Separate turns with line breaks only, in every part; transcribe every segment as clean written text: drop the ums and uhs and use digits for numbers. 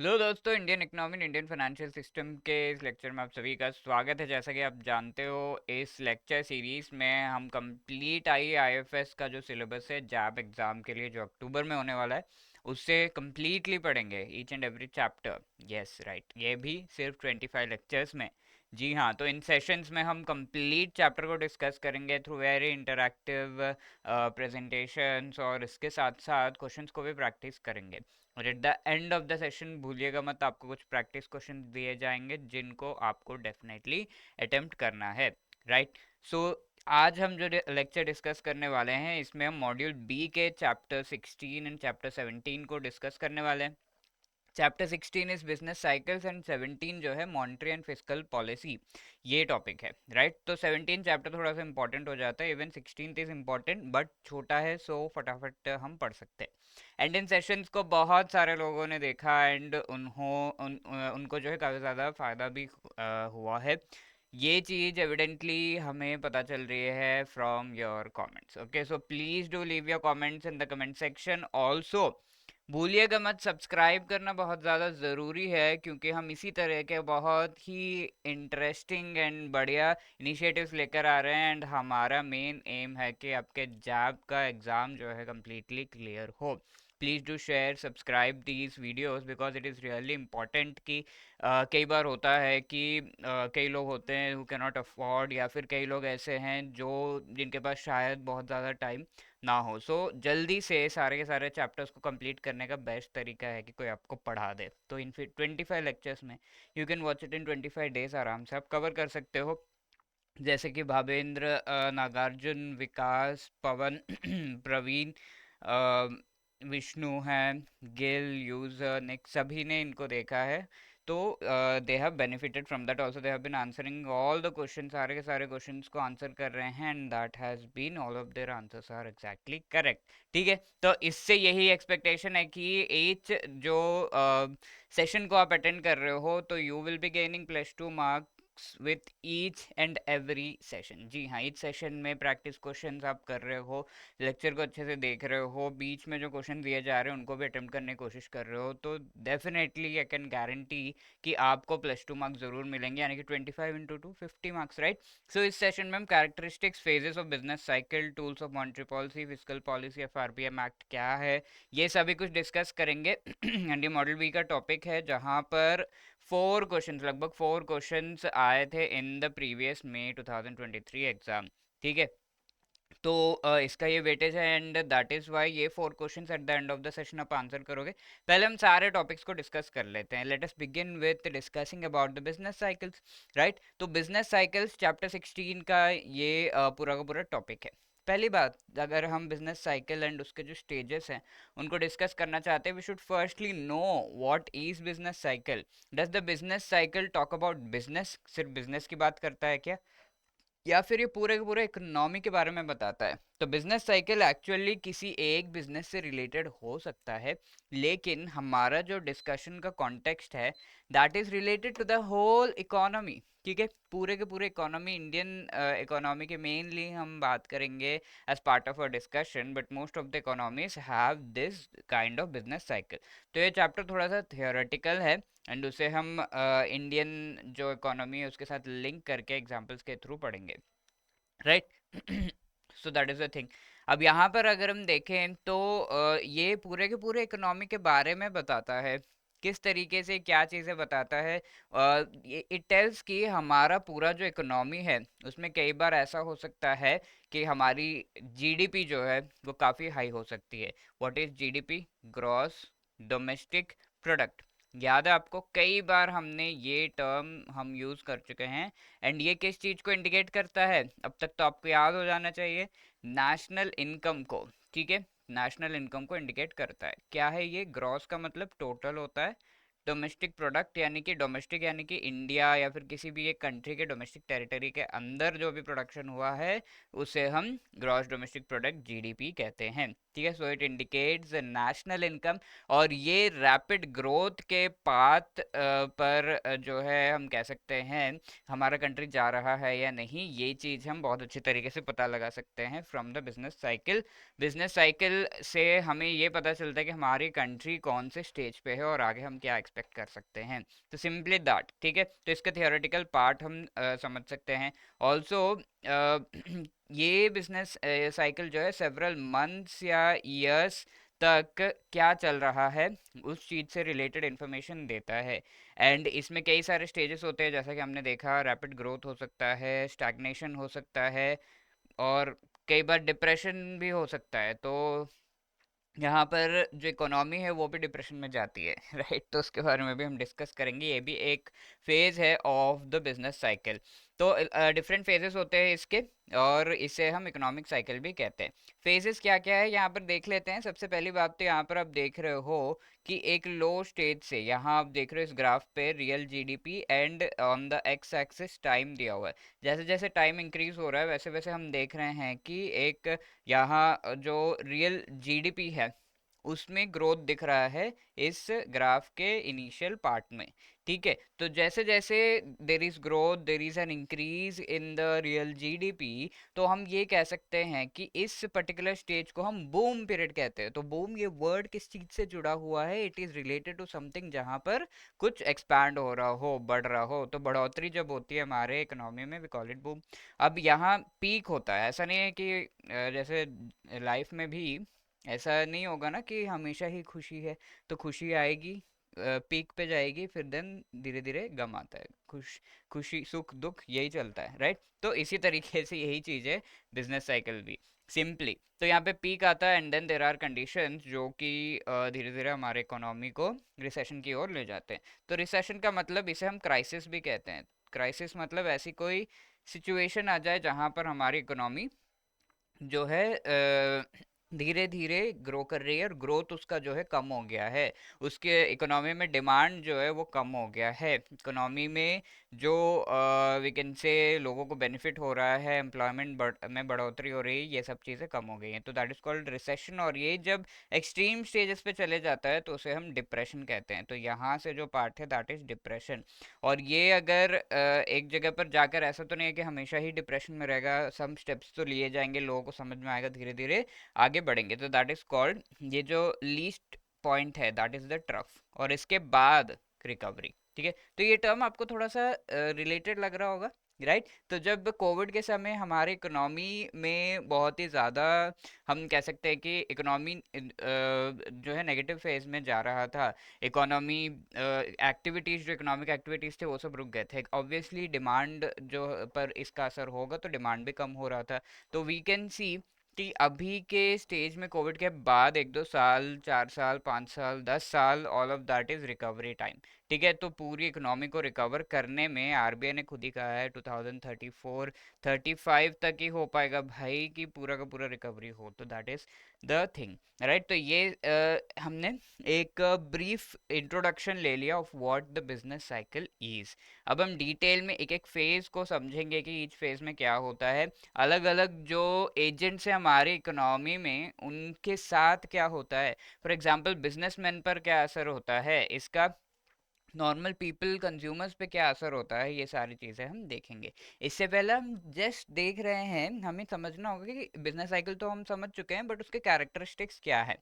Hello दोस्तों, Indian economy and Indian financial system के इस लेक्चर में आप सभी का स्वागत है। जैसा कि आप जानते हो, इस लेक्चर सीरीज में हम कंप्लीट आईएफएस का जो सिलेबस है जैब एग्जाम के लिए जो अक्टूबर में होने वाला है उससे कंप्लीटली पढ़ेंगे, each and every chapter. Yes right, ये भी सिर्फ 25 लेक्चर्स में। जी हाँ, तो इन सेशंस में हम कंप्लीट चैप्टर को डिस्कस करेंगे थ्रू वेरी इंटरैक्टिव प्रेजेंटेशंस, और इसके साथ साथ क्वेश्चंस को भी प्रैक्टिस करेंगे। और at the end of the session भूलिएगा मत, आपको कुछ प्रैक्टिस क्वेश्चन दिए जाएंगे जिनको आपको डेफिनेटली अटेम्प्ट करना है। राइट, सो आज हम जो लेक्चर डिस्कस करने वाले हैं इसमें हम मॉड्यूल बी के चैप्टर 16 एंड चैप्टर 17 को डिस्कस करने वाले हैं। Chapter 16 is business cycles and 17 जो है मॉनेटरी एंड फिस्कल पॉलिसी, ये टॉपिक है। राइट, तो 17 चैप्टर थोड़ा सा इंपॉर्टेंट हो जाता है, इवन 16 इज इंपॉर्टेंट बट छोटा है, सो फटाफट हम पढ़ सकते हैं। एंड इन सेशंस को बहुत सारे लोगों ने देखा एंड उनको जो है काफ़ी ज़्यादा फ़ायदा भी हुआ है। ये चीज़ एविडेंटली हमें पता चल रही है from your comments. Okay, so please do leave your comments in the comment section. Also भूलिएगा मत, सब्सक्राइब करना बहुत ज़्यादा ज़रूरी है, क्योंकि हम इसी तरह के बहुत ही इंटरेस्टिंग एंड बढ़िया इनिशिएटिव्स लेकर आ रहे हैं। एंड हमारा मेन एम है कि आपके जैब का एग्ज़ाम जो है कम्प्लीटली क्लियर हो। Please do share subscribe these videos because it is really important कि कई बार होता है कि कई लोग होते हैं हु कैन नॉट अफोर्ड, या फिर कई लोग ऐसे हैं जो जिनके पास शायद बहुत ज़्यादा टाइम ना हो। सो जल्दी से सारे के सारे चैप्टर्स को कंप्लीट करने का बेस्ट तरीका है कि कोई आपको पढ़ा दे। तो इन फिर 25 लेक्चर्स में you can watch it in 25 days, आराम से आप कवर कर सकते हो। जैसे कि भावेंद्र, नागार्जुन, विकास, पवन प्रवीण, विष्णु हैं, गिल, यूजर, निक, सभी ने इनको देखा है। तो they have benefited from that also. They have been answering all the question, सारे के सारे क्वेश्चंस को आंसर कर रहे हैं and that has been all of their answers are exactly correct. ठीक है, तो इससे यही एक्सपेक्टेशन है कि एच जो सेशन को आप अटेंड कर रहे हो तो you will be gaining +2 marks with each and every session. जी हाँ, ईच सेशन में प्रैक्टिस क्वेश्चंस आप कर रहे हो, लेक्चर को अच्छे से देख रहे हो, बीच में जो क्वेश्चन दिए जा रहे हैं उनको भी अटेम्प्ट करने की कोशिश कर रहे हो, तो डेफिनेटली आई कैन गारंटी कि आपको +2 मार्क्स जरूर मिलेंगे, यानी कि 25 इंटू 2 50 मार्क्स। राइट, सो इस सेशन में हम characteristics, phases of business cycle, tools of monetary policy, fiscal policy, FRBM act क्या है, ये सभी कुछ डिस्कस करेंगे। एंड ये मॉडल बी का टॉपिक है जहाँ पर लगभग 4 क्वेश्चंस आए थे in the previous May 2023 exam. ठीक है, तो इसका ये वेटेज है एंड दैट इज वाई ये 4 questions at the end of the session आप आंसर करोगे। पहले हम सारे टॉपिक्स को डिस्कस कर लेते हैं। Let us begin with discussing about the business cycles. Right, तो बिजनेस साइकिल्स चैप्टर 16 का ये पूरा का पूरा टॉपिक है। पहली बात, अगर हम बिजनेस साइकिल एंड उसके जो स्टेजेस हैं उनको डिस्कस करना चाहते हैं, we should firstly know what is business cycle. Does the business cycle talk about business, सिर्फ बिजनेस की बात करता है क्या, या फिर ये पूरे के पूरे इकोनॉमी के बारे में बताता है? तो बिजनेस साइकिल एक्चुअली किसी एक बिजनेस से रिलेटेड हो सकता है, लेकिन हमारा जो डिस्कशन का कॉन्टेक्स्ट है that is related to the whole economy. ठीक है, पूरे के पूरे इकोनॉमी, इंडियन इकोनॉमी के मेनली हम बात करेंगे as part of a discussion, but most of the economies have this kind of business cycle. तो ये चैप्टर थोड़ा सा थियोरेटिकल है एंड उसे हम इंडियन जो इकोनॉमी है उसके साथ लिंक करके एग्जांपल्स के थ्रू पढ़ेंगे। Right, so that is the thing. अब यहाँ पर अगर हम देखें तो ये पूरे के पूरे इकोनॉमी के बारे में बताता है, किस तरीके से क्या चीज़ें बताता है। इट टेल्स कि हमारा पूरा जो इकोनॉमी है उसमें कई बार ऐसा हो सकता है कि हमारी जीडीपी जो है वो काफ़ी हाई हो सकती है। What is GDP? Gross domestic product. याद है आपको, कई बार हमने ये टर्म हम यूज़ कर चुके हैं। एंड ये किस चीज़ को इंडिकेट करता है? अब तक तो आपको याद हो जाना चाहिए, नेशनल इनकम को। ठीक है, नेशनल इनकम को इंडिकेट करता है। क्या है ये? ग्रॉस का मतलब टोटल होता है, डोमेस्टिक प्रोडक्ट यानी कि डोमेस्टिक यानी कि इंडिया या फिर किसी भी एक कंट्री के डोमेस्टिक टेरिटरी के अंदर जो भी प्रोडक्शन हुआ है उसे हम ग्रॉस डोमेस्टिक प्रोडक्ट जीडीपी कहते हैं। ठीक है, so it indicates national income. और ये रैपिड ग्रोथ के पाथ पर जो है हम कह सकते हैं हमारा कंट्री जा रहा है या नहीं, ये चीज़ हम बहुत अच्छी तरीके से पता लगा सकते हैं from the business cycle. Business cycle से हमें ये पता चलता है कि हमारी कंट्री कौन से स्टेज पे है और आगे हम क्या एक्सपेक्ट कर सकते हैं। तो सिंपली दैट, ठीक है। तो इसका थियोरेटिकल पार्ट हम समझ सकते हैं। ऑल्सो ये बिजनेस साइकिल जो है सेवरल मंथ्स या ईयर्स तक क्या चल रहा है उस चीज़ से रिलेटेड इन्फॉर्मेशन देता है। एंड इसमें कई सारे स्टेजेस होते हैं, जैसा कि हमने देखा, रैपिड ग्रोथ हो सकता है, स्टैग्नेशन हो सकता है, और कई बार डिप्रेशन भी हो सकता है। तो यहाँ पर जो इकोनॉमी है वो भी डिप्रेशन में जाती है राइट। तो उसके बारे में भी हम डिस्कस करेंगे। ये भी एक फेज है ऑफ द बिजनेस साइकिल। तो डिफरेंट फेजेस होते हैं इसके, और इसे हम इकोनॉमिक साइकिल भी कहते हैं। फेजेस क्या क्या है यहाँ पर देख लेते हैं। सबसे पहली बात तो यहाँ पर आप देख रहे हो कि एक लो स्टेज से, यहाँ आप देख रहे हो इस ग्राफ पे real GDP and on the x axis time दिया हुआ है। जैसे जैसे टाइम इंक्रीज हो रहा है वैसे वैसे हम देख रहे हैं कि एक यहाँ जो रियल जीडीपी है उसमें ग्रोथ दिख रहा है इस ग्राफ के इनिशियल पार्ट में। ठीक है, तो जैसे जैसे there is growth, there is an increase in the real GDP, तो हम ये कह सकते हैं कि इस पर्टिकुलर स्टेज को हम बूम पीरियड कहते हैं। तो बूम ये वर्ड किस चीज से जुड़ा हुआ है? It is related to something जहां पर कुछ एक्सपैंड हो रहा हो, बढ़ रहा हो। तो बढ़ोतरी जब होती है हमारे इकोनॉमी में, वी कॉल इट बूम। अब यहाँ पीक होता है, ऐसा नहीं है कि जैसे लाइफ में भी ऐसा नहीं होगा ना कि हमेशा ही खुशी है। तो खुशी आएगी, पीक पे जाएगी, फिर देन धीरे धीरे गम आता है। खुशी सुख दुख यही चलता है, राइट। तो इसी तरीके से यही चीज है बिजनेस साइकिल भी, सिंपली। तो यहाँ पे पीक आता है and then there are conditions जो कि धीरे धीरे हमारे इकोनॉमी को रिसेशन की ओर ले जाते हैं। तो रिसेशन का मतलब, इसे हम क्राइसिस भी कहते हैं। क्राइसिस मतलब ऐसी कोई सिचुएशन आ जाए जहां पर हमारी इकोनॉमी जो है धीरे धीरे ग्रो कर रही है, और ग्रोथ उसका जो है कम हो गया है। उसके इकोनॉमी में डिमांड जो है वो कम हो गया है। इकोनॉमी में जो वी कैन से लोगों को बेनिफिट हो रहा है, एम्प्लॉयमेंट में बढ़ोतरी हो रही है, ये सब चीज़ें कम हो गई हैं। तो दैट इज़ कॉल्ड रिसेशन। और ये जब एक्सट्रीम स्टेजेस पे चले जाता है तो उसे हम डिप्रेशन कहते हैं। तो यहाँ से जो पार्ट है दैट इज़ डिप्रेशन। और ये अगर एक जगह पर जाकर, ऐसा तो नहीं है कि हमेशा ही डिप्रेशन में रहेगा, सम स्टेप्स तो लिए जाएंगे, लोगों को समझ में आएगा, धीरे धीरे आगे बढ़ेंगे। तो दैट इज कॉल्ड, ये जो लीस्ट पॉइंट है दैट इज द ट्रफ, और इसके बाद रिकवरी। ठीक है, तो ये टर्म आपको थोड़ा सा रिलेटेड लग रहा होगा, राइट। तो जब कोविड के समय हमारे इकोनॉमी में बहुत ही ज़्यादा, हम कह सकते हैं कि इकोनॉमी जो है नेगेटिव फेज में जा रहा था, इकोनॉमी एक्टिविटीज़, जो इकोनॉमिक एक्टिविटीज़ थे वो सब रुक गए थे। ऑब्वियसली डिमांड जो पर इसका असर होगा, तो डिमांड भी कम हो रहा था। तो वी कैन सी कि अभी के स्टेज में कोविड के बाद 1-2 साल, 4 साल, 5 साल, 10 साल, all of that is recovery time. ठीक है, तो पूरी इकोनॉमी को रिकवर करने में आरबीआई ने खुद ही कहा है 2034 35 तक ही हो पाएगा भाई, कि पूरा का पूरा रिकवरी हो। तो that is the thing, right. तो ये हमने एक ब्रीफ इंट्रोडक्शन ले लिया of what the business cycle is. अब हम डिटेल में एक एक फेज को समझेंगे कि ईच फेज में क्या होता है, अलग अलग जो एजेंट्स हैं हमारी इकोनॉमी में उनके साथ क्या होता है। फॉर एग्जांपल बिजनेसमैन पर क्या असर होता है इसका, नॉर्मल पीपल कंज्यूमर्स पे क्या असर होता है, ये सारी चीज़ें हम देखेंगे। इससे पहले हम जस्ट देख रहे हैं, हमें समझना होगा कि बिजनेस साइकिल तो हम समझ चुके हैं, बट उसके कैरेक्टरिस्टिक्स क्या है।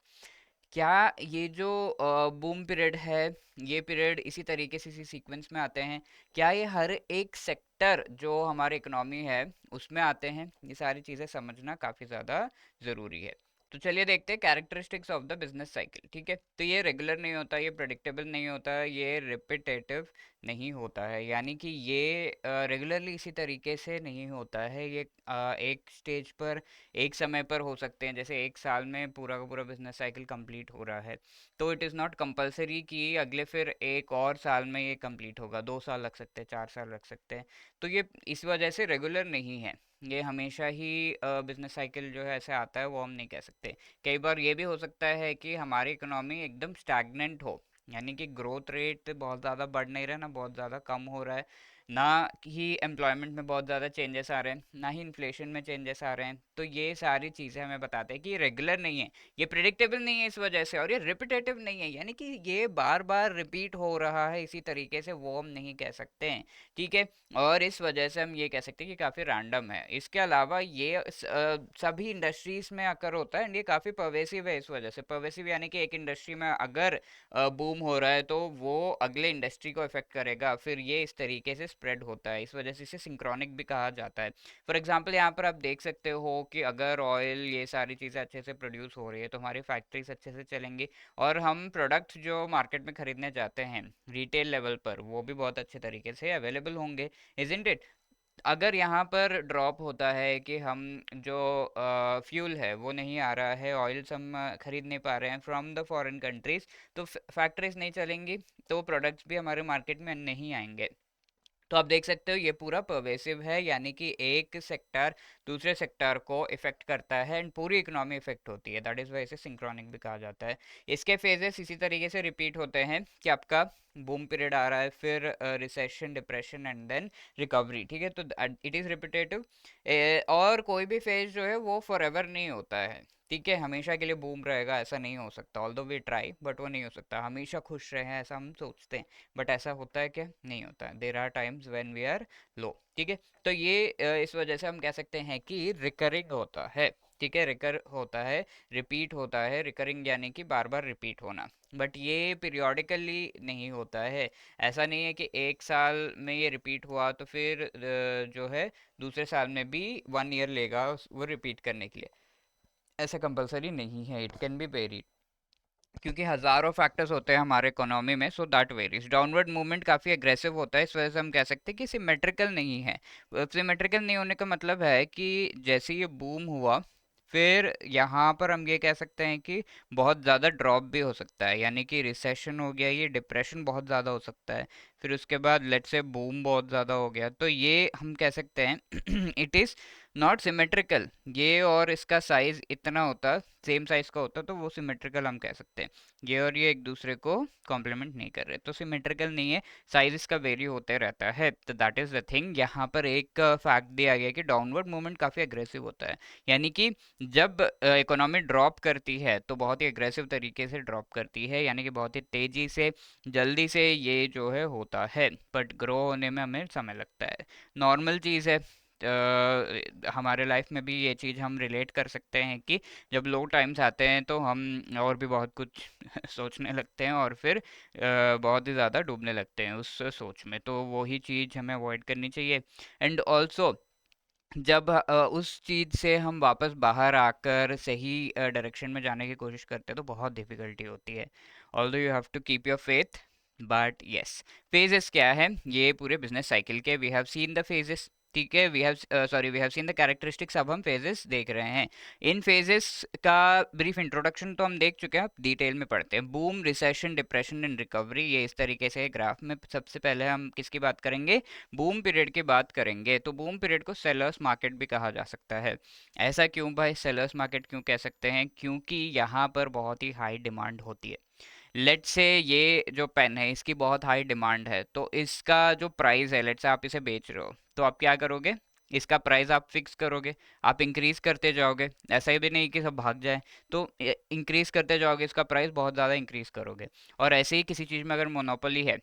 क्या ये जो बूम पीरियड है, ये पीरियड इसी तरीके से इसी सीक्वेंस में आते हैं? क्या ये हर एक सेक्टर जो हमारे इकोनॉमी है उसमें आते हैं? ये सारी चीज़ें समझना काफ़ी ज़्यादा ज़रूरी है। तो चलिए देखते हैं characteristics of the business cycle. ठीक है, तो ये रेगुलर नहीं होता, ये प्रेडिक्टेबल नहीं होता, ये रिपीटेटिव नहीं होता है। यानी कि ये रेगुलरली इसी तरीके से नहीं होता है। ये एक स्टेज पर, एक समय पर हो सकते हैं। जैसे एक साल में पूरा का पूरा बिजनेस साइकिल कंप्लीट हो रहा है, तो इट इज़ नॉट कंपलसरी कि अगले फिर एक और साल में ये कंप्लीट होगा। 2 साल लग सकते हैं, 4 साल लग सकते हैं। तो ये इस वजह से रेगुलर नहीं है। ये हमेशा ही बिजनेस साइकिल जो है ऐसे आता है, वो हम नहीं कह सकते। कई बार ये भी हो सकता है कि हमारी इकोनॉमी एकदम स्टैग्नेंट हो, यानी कि ग्रोथ रेट बहुत ज़्यादा बढ़ नहीं रहा, ना बहुत ज़्यादा कम हो रहा है, ना ही एम्प्लॉयमेंट में बहुत ज़्यादा चेंजेस आ रहे हैं, ना ही इन्फ्लेशन में चेंजेस आ रहे हैं। तो ये सारी चीज़ें हमें बताते हैं कि ये रेगुलर नहीं है, ये प्रिडिक्टेबल नहीं है इस वजह से, और ये रिपीटेटिव नहीं है, यानी कि ये बार बार रिपीट हो रहा है इसी तरीके से, वो हम नहीं कह सकते हैं। ठीक है। और इस वजह से हम ये कह सकते हैं कि काफ़ी रैंडम है। इसके अलावा ये सभी इंडस्ट्रीज में अकर होता है, एंड ये काफ़ी परवेसिव है। इस वजह से परवेसिव यानी कि एक इंडस्ट्री में अगर बूम हो रहा है तो वो अगले इंडस्ट्री को इफेक्ट करेगा, फिर ये इस तरीके से स्प्रेड होता है। इस वजह से इसे सिंक्रोनिक भी कहा जाता है। फॉर एग्जांपल यहाँ पर आप देख सकते हो कि अगर ऑयल ये सारी चीज़ें अच्छे से प्रोड्यूस हो रही है तो हमारी फैक्ट्रीज अच्छे से चलेंगी, और हम प्रोडक्ट जो मार्केट में खरीदने जाते हैं रिटेल लेवल पर, वो भी बहुत अच्छे तरीके से अवेलेबल होंगे। Isn't it? अगर यहाँ पर ड्रॉप होता है कि हम जो फ्यूल है वो नहीं आ रहा है, ऑयल्स हम खरीद नहीं पा रहे हैं फ्रॉम द फॉरेन कंट्रीज, तो फैक्ट्रीज नहीं चलेंगी, तो प्रोडक्ट्स भी हमारे मार्केट में नहीं आएंगे। तो आप देख सकते हो ये पूरा परवेसिव है, यानी कि एक सेक्टर दूसरे सेक्टर को इफेक्ट करता है एंड पूरी इकोनॉमी इफेक्ट होती है। दैट इज वाई इसे सिंक्रोनिक भी कहा जाता है। इसके फेजेस इसी तरीके से रिपीट होते हैं कि आपका बूम पीरियड आ रहा है, फिर recession, depression and then recovery. ठीक है, तो इट इज़ रिपीटेटिव। और कोई भी फेज जो है वो फॉर एवर नहीं होता है। ठीक है, हमेशा के लिए बूम रहेगा ऐसा नहीं हो सकता, ऑल्दो वी ट्राई, बट वो नहीं हो सकता। हमेशा खुश रहे ऐसा हम सोचते हैं, बट ऐसा होता है क्या? नहीं होता है। There are times when we are low. ठीक है, तो ये इस वजह से हम कह सकते हैं कि रिकरिंग होता है। ठीक है, रिकर होता है, रिपीट होता है। रिकरिंग यानी कि बार बार रिपीट होना, बट ये पीरियोडिकली नहीं होता है। ऐसा नहीं है कि एक साल में ये रिपीट हुआ तो फिर जो है दूसरे साल में भी 1 ईयर लेगा वो रिपीट करने के लिए। ऐसा कंपलसरी नहीं है, इट कैन बी वेरी, क्योंकि हज़ारों फैक्टर्स होते हैं हमारे इकोनॉमी में, so that varies. Downward movement काफ़ी एग्रेसिव होता है, इस वजह से हम कह सकते हैं कि सिमेट्रिकल नहीं है। सिमेट्रिकल नहीं होने का मतलब है कि जैसे ये बूम हुआ, फिर यहाँ पर हम ये कह सकते हैं कि बहुत ज़्यादा ड्रॉप भी हो सकता है, यानी कि रिसेशन हो गया, ये डिप्रेशन बहुत ज़्यादा हो सकता है। फिर उसके बाद लेट से बूम बहुत ज़्यादा हो गया, तो ये हम कह सकते हैं इट इज़ नॉट सिमेट्रिकल। ये और इसका साइज इतना होता, सेम साइज का होता, तो वो सिमेट्रिकल हम कह सकते हैं। ये और ये एक दूसरे को कॉम्प्लीमेंट नहीं कर रहे, तो सिमेट्रिकल नहीं है। साइज इसका वेरी होते रहता है, तो दैट इज द थिंग। यहाँ पर एक फैक्ट दिया गया कि डाउनवर्ड मूवमेंट काफ़ी अग्रेसिव होता है, यानी कि जब इकोनॉमी ड्रॉप करती है तो बहुत ही अग्रेसिव तरीके से ड्रॉप करती है, यानी कि बहुत ही तेज़ी से, जल्दी से ये जो है होता है, बट ग्रो होने में हमें समय लगता है। नॉर्मल चीज़ है। हमारे लाइफ में भी ये चीज़ हम रिलेट कर सकते हैं कि जब लो टाइम्स आते हैं तो हम और भी बहुत कुछ सोचने लगते हैं, और फिर बहुत ही ज़्यादा डूबने लगते हैं उस सोच में, तो वही चीज़ हमें अवॉइड करनी चाहिए। एंड ऑल्सो जब उस चीज़ से हम वापस बाहर आकर सही डायरेक्शन में जाने की कोशिश करते हैं तो बहुत डिफ़िकल्टी होती है। Although you have to keep your faith, but yes. Phases क्या है? ये पूरे बिजनेस साइकिल के we have seen the phases. ठीक है, we have seen the characteristics. अब हम फेजेस देख रहे हैं। इन फेजेस का ब्रीफ इंट्रोडक्शन तो हम देख चुके हैं, अब डिटेल में पढ़ते हैं। Boom, recession, depression and recovery, ये इस तरीके से ग्राफ में। सबसे पहले हम किसकी बात करेंगे? बूम पीरियड की बात करेंगे। तो बूम पीरियड को सेलर्स मार्केट भी कहा जा सकता है। ऐसा क्यों भाई सेलर्स मार्केट क्यों कह सकते हैं? क्योंकि यहाँ पर बहुत ही हाई डिमांड होती है। लेट से ये जो पेन है इसकी बहुत हाई डिमांड है, तो इसका जो प्राइस है, लेट से आप इसे बेच रहे हो, तो आप क्या करोगे? इसका प्राइस आप फिक्स करोगे, आप इंक्रीज करते जाओगे। ऐसा ही भी नहीं कि सब भाग जाए, तो इंक्रीज करते जाओगे, इसका प्राइस बहुत ज़्यादा इंक्रीज करोगे। और ऐसे ही किसी चीज़ में अगर मोनोपोली है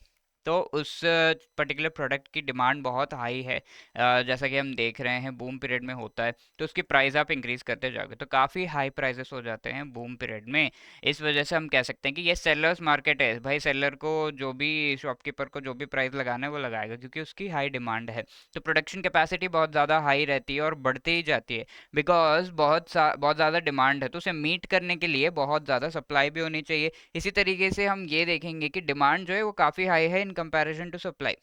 तो उस पर्टिकुलर प्रोडक्ट की डिमांड बहुत हाई है, जैसा कि हम देख रहे हैं बूम पीरियड में होता है, तो उसकी प्राइस आप इंक्रीज करते जाओगे तो काफ़ी हाई प्राइसेस हो जाते हैं बूम पीरियड में। इस वजह से हम कह सकते हैं कि ये सेलर्स मार्केट है भाई। सेलर को जो भी, शॉपकीपर को जो भी प्राइस लगाना है वो लगाएगा, क्योंकि उसकी हाई डिमांड है। तो प्रोडक्शन कैपेसिटी बहुत ज़्यादा हाई रहती है और बढ़ती ही जाती है, बिकॉज बहुत ज़्यादा डिमांड है, तो उसे मीट करने के लिए बहुत ज़्यादा सप्लाई भी होनी चाहिए। इसी तरीके से हम ये देखेंगे कि डिमांड जो है वो काफ़ी हाई है in comparison to supply.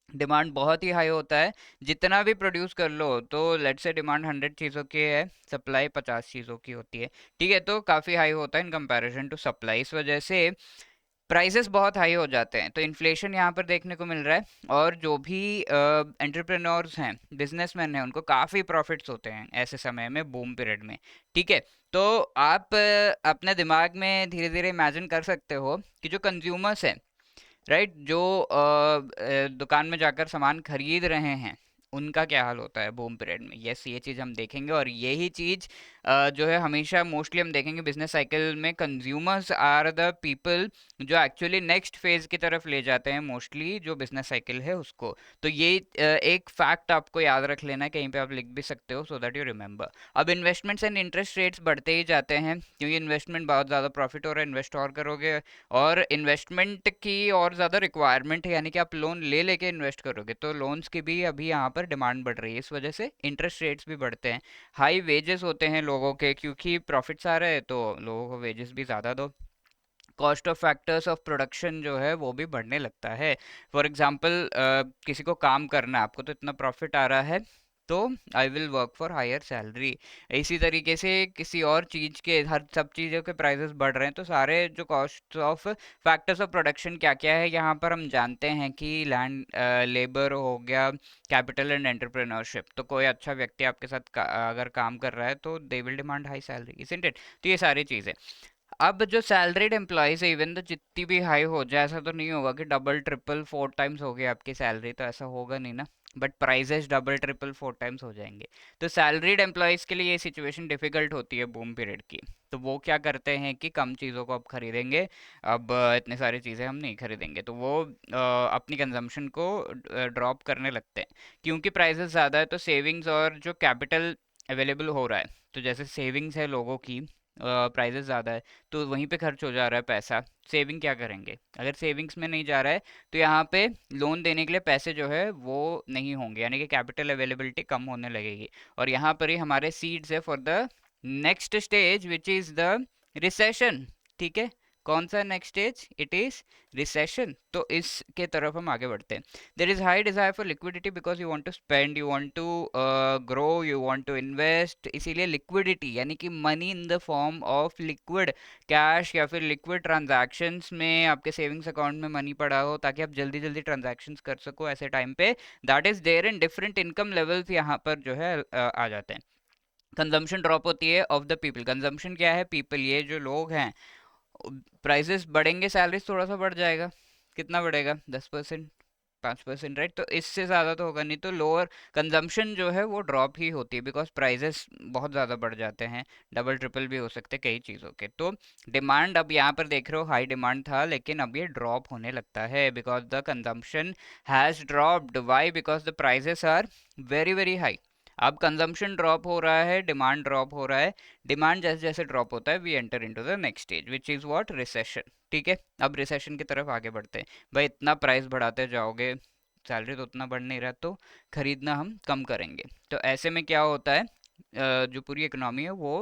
Demand बहुत ही हाई होता है, जितना भी प्रोड्यूस कर लो, तो लेट से डिमांड 100 चीज़ों की है, सप्लाई 50 चीज़ों की होती है। ठीक है, तो काफ़ी हाई होता है इन कंपैरिजन टू सप्लाई। इस वजह से प्राइसेस बहुत हाई हो जाते हैं, तो इन्फ्लेशन यहाँ पर देखने को मिल रहा है। और जो भी एंटरप्रेन्योर्स हैं, बिजनेसमैन हैं, उनको काफ़ी प्रॉफिट्स होते हैं ऐसे समय में, बूम पीरियड में। ठीक है, तो आप अपने दिमाग में धीरे धीरे इमेजिन कर सकते हो कि जो कंज्यूमर्स हैं राइट? जो दुकान में जाकर सामान खरीद रहे हैं उनका क्या हाल होता है बूम पीरियड में। यस, ये चीज़ हम देखेंगे, और यही चीज़ जो है हमेशा मोस्टली हम देखेंगे बिजनेस साइकिल में। कंज्यूमर्स आर द पीपल जो एक्चुअली नेक्स्ट फेज की तरफ ले जाते हैं मोस्टली जो बिजनेस साइकिल है उसको। तो ये एक फैक्ट आपको याद रख लेना है, कहीं पे आप लिख भी सकते हो सो दैट यू रिमेंबर। अब इन्वेस्टमेंट्स एंड इंटरेस्ट रेट्स बढ़ते ही जाते हैं, क्योंकि इन्वेस्टमेंट बहुत ज़्यादा प्रॉफिट हो रहा है, इन्वेस्ट और करोगे, और इन्वेस्टमेंट की और ज़्यादा रिक्वायरमेंट है, यानी कि आप लोन ले लेके इन्वेस्ट करोगे, तो लोन्स की भी अभी यहाँ पर डिमांड बढ़ रही है, इस वजह से इंटरेस्ट रेट्स भी बढ़ते हैं। हाई वेजेस होते हैं लोगों के, क्योंकि प्रॉफिट्स आ रहे हैं तो लोगों को वेजेस भी ज़्यादा दो। Cost of factors of production जो है वो भी बढ़ने लगता है। फॉर एग्जांपल किसी को काम करना है, आपको तो इतना प्रॉफिट आ रहा है तो I will work for higher salary. इसी तरीके से किसी और चीज़ के, हर सब चीज़ों के प्राइसेस बढ़ रहे हैं, तो सारे जो cost of factors of production क्या क्या है यहाँ पर हम जानते हैं कि लैंड, लेबर हो गया, कैपिटल एंड एंटरप्रेन्योरशिप। तो कोई अच्छा व्यक्ति आपके साथ अगर काम कर रहा है तो they will demand high salary, isn't it? तो ये सारी चीज़ें। अब जो सैलरीड एम्प्लॉयज है, इवन तो जितनी भी हाई हो जाए, ऐसा तो नहीं होगा कि डबल ट्रिपल फोर टाइम्स हो गई आपकी सैलरी, तो ऐसा होगा नहीं ना। But prices double triple four times हो जाएंगे। तो सैलरीड एम्प्लॉयज के लिए ये सिचुएशन डिफिकल्ट होती है बूम पीरियड की। तो वो क्या करते हैं कि कम चीज़ों को अब खरीदेंगे। अब इतने सारी चीज़ें हम नहीं खरीदेंगे, तो वो अपनी कंजम्पशन को ड्रॉप करने लगते हैं। क्योंकि प्राइसेस ज़्यादा है तो सेविंग्स और जो कैपिटल अवेलेबल हो रहा है, तो जैसे सेविंग्स है लोगों की, प्राइजेस ज़्यादा है, तो वहीं पे खर्च हो जा रहा है पैसा। सेविंग क्या करेंगे? अगर सेविंग्स में नहीं जा रहा है तो यहाँ पे लोन देने के लिए पैसे जो है वो नहीं होंगे, यानी कि कैपिटल अवेलेबिलिटी कम होने लगेगी। और यहाँ पर ही हमारे सीड्स है for the next stage which is the recession. ठीक है, कौन सा next stage? It is recession. तो इसके तरफ हम आगे बढ़ते हैं। There is high desire for liquidity because you want to spend, you want to grow, you want to invest. इसीलिए लिक्विडिटी यानी कि money in the form of liquid cash या फिर लिक्विड ट्रांजैक्शंस में आपके सेविंग्स अकाउंट में money पड़ा हो, ताकि आप जल्दी जल्दी ट्रांजैक्शंस कर सको ऐसे टाइम पे। That is there in different income levels यहाँ पर जो है आ जाते हैं। कंजम्पशन ड्रॉप होती है ऑफ द पीपल। कंजम्पशन क्या है? पीपल, ये जो लोग हैं। प्राइसेस बढ़ेंगे, सैलरीज थोड़ा सा बढ़ जाएगा। कितना बढ़ेगा? 10%, 5%, राइट? तो इससे ज़्यादा तो होगा नहीं, तो लोअर कंजम्पशन जो है वो ड्रॉप ही होती है, बिकॉज प्राइसेस बहुत ज़्यादा बढ़ जाते हैं, डबल ट्रिपल भी हो सकते हैं कई चीज़ों के। तो डिमांड, अब यहाँ पर देख रहे हो हाई डिमांड था, लेकिन अब ये ड्रॉप होने लगता है because the consumption has dropped. Why? Because the prices are very very high. अब कंजम्पशन ड्रॉप हो रहा है, डिमांड ड्रॉप हो रहा है। डिमांड जैसे जैसे ड्रॉप होता है we enter into the next stage which is what? Recession. ठीक है, अब रिसेशन की तरफ आगे बढ़ते हैं। भाई इतना प्राइस बढ़ाते जाओगे, सैलरी तो उतना बढ़ नहीं रहा, तो खरीदना हम कम करेंगे। तो ऐसे में क्या होता है, जो पूरी इकोनॉमी है वो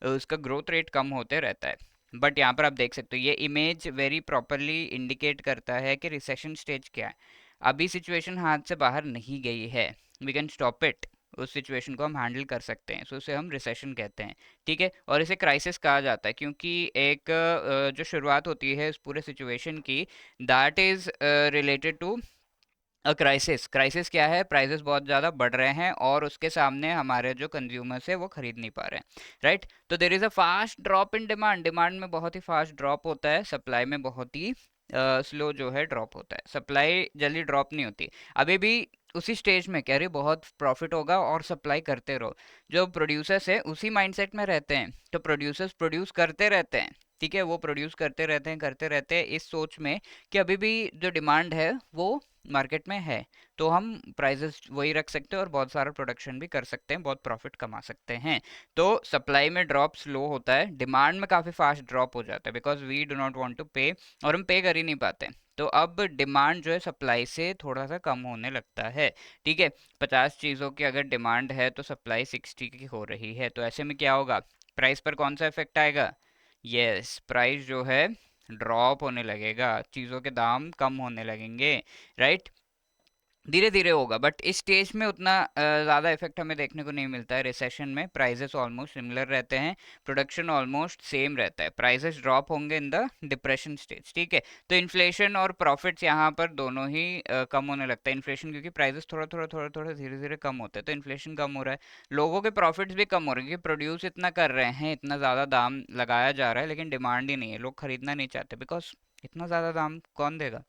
उसका ग्रोथ रेट कम होते रहता है। बट यहाँ पर आप देख सकते हो ये इमेज वेरी प्रॉपरली इंडिकेट करता है कि रिसेशन स्टेज क्या है। अभी सिचुएशन हाथ से बाहर नहीं गई है, वी कैन स्टॉप इट। उस सिचुएशन को हम हैंडल कर सकते हैं, सो उसे हम रिसेशन कहते हैं। ठीक है, और इसे क्राइसिस कहा जाता है, क्योंकि एक जो शुरुआत होती है इस पूरे सिचुएशन की, that is related to a crisis. Crisis क्या है? प्राइसेस बहुत ज़्यादा बढ़ रहे हैं और उसके सामने हमारे जो कंज्यूमर्स है वो खरीद नहीं पा रहे हैं, राइट? तो there is a fast drop in demand. Demand में बहुत ही फास्ट ड्रॉप होता है, सप्लाई में बहुत ही स्लो जो है ड्रॉप होता है। सप्लाई जल्दी ड्रॉप नहीं होती। अभी भी उसी स्टेज में कह रही बहुत प्रॉफिट होगा और सप्लाई करते रहो। जो प्रोड्यूसर्स है उसी माइंडसेट में रहते हैं, तो प्रोड्यूसर्स प्रोड्यूस करते रहते हैं। ठीक है, वो प्रोड्यूस करते रहते हैं इस सोच में कि अभी भी जो डिमांड है वो मार्केट में है, तो हम प्राइजेस वही रख सकते हैं और बहुत सारा प्रोडक्शन भी कर सकते हैं, बहुत प्रॉफिट कमा सकते हैं। तो सप्लाई में ड्रॉप स्लो होता है, डिमांड में काफ़ी फास्ट ड्रॉप हो जाता है, because we do not want to pay, और हम पे कर ही नहीं पाते। तो अब डिमांड जो है सप्लाई से थोड़ा सा कम होने लगता है। ठीक है, 50 चीज़ों की अगर डिमांड है तो सप्लाई 60 की हो रही है, तो ऐसे में क्या होगा? प्राइस पर कौन सा इफेक्ट आएगा? यस, प्राइस जो है ड्रॉप होने लगेगा, चीज़ों के दाम कम होने लगेंगे, राइट? धीरे धीरे होगा, बट इस स्टेज में उतना ज़्यादा इफेक्ट हमें देखने को नहीं मिलता है। रिसेशन में प्राइजेस ऑलमोस्ट सिमिलर रहते हैं, प्रोडक्शन ऑलमोस्ट सेम रहता है, प्राइजेस ड्रॉप होंगे इन द डिप्रेशन स्टेज। ठीक है, तो इन्फ्लेशन और प्रॉफिट्स यहाँ पर दोनों ही कम होने लगता है। इन्फ्लेशन क्योंकि प्राइजेस थोड़ा धीरे धीरे कम होते हैं, तो इन्फ्लेशन कम हो रहा है, लोगों के प्रॉफिट्स भी कम हो रहे हैं, क्योंकि प्रोड्यूस इतना कर रहे हैं, इतना ज़्यादा दाम लगाया जा रहा है, लेकिन डिमांड ही नहीं है, लोग खरीदना नहीं चाहते, बिकॉज इतना ज़्यादा दाम कौन देगा?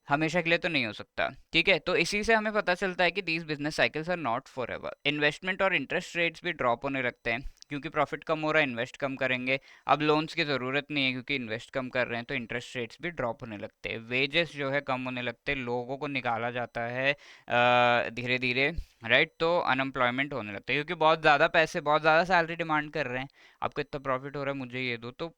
हमेशा के लिए तो नहीं हो सकता। ठीक है, तो इसी से हमें पता चलता है कि these business cycles are not forever. Investment और इंटरेस्ट रेट्स भी ड्रॉप होने लगते हैं क्योंकि प्रॉफिट कम हो रहा है, इन्वेस्ट कम करेंगे। अब लोन्स की ज़रूरत नहीं है क्योंकि इन्वेस्ट कम कर रहे हैं, तो इंटरेस्ट रेट्स भी ड्रॉप होने लगते हैं। वेजेस जो है कम होने लगते हैं, लोगों को निकाला जाता है धीरे धीरे, राइट। तो अनएम्प्लॉयमेंट होने लगता है क्योंकि बहुत ज़्यादा पैसे, बहुत ज़्यादा सैलरी डिमांड कर रहे हैं। आपको इतना प्रॉफिट हो रहा है, मुझे ये दो, तो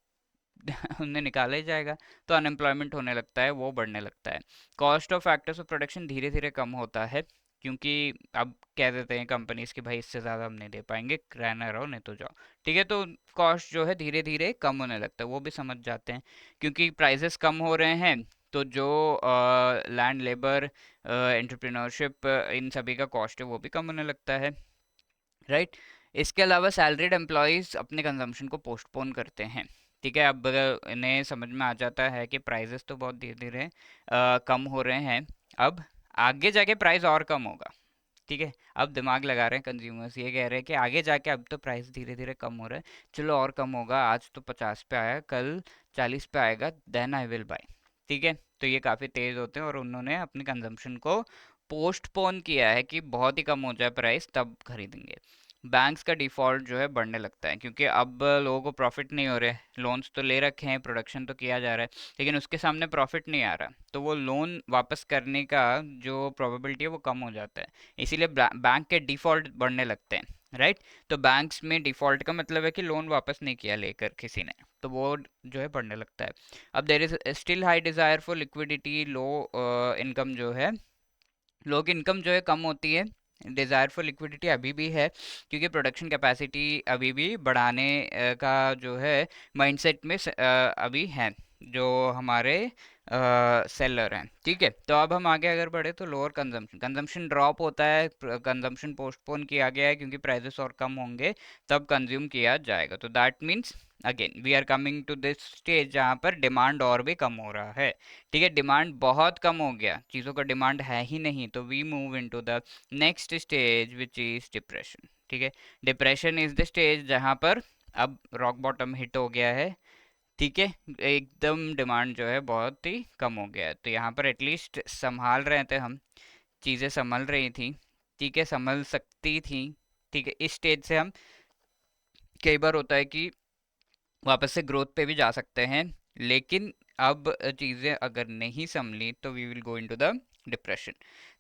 उन्हें निकाला ही जाएगा। तो अनएम्प्लॉयमेंट होने लगता है, वो बढ़ने लगता है। Cost of factors of production धीरे धीरे कम होता है क्योंकि अब कह देते हैं कंपनीज की भाई इससे ज़्यादा हम नहीं दे पाएंगे, रहना रहो नहीं तो जाओ। ठीक है, तो कॉस्ट जो है धीरे धीरे कम होने लगता है, वो भी समझ जाते हैं क्योंकि प्राइसेस कम हो रहे हैं। तो जो लैंड, लेबर, एंटरप्रेन्योरशिप, इन सभी का कॉस्ट है वो भी कम होने लगता है, राइट। इसके अलावा सैलरीड एम्प्लॉयज़ अपने कंजम्पशन को पोस्टपोन करते हैं। ठीक है, अब इन्हें समझ में आ जाता है कि प्राइजेस तो बहुत धीरे धीरे कम हो रहे हैं, अब आगे जाके प्राइस और कम होगा। ठीक है, अब दिमाग लगा रहे हैं कंज्यूमर्स, ये कह रहे हैं कि आगे जाके अब तो प्राइस धीरे धीरे कम हो रहा है, चलो और कम होगा, आज तो 50 पे आया, कल 40 पे आएगा, देन आई विल बाय। ठीक है, तो ये काफ़ी तेज़ होते हैं और उन्होंने अपने कंजम्पशन को पोस्टपोन किया है कि बहुत ही कम हो जाए प्राइस तब खरीदेंगे। बैंक्स का डिफ़ॉल्ट जो है बढ़ने लगता है क्योंकि अब लोगों को प्रॉफिट नहीं हो रहे, लोन्स तो ले रखे हैं, प्रोडक्शन तो किया जा रहा है, लेकिन उसके सामने प्रॉफिट नहीं आ रहा, तो वो लोन वापस करने का जो प्रोबेबिलिटी है वो कम हो जाता है। इसीलिए बैंक के डिफ़ॉल्ट बढ़ने लगते हैं, राइट। तो बैंक्स में डिफ़ॉल्ट का मतलब है कि लोन वापस नहीं किया लेकर किसी ने, तो वो जो है बढ़ने लगता है। अब there is still high desire for liquidity, low income जो है, लोग इनकम जो है कम होती है, डिज़ायर फॉर लिक्विडिटी अभी भी है क्योंकि प्रोडक्शन कैपेसिटी अभी भी बढ़ाने का जो है माइंडसेट में अभी है जो हमारे सेलर हैं। ठीक है, तो अब हम आगे अगर बढ़े तो लोअर कंजम्पशन, कंजम्पशन ड्रॉप होता है, कंजम्पशन पोस्टपोन किया गया है क्योंकि प्राइसेस और कम होंगे तब कंज्यूम किया जाएगा। तो that means again we are coming to this stage जहाँ पर डिमांड और भी कम हो रहा है। ठीक है, डिमांड बहुत कम हो गया, चीज़ों का डिमांड है ही नहीं, तो we move into the next stage which is depression. ठीक है, डिप्रेशन इज द स्टेज जहाँ पर अब रॉक बॉटम हिट हो गया है। ठीक है, एकदम डिमांड जो है बहुत ही कम हो गया है, तो यहाँ पर एटलीस्ट संभाल रहे थे हम, चीज़ें संभल रही थी। ठीक है, संभल सकती थी। ठीक है, इस स्टेज से हम, कई बार होता है कि वापस से ग्रोथ पे भी जा सकते हैं, लेकिन अब चीज़ें अगर नहीं संभली तो we will go into the depression.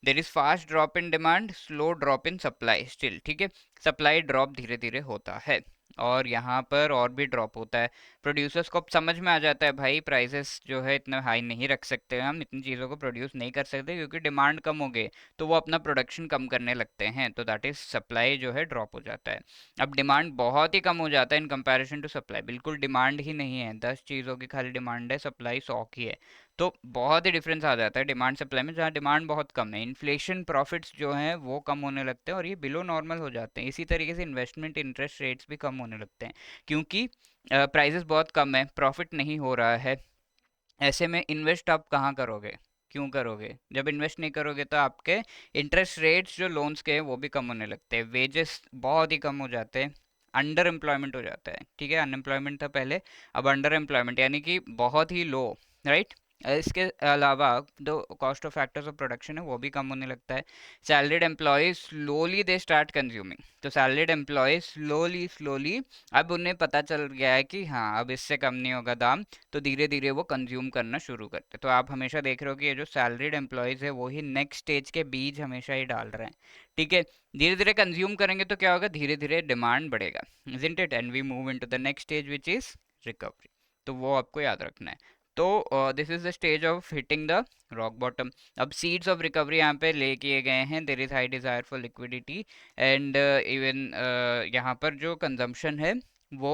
There is fast drop in demand, slow drop in supply still. ठीक है, सप्लाई ड्रॉप धीरे धीरे होता है और यहाँ पर और भी ड्रॉप होता है। प्रोड्यूसर्स को अब समझ में आ जाता है भाई प्राइसेस जो है इतना हाई नहीं रख सकते, हम इतनी चीज़ों को प्रोड्यूस नहीं कर सकते क्योंकि डिमांड कम हो गई, तो वो अपना प्रोडक्शन कम करने लगते हैं, तो दैट इज सप्लाई जो है ड्रॉप हो जाता है। अब डिमांड बहुत ही कम हो जाता है इन कंपैरिजन टू सप्लाई, बिल्कुल डिमांड ही नहीं है, 10 चीज़ों की खाली डिमांड है, सप्लाई 100 की है। तो बहुत ही डिफरेंस आ जाता है डिमांड सप्लाई में, जहाँ डिमांड बहुत कम है, इन्फ्लेशन प्रॉफिट्स जो हैं वो कम होने लगते हैं और ये बिलो नॉर्मल हो जाते हैं। इसी तरीके से इन्वेस्टमेंट इंटरेस्ट रेट्स भी कम होने लगते हैं क्योंकि प्राइसेस बहुत कम है, प्रॉफिट नहीं हो रहा है। ऐसे में इन्वेस्ट आप कहाँ करोगे, क्यों करोगे? जब इन्वेस्ट नहीं करोगे तो आपके इंटरेस्ट रेट्स जो लोन्स के हैं वो भी कम होने लगते हैं, वेजेस बहुत ही कम हो जाते हैं, अंडर एम्प्लॉयमेंट हो जाता है। ठीक है, अनएम्प्लॉयमेंट था पहले, अब अंडर एम्प्लॉयमेंट यानी कि बहुत ही लो, राइट। इसके अलावा जो cost of factors of production है वो भी कम होने लगता है। Salaried employees slowly they start consuming, तो सैलरीड एम्प्लॉयज स्लोली स्लोली, अब उन्हें पता चल गया है कि हाँ अब इससे कम नहीं होगा दाम, तो धीरे धीरे वो कंज्यूम करना शुरू करते हैं। तो आप हमेशा देख रहे हो कि ये जो सैलरीड एम्प्लॉयज़ है वो ही नेक्स्ट स्टेज के बीज हमेशा ही डाल रहे हैं। ठीक है, धीरे धीरे कंज्यूम करेंगे तो क्या होगा, धीरे धीरे डिमांड बढ़ेगा, isn't it, and we move into the next stage which is recovery. तो वो आपको याद रखना है। तो this is the stage of hitting the rock bottom. अब सीड्स ऑफ रिकवरी यहाँ पे ले किए गए हैं, there is high desire for liquidity and even यहाँ पर जो कंजम्पशन है वो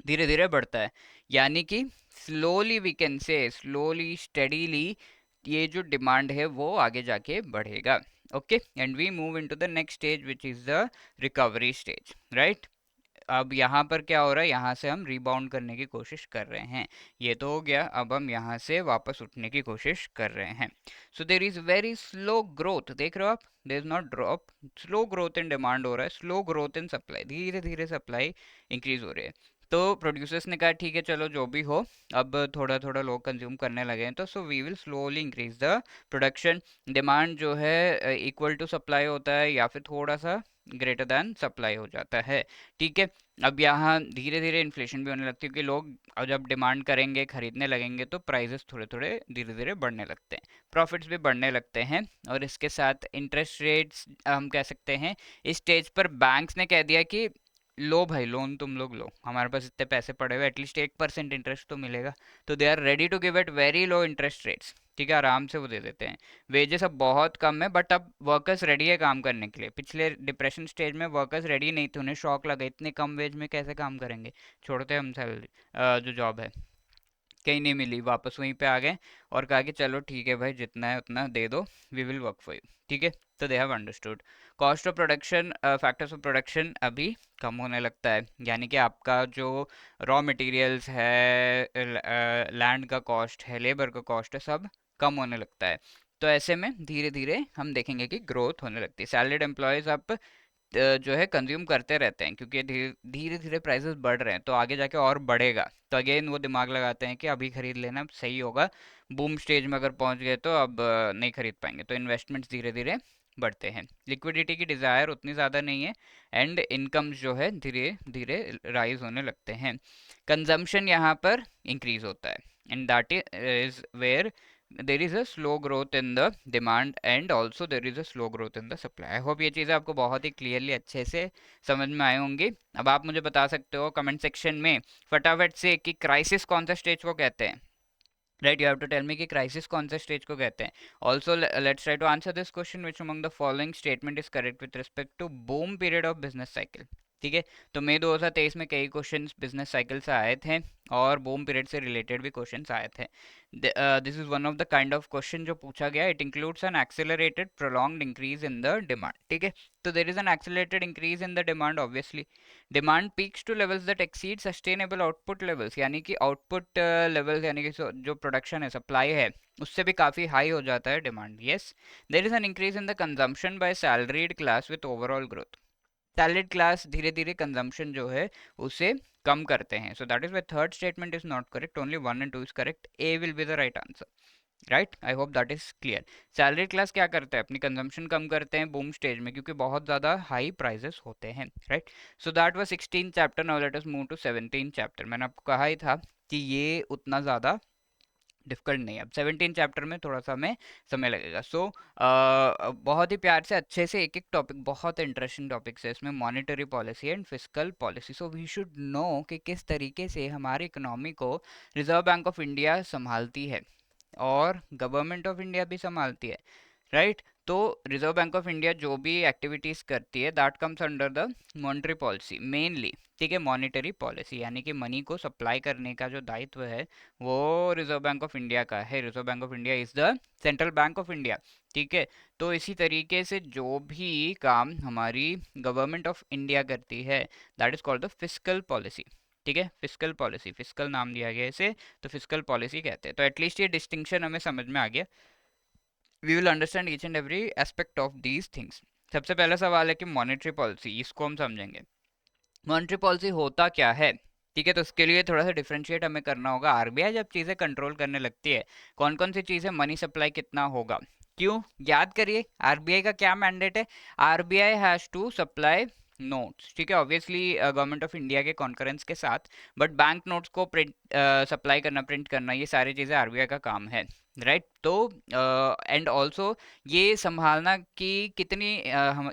धीरे धीरे बढ़ता है, यानी कि slowly, we can say slowly steadily ये जो डिमांड है वो आगे जाके बढ़ेगा। Okay, and we move into the next stage which is the recovery stage, right. अब यहाँ पर क्या हो रहा है, यहाँ से हम रिबाउंड करने की कोशिश कर रहे हैं, ये तो हो गया, अब हम यहाँ से वापस उठने की कोशिश कर रहे हैं। So there is very slow growth, देख रहे हो आप, there is not drop, slow growth in demand हो रहा है, स्लो ग्रोथ इन सप्लाई, धीरे धीरे सप्लाई इंक्रीज हो रही है। तो प्रोड्यूसर्स ने कहा ठीक है चलो जो भी हो, अब थोड़ा थोड़ा लोग कंज्यूम करने लगे हैं, तो so we will slowly increase the production. Demand जो है इक्वल टू सप्लाई होता है या फिर थोड़ा सा ग्रेटर दैन सप्लाई हो जाता है, ठीक है। अब यहाँ धीरे धीरे इन्फ्लेशन भी होने लगती है, क्योंकि लोग अब जब डिमांड करेंगे, खरीदने लगेंगे, तो प्राइजेस थोड़े थोड़े धीरे धीरे बढ़ने लगते हैं, प्रॉफिट्स भी बढ़ने लगते हैं। और इसके साथ इंटरेस्ट रेट्स हम कह सकते हैं, इस स्टेज पर बैंक्स ने कह दिया कि लो भाई, लोन तुम लोग लो, हमारे पास इतने पैसे पड़े हुए, एटलीस्ट 1% इंटरेस्ट तो मिलेगा। तो they are ready to give it very low interest rates, ठीक है, आराम से वो दे देते हैं। वेजेस अब बहुत कम है, बट अब वर्कर्स रेडी है काम करने के लिए। पिछले डिप्रेशन स्टेज में वर्कर्स रेडी नहीं थे, उन्हें शौक लगा इतने कम वेज में कैसे काम करेंगे, छोड़ते हम सैलरी, जो जॉब है कहीं नहीं मिली, वापस वहीं पे आ गए और कहा कि चलो ठीक है भाई, जितना है उतना दे दो, we will work for you, ठीक है। तो they have understood. Cost of production, factors of production अभी कम होने लगता है, यानी कि आपका जो रॉ मटेरियल्स है, लैंड का कॉस्ट है, लेबर का कॉस्ट है, सब कम होने लगता है। तो ऐसे में धीरे धीरे हम देखेंगे कि ग्रोथ होने लगती है। सैलरीड एम्प्लॉयज आप जो है कंज्यूम करते रहते हैं, क्योंकि धीरे धीरे प्राइसेस बढ़ रहे हैं, तो आगे जाके और बढ़ेगा, तो अगेन वो दिमाग लगाते हैं कि अभी खरीद लेना सही होगा, बूम स्टेज में अगर पहुंच गए तो अब नहीं खरीद पाएंगे, तो इन्वेस्टमेंट्स धीरे धीरे बढ़ते हैं। लिक्विडिटी की डिज़ायर उतनी ज़्यादा नहीं है, एंड इनकम्स जो है धीरे धीरे राइज होने लगते हैं। कंजम्पशन यहाँ पर इंक्रीज होता है, and that is where there is a slow growth in the demand and also there is a slow growth in the supply. I hope ये चीज़ें आपको बहुत ही क्लियरली अच्छे से समझ में आए होंगी। अब आप मुझे बता सकते हो कमेंट सेक्शन में फटाफट से कि क्राइसिस कौन सा स्टेज को कहते हैं, right, you have to tell me कि क्राइसिस कौन सा स्टेज को कहते हैं। Also let's try to answer this question, which among the following statement is correct with respect to boom period of business cycle, ठीक है। तो मई 2023 में कई क्वेश्चंस बिजनेस साइकिल से आए थे और बूम पीरियड से रिलेटेड भी क्वेश्चंस आए थे। This is one of the kind of question जो पूछा गया, it includes N accelerated prolonged increase in the demand, ठीक है। तो देर is N accelerated increase in the demand, obviously demand peaks two levels that exceed sustainable output levels, यानी कि output levels, यानी कि जो प्रोडक्शन है, सप्लाई है, उससे भी काफ़ी हाई हो जाता है demand. Yes, there is an increase in the consumption by salaried class with overall growth. Salaried class धीरे धीरे कंजम्पशन जो है उसे कम करते हैं, so that is why third statement is not correct, only 1 and 2 is correct, A will be the right answer, right. I hope that is clear. Salary class क्या करते हैं, अपनी कंजम्पशन कम करते हैं बूम स्टेज में, क्योंकि बहुत ज़्यादा हाई प्राइजेस होते हैं, right. So that was 16 chapter, now let us move to 17 chapter. मैंने आपको कहा ही था कि ये उतना ज़्यादा डिफिकल्ट नहीं है। अब 17 चैप्टर में थोड़ा सा हमें समय लगेगा। सो बहुत ही प्यार से अच्छे से एक एक टॉपिक, बहुत इंटरेस्टिंग टॉपिक्स है इसमें, monetary policy and fiscal policy. So we should know कि किस तरीके से हमारी इकोनॉमी को रिजर्व बैंक ऑफ इंडिया संभालती है और गवर्नमेंट ऑफ इंडिया भी संभालती है, राइट। तो रिजर्व बैंक ऑफ इंडिया जो भी एक्टिविटीज करती है, that comes under the monetary policy mainly, ठीक है। मॉनेटरी पॉलिसी यानी कि मनी को सप्लाई करने का जो दायित्व है वो रिजर्व बैंक ऑफ इंडिया का है। Reserve bank of India is the central bank of India, ठीक है। तो इसी तरीके से जो भी काम हमारी गवर्नमेंट ऑफ इंडिया करती है, that is called the fiscal policy, ठीक है। फिस्कल पॉलिसी, फिस्कल नाम दिया गया इसे, तो फिस्कल पॉलिसी कहते हैं। तो एटलीस्ट ये डिस्टिंक्शन हमें समझ में आ गया। We will understand each and every aspect of these things. सबसे पहला सवाल है कि मॉनेटरी पॉलिसी, इसको हम समझेंगे। मॉनेटरी पॉलिसी होता क्या है, ठीक है। तो उसके लिए थोड़ा सा डिफरेंशिएट हमें करना होगा। आरबीआई जब चीज़ें कंट्रोल करने लगती है, कौन कौन सी चीज़ें, मनी सप्लाई कितना होगा, क्यों, याद करिए आरबीआई का क्या मैंडेट है। RBI has to supply notes, ठीक है, ऑब्वियसली गवर्नमेंट ऑफ इंडिया के कॉन्करेंस के साथ, बट बैंक नोट्स को प्रिंट सप्लाई करना, प्रिंट करना, ये सारी चीज़ें आरबीआई का काम है, राइट। तो एंड ऑल्सो ये संभालना कि कितनी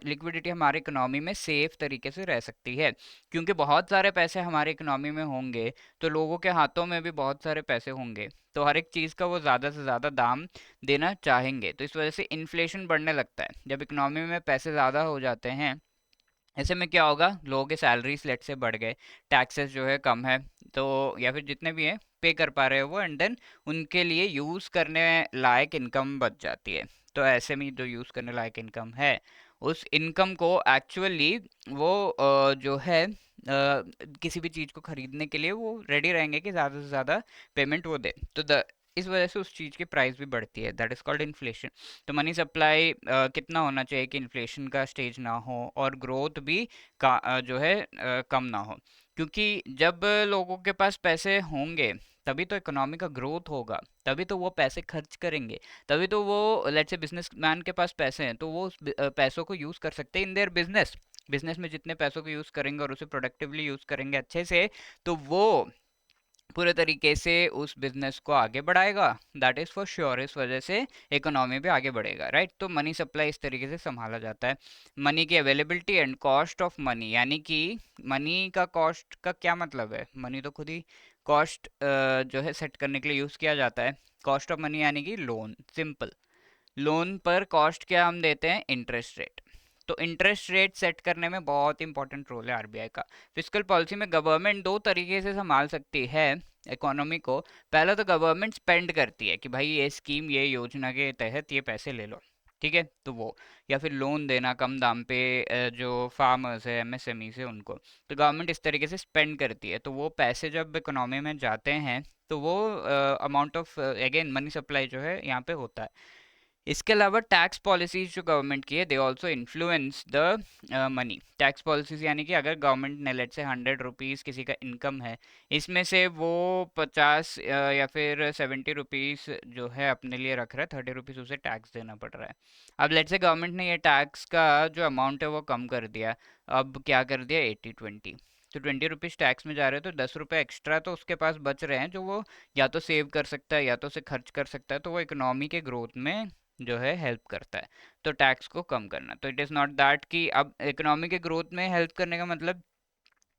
लिक्विडिटी हमारी इकोनॉमी में सेफ तरीके से रह सकती है, क्योंकि बहुत सारे पैसे हमारे इकोनॉमी में होंगे तो लोगों के हाथों में भी बहुत सारे पैसे होंगे, तो हर एक चीज़ का वो ज़्यादा से ज़्यादा दाम देना चाहेंगे, तो इस वजह से इन्फ्लेशन बढ़ने लगता है। जब इकोनॉमी में पैसे ज़्यादा हो जाते हैं, ऐसे में क्या होगा, लोगों के सैलरीज लेट से बढ़ गए, टैक्सेस जो है कम है, तो या फिर जितने भी हैं पे कर पा रहे हो वो, एंड देन उनके लिए यूज़ करने लायक इनकम बच जाती है। तो ऐसे में जो यूज़ करने लायक इनकम है, उस इनकम को एक्चुअली वो जो है किसी भी चीज़ को खरीदने के लिए वो रेडी रहेंगे कि ज़्यादा से ज़्यादा पेमेंट वो दे, तो इस वजह से उस चीज़ की प्राइस भी बढ़ती है, दैट इज़ कॉल्ड इन्फ्लेशन। तो मनी सप्लाई कितना होना चाहिए कि इन्फ्लेशन का स्टेज ना हो और ग्रोथ भी जो है कम ना हो। क्योंकि जब लोगों के पास पैसे होंगे तभी तो इकोनॉमी का ग्रोथ होगा, तभी तो वो पैसे खर्च करेंगे, तभी तो वो लेट्स से बिजनेसमैन के पास पैसे हैं तो वो उस पैसों को यूज़ कर सकते हैं इन देयर बिजनेस। बिजनेस में जितने पैसों को यूज़ करेंगे और उसे प्रोडक्टिवली यूज़ करेंगे अच्छे से, तो वो पूरे तरीके से उस बिजनेस को आगे बढ़ाएगा। दैट इज़ फॉर श्योर, इस वजह से इकोनॉमी भी आगे बढ़ेगा, राइट। तो मनी सप्लाई इस तरीके से संभाला जाता है। मनी की availability and cost of money, यानी कि मनी का कॉस्ट का क्या मतलब है, मनी तो खुद ही कॉस्ट जो है सेट करने के लिए यूज़ किया जाता है। कॉस्ट ऑफ मनी यानी कि लोन, सिंपल। लोन पर कॉस्ट क्या हम देते हैं, इंटरेस्ट रेट। तो इंटरेस्ट रेट सेट करने में बहुत इंपॉर्टेंट रोल है आरबीआई का। फिस्कल पॉलिसी में गवर्नमेंट दो तरीके से संभाल सकती है इकोनॉमी को। पहला तो गवर्नमेंट स्पेंड करती है कि भाई ये स्कीम, ये योजना के तहत ये पैसे ले लो, ठीक है, तो वो, या फिर लोन देना कम दाम पे जो फार्मर्स है, एमएसएमई से उनको, तो गवर्नमेंट इस तरीके से स्पेंड करती है। तो वो पैसे जब इकोनॉमी में जाते हैं तो वो amount of again money supply जो है यहाँ पे होता है। इसके अलावा टैक्स पॉलिसीज जो गवर्नमेंट की है, they also influence the money. Tax policies यानी कि अगर गवर्नमेंट ने लेट से 100 रुपीज़ किसी का इनकम है, इसमें से वो 50 या फिर 70 रुपीज़ जो है अपने लिए रख रहा है, 30 रुपीज़ उसे टैक्स देना पड़ रहा है। अब लेट से गवर्नमेंट ने ये टैक्स का जो अमाउंट है वो कम कर दिया। अब क्या कर दिया, 80-20, तो 20 रुपीज़ टैक्स में जा रहे हैं, तो 10 रुपये एक्स्ट्रा तो उसके पास बच रहे हैं जो वो या तो सेव कर सकता है या तो उसे खर्च कर सकता है। तो वो इकोनॉमी के ग्रोथ में जो है हेल्प करता है। तो टैक्स को कम करना, तो इट इज़ नॉट दैट कि अब इकोनॉमी के ग्रोथ में हेल्प करने का मतलब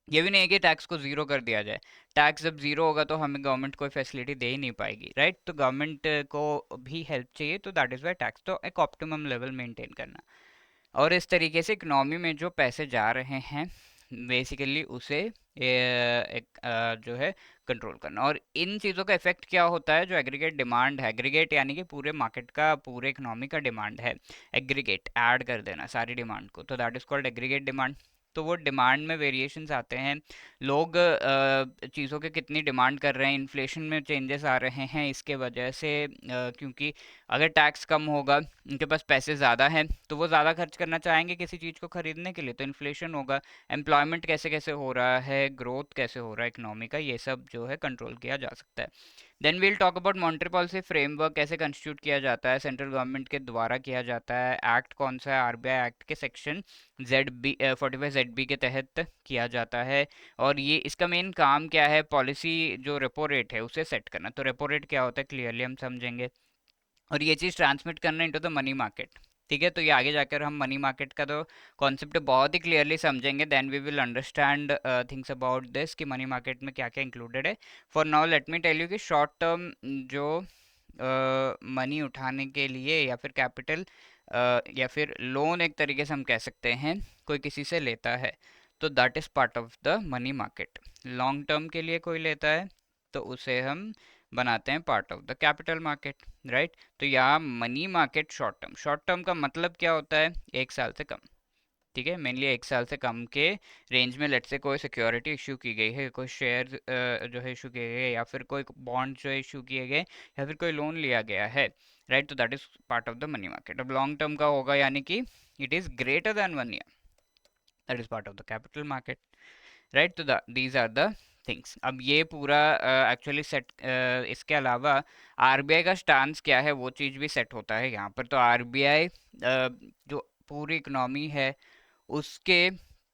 ये भी नहीं है कि टैक्स को ज़ीरो कर दिया जाए। टैक्स जब ज़ीरो होगा तो हमें गवर्नमेंट कोई फैसिलिटी दे ही नहीं पाएगी, राइट। तो गवर्नमेंट को भी हेल्प चाहिए, तो दैट इज़ वाई टैक्स, तो एक ऑप्टिमम लेवल मेंटेन करना। और इस तरीके से इकोनॉमी में जो पैसे जा रहे हैं बेसिकली उसे एक जो है कंट्रोल करना। और इन चीज़ों का इफेक्ट क्या होता है, जो एग्रीगेट डिमांड है, एग्रीगेट यानी कि पूरे मार्केट का, पूरे इकोनॉमी का डिमांड है, एग्रीगेट ऐड कर देना सारी डिमांड को, तो that is called aggregate demand. तो वो डिमांड में वेरिएशंस आते हैं, लोग चीज़ों के कितनी डिमांड कर रहे हैं, इन्फ्लेशन में चेंजेस आ रहे हैं इसके वजह से, क्योंकि अगर टैक्स कम होगा, उनके पास पैसे ज़्यादा हैं, तो वो ज़्यादा खर्च करना चाहेंगे किसी चीज़ को खरीदने के लिए, तो इन्फ्लेशन होगा। एम्प्लॉयमेंट कैसे कैसे हो रहा है, ग्रोथ कैसे हो रहा है इकोनॉमी का, ये सब जो है कंट्रोल किया जा सकता है। Then we'll talk about monetary policy framework कैसे कंस्टिट्यूट किया जाता है, सेंट्रल गवर्नमेंट के द्वारा किया जाता है। एक्ट कौन सा है, आरबीआई एक्ट के सेक्शन ZB 45 ZB के तहत किया जाता है। और ये इसका मेन काम क्या है, पॉलिसी जो रेपो रेट है उसे सेट करना। तो रेपो रेट क्या होता है क्लियरली हम समझेंगे, और ये चीज़ ट्रांसमिट करना इनटू द मनी मार्केट, ठीक है। तो ये आगे जाकर हम मनी मार्केट का तो कॉन्सेप्ट बहुत ही क्लियरली समझेंगे, then we will understand things about this कि मनी मार्केट में क्या क्या इंक्लूडेड है। For now let me tell you कि शॉर्ट टर्म जो मनी उठाने के लिए या फिर कैपिटल या फिर लोन एक तरीके से हम कह सकते हैं, कोई किसी से लेता है, तो that is part of the money market. Long term के लिए कोई लेता है तो उसे हम बनाते हैं part of the capital market, right. तो यहाँ money market short term, short term का मतलब क्या होता है, 1 साल से कम, ठीक है, मेनली 1 साल से कम के रेंज में। लेट से कोई सिक्योरिटी इशू की गई है, कोई शेयर जो है इशू किए गए, या फिर कोई बॉन्ड जो है इशू किए गए, या फिर कोई लोन लिया गया है, राइट। तो that is part of the money market. अब लॉन्ग टर्म का होगा यानी कि it is greater than 1 year, that is part of the capital market, right. तो दीज आर द थिंग्स। अब ये पूरा एक्चुअली सेट, इसके अलावा आरबीआई का स्टांस क्या है वो चीज़ भी सेट होता है यहाँ पर। तो आरबीआई जो पूरी इकोनॉमी है उसके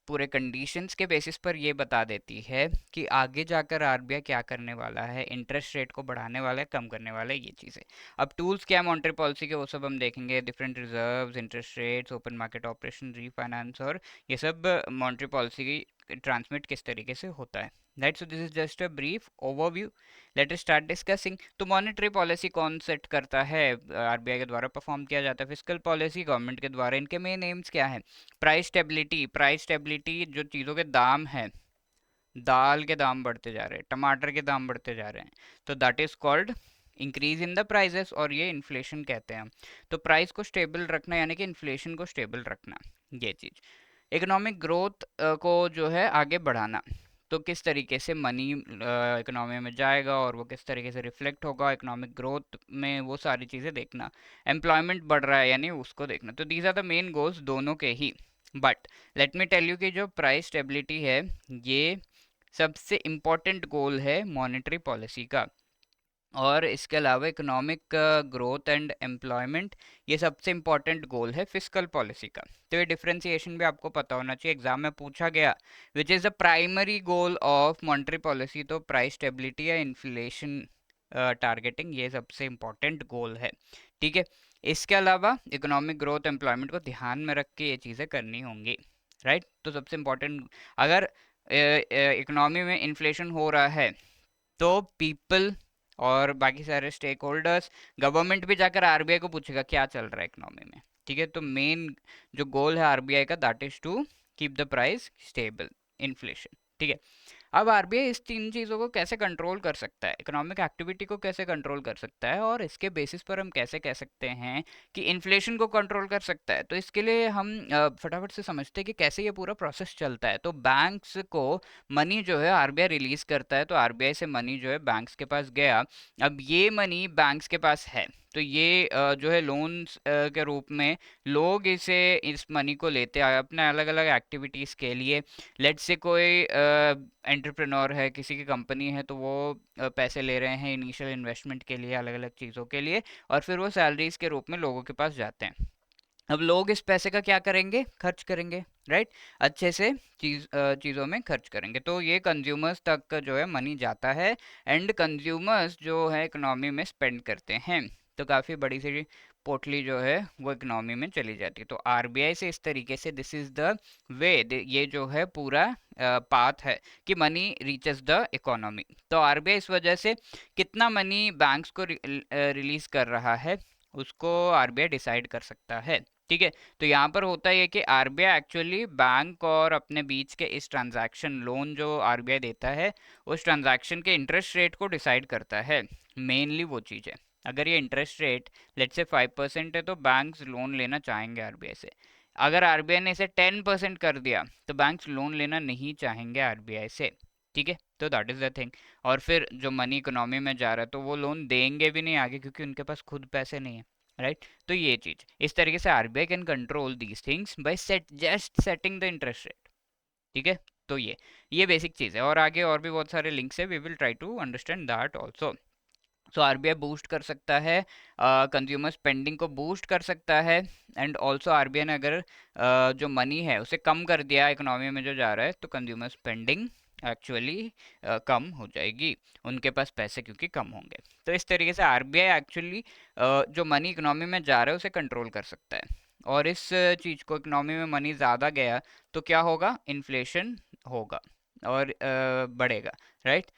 पूरे कंडीशंस के बेसिस पर ये बता देती है कि आगे जाकर आरबीआई क्या करने वाला है, इंटरेस्ट रेट को बढ़ाने वाला है, कम करने वाला है, ये चीज़ें। अब टूल्स क्या है मॉनेटरी पॉलिसी के, वो सब हम देखेंगे, different reserves, interest rates, open market operation, refinance, और ये सब मॉनेटरी पॉलिसी की ट्रांसमिट किस तरीके से होता है, right. So this is just a brief overview, let us start discussing. तो मॉनेटरी पॉलिसी कौन सेट करता है, आरबीआई के द्वारा परफॉर्म किया जाता है। फिस्कल पॉलिसी गवर्नमेंट के द्वारा, इनके मेन एम्स क्या है, प्राइस स्टेबिलिटी, प्राइस स्टेबिलिटी जो चीज़ों के दाम हैं, दाल के दाम बढ़ते जा रहे हैं, टमाटर के दाम बढ़ते जा रहे हैं, तो that is called increase in the prices, और ये इन्फ्लेशन कहते हैं हम। तो प्राइस को स्टेबल रखना यानी कि इन्फ्लेशन को स्टेबल रखना, ये चीज़। इकोनॉमिक ग्रोथ को जो है आगे बढ़ाना, तो किस तरीके से मनी इकोनॉमी में जाएगा और वो किस तरीके से रिफ्लेक्ट होगा इकोनॉमिक ग्रोथ में, वो सारी चीज़ें देखना। एम्प्लॉयमेंट बढ़ रहा है यानी उसको देखना। तो these are the main goals दोनों के ही। But let me tell you कि जो प्राइस स्टेबिलिटी है ये सबसे इम्पोर्टेंट गोल है मॉनेटरी पॉलिसी का। और इसके अलावा इकोनॉमिक ग्रोथ एंड एम्प्लॉयमेंट, ये सबसे इम्पोर्टेंट गोल है फिस्कल पॉलिसी का। तो ये डिफरेंशिएशन भी आपको पता होना चाहिए, एग्जाम में पूछा गया विच is the primary goal of monetary policy, तो प्राइस स्टेबिलिटी या इन्फ्लेशन टारगेटिंग, ये सबसे इम्पोर्टेंट गोल है। ठीक है, इसके अलावा इकोनॉमिक ग्रोथ एम्प्लॉयमेंट को ध्यान में रख के ये चीज़ें करनी होंगी, राइट। तो सबसे इम्पोर्टेंट, अगर इकोनॉमी में इन्फ्लेशन हो रहा है तो पीपल और बाकी सारे स्टेक होल्डर्स, गवर्नमेंट भी जाकर आरबीआई को पूछेगा क्या चल रहा है इकोनॉमी में। ठीक है, तो मेन जो गोल है आरबीआई का, that is to keep the price stable, inflation. ठीक है, अब आरबीआई इस तीन चीज़ों को कैसे कंट्रोल कर सकता है, इकोनॉमिक एक्टिविटी को कैसे कंट्रोल कर सकता है, और इसके बेसिस पर हम कैसे कह सकते हैं कि इन्फ्लेशन को कंट्रोल कर सकता है। तो इसके लिए हम फटाफट से समझते हैं कि कैसे ये पूरा प्रोसेस चलता है। तो बैंक्स को मनी जो है आरबीआई रिलीज करता है, तो आरबीआई से मनी जो है बैंक्स के पास गया। अब ये मनी बैंक्स के पास है, तो ये जो है लोन्स के रूप में लोग इस मनी को लेते हैं अपने अलग अलग एक्टिविटीज़ के लिए। लेट्स से कोई एंटरप्रेन्योर है, किसी की कंपनी है, तो वो पैसे ले रहे हैं इनिशियल इन्वेस्टमेंट के लिए, अलग अलग चीज़ों के लिए, और फिर वो सैलरीज के रूप में लोगों के पास जाते हैं। अब लोग इस पैसे का क्या करेंगे, खर्च करेंगे, राइट। अच्छे से चीज़ों में खर्च करेंगे, तो ये कंज्यूमर्स तक जो है मनी जाता है, एंड कंज्यूमर्स जो है इकोनॉमी में स्पेंड करते हैं। तो काफ़ी बड़ी सी पोटली जो है वो इकोनॉमी में चली जाती है। तो आरबीआई से इस तरीके से, दिस इज़ द वे, ये जो है पूरा पाथ है कि मनी रीचेस द इकोनॉमी। तो आरबीआई इस वजह से कितना मनी बैंक्स को रिलीज कर रहा है उसको आरबीआई डिसाइड कर सकता है। ठीक है, तो यहाँ पर होता है कि आरबीआई एक्चुअली बैंक और अपने बीच के इस ट्रांजैक्शन, लोन जो आरबीआई देता है उस ट्रांजैक्शन के इंटरेस्ट रेट को डिसाइड करता है, मेनली वो चीज़ है। अगर ये इंटरेस्ट रेट लेट्स से 5% है तो बैंक्स लोन लेना चाहेंगे आरबीआई से। अगर आरबीआई ने इसे 10% कर दिया तो बैंक्स लोन लेना नहीं चाहेंगे आरबीआई से। ठीक है, तो दैट इज़ द थिंग। और फिर जो मनी इकोनॉमी में जा रहा है तो वो लोन देंगे भी नहीं आगे, क्योंकि उनके पास खुद पैसे नहीं है, राइट। तो ये चीज इस तरीके से RBI can control these things by setting the interest rate. ठीक है, तो ये बेसिक चीज है, और आगे और भी बहुत सारे लिंक्स है, we will try to understand that also. So RBI boost कर सकता है, कंज्यूमर स्पेंडिंग को बूस्ट कर सकता है, एंड ऑल्सो आरबीआई ने अगर जो मनी है उसे कम कर दिया इकोनॉमी में जो जा रहा है, तो कंज्यूमर स्पेंडिंग एक्चुअली कम हो जाएगी, उनके पास पैसे क्योंकि कम होंगे। तो इस तरीके से आरबीआई एक्चुअली जो मनी इकोनॉमी में जा रहा है उसे कंट्रोल कर सकता है। और इस चीज़ को, इकोनॉमी में मनी ज़्यादा गया तो क्या होगा, इन्फ्लेशन होगा और बढ़ेगा, राइट।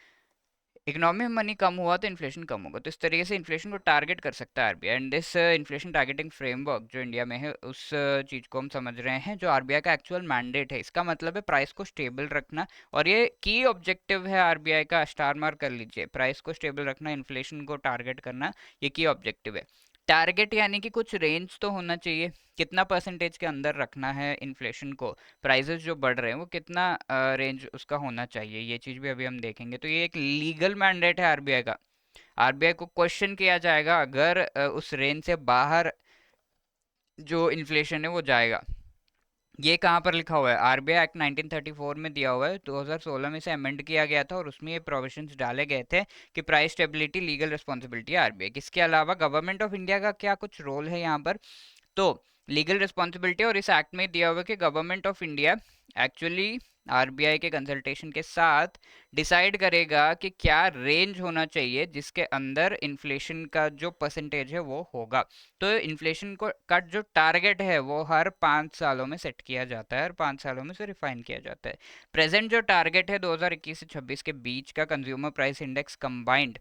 इकोनॉमी में मनी कम हुआ तो इन्फ्लेशन कम होगा, तो इस तरीके से इन्फ्लेशन को टारगेट कर सकता है RBI. And this inflation targeting framework जो इंडिया में है, उस चीज़ को हम समझ रहे हैं जो आरबीआई का एक्चुअल मैंडेट है। इसका मतलब है प्राइस को स्टेबल रखना, और ये की ऑब्जेक्टिव है आरबीआई का, स्टार मार्क कर लीजिए, प्राइस को स्टेबल रखना, इन्फ्लेशन को टारगेट करना, ये की ऑब्जेक्टिव है। टारगेट यानी कि कुछ रेंज तो होना चाहिए, कितना परसेंटेज के अंदर रखना है इन्फ्लेशन को, प्राइजेस जो बढ़ रहे हैं वो कितना रेंज उसका होना चाहिए, ये चीज़ भी अभी हम देखेंगे। तो ये एक लीगल मैंडेट है आरबीआई का। आरबीआई को क्वेश्चन किया जाएगा अगर उस रेंज से बाहर जो इन्फ्लेशन है वो जाएगा। ये कहाँ पर लिखा हुआ है, आरबीआई एक्ट 1934 में दिया हुआ है, 2016 में इसे अमेंड किया गया था, और उसमें ये प्रोविजंस डाले गए थे कि प्राइस स्टेबिलिटी लीगल रिस्पॉन्सिबिलिटी है आरबीआई। इसके अलावा गवर्नमेंट ऑफ इंडिया का क्या कुछ रोल है यहाँ पर, तो लीगल रिस्पॉन्सिबिलिटी, और इस एक्ट में दिया हुआ है कि government of India actually RBI के कंसल्टेशन के साथ डिसाइड करेगा कि क्या रेंज होना चाहिए जिसके अंदर इन्फ्लेशन का जो परसेंटेज है वो होगा। तो इन्फ्लेशन को का जो टारगेट है वो हर 5 सालों में सेट किया जाता है, हर 5 सालों में से रिफाइन किया जाता है। प्रेजेंट जो टारगेट है 2021 से 26 के बीच का कंज्यूमर प्राइस इंडेक्स कंबाइंड,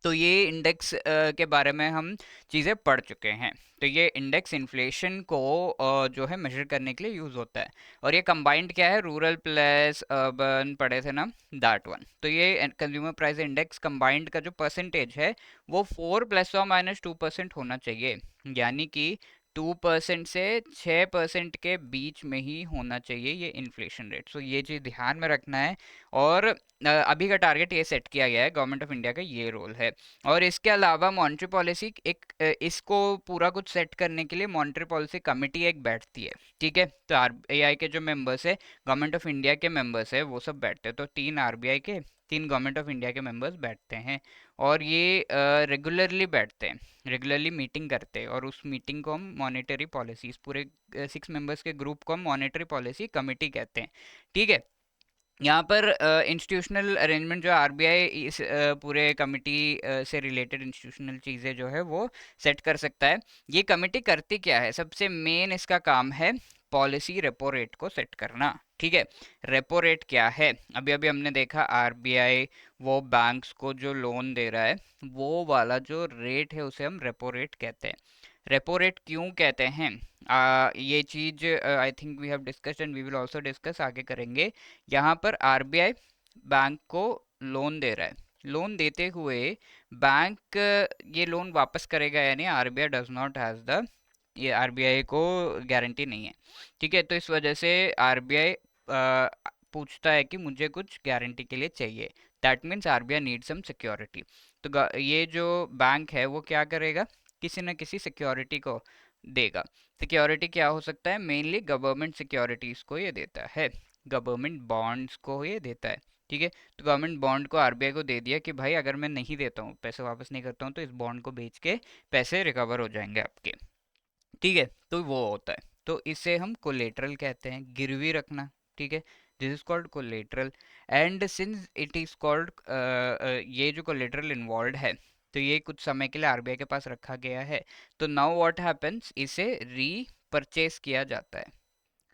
तो ये इंडेक्स के बारे में हम चीज़ें पढ़ चुके हैं। तो ये इंडेक्स इन्फ्लेशन को जो है मेजर करने के लिए यूज़ होता है, और ये कंबाइंड क्या है, रूरल प्लस अर्बन पढ़े थे ना, दैट वन। तो ये कंज्यूमर प्राइस इंडेक्स कंबाइंड का जो परसेंटेज है वो 4 ± 2% होना चाहिए, यानी कि 2% से 6% के बीच में ही होना चाहिए ये इन्फ्लेशन रेट। सो ये चीज़ ध्यान में रखना है। और अभी का टारगेट ये सेट किया गया है, गवर्नमेंट ऑफ इंडिया का ये रोल है। और इसके अलावा मॉनेटरी पॉलिसी एक इसको पूरा कुछ सेट करने के लिए मॉनेटरी पॉलिसी कमेटी एक बैठती है, ठीक है। तो आरबीआई के जो मेंबर्स है, गवर्नमेंट ऑफ इंडिया के मेंबर्स है, वो सब बैठते हैं। तो 3 आरबीआई के, 3 गवर्नमेंट ऑफ इंडिया के मेंबर्स बैठते हैं। और ये रेगुलरली बैठते हैं, रेगुलरली मीटिंग करते हैं। और उस मीटिंग को हम मॉनेटरी पॉलिसीज, पूरे 6 मेंबर्स के ग्रुप को हम मॉनेटरी पॉलिसी कमेटी कहते हैं, ठीक है। यहाँ पर इंस्टीट्यूशनल अरेंजमेंट जो आरबीआई इस पूरे कमिटी से रिलेटेड इंस्टीट्यूशनल चीज़ें जो है वो सेट कर सकता है। ये कमिटी करती क्या है? सबसे मेन इसका काम है पॉलिसी रेपो रेट को सेट करना, ठीक है। रेपो रेट क्या है? अभी अभी हमने देखा आरबीआई वो बैंक्स को जो लोन दे रहा है, वो वाला जो रेट है उसे हम रेपो रेट कहते हैं। रेपो रेट क्यों कहते हैं? ये चीज I think we have discussed and we will also discuss, आगे करेंगे। यहाँ पर आरबीआई बैंक को लोन दे रहा है। लोन देते हुए बैंक ये लोन वापस करेगा या नहीं, RBI does not has the, ये आरबीआई को गारंटी नहीं है, ठीक है। तो इस वजह से आरबीआई पूछता है कि मुझे कुछ गारंटी के लिए चाहिए। That means RBI need some security. तो ये जो बैंक है वो क्या करेगा? किसी न किसी सिक्योरिटी को देगा। सिक्योरिटी क्या हो सकता है? मेनली गवर्नमेंट सिक्योरिटीज को ये देता है, गवर्नमेंट बॉन्ड्स को ये देता है, ठीक है। तो गवर्नमेंट बॉन्ड को आरबीआई को दे दिया कि भाई अगर मैं नहीं देता हूँ, पैसे वापस नहीं करता हूँ, तो इस बॉन्ड को बेच के पैसे रिकवर हो जाएंगे आपके, ठीक है। तो वो होता है। तो इसे हम कोलेटरल कहते हैं, गिरवी रखना, ठीक है। This is called collateral. And since it is called, ये जो कोलेटरल इन्वॉल्व है, तो ये कुछ समय के लिए आरबीआई के पास रखा गया है। तो नाउ व्हाट हैपेंस, इसे रीपरचेस किया जाता है,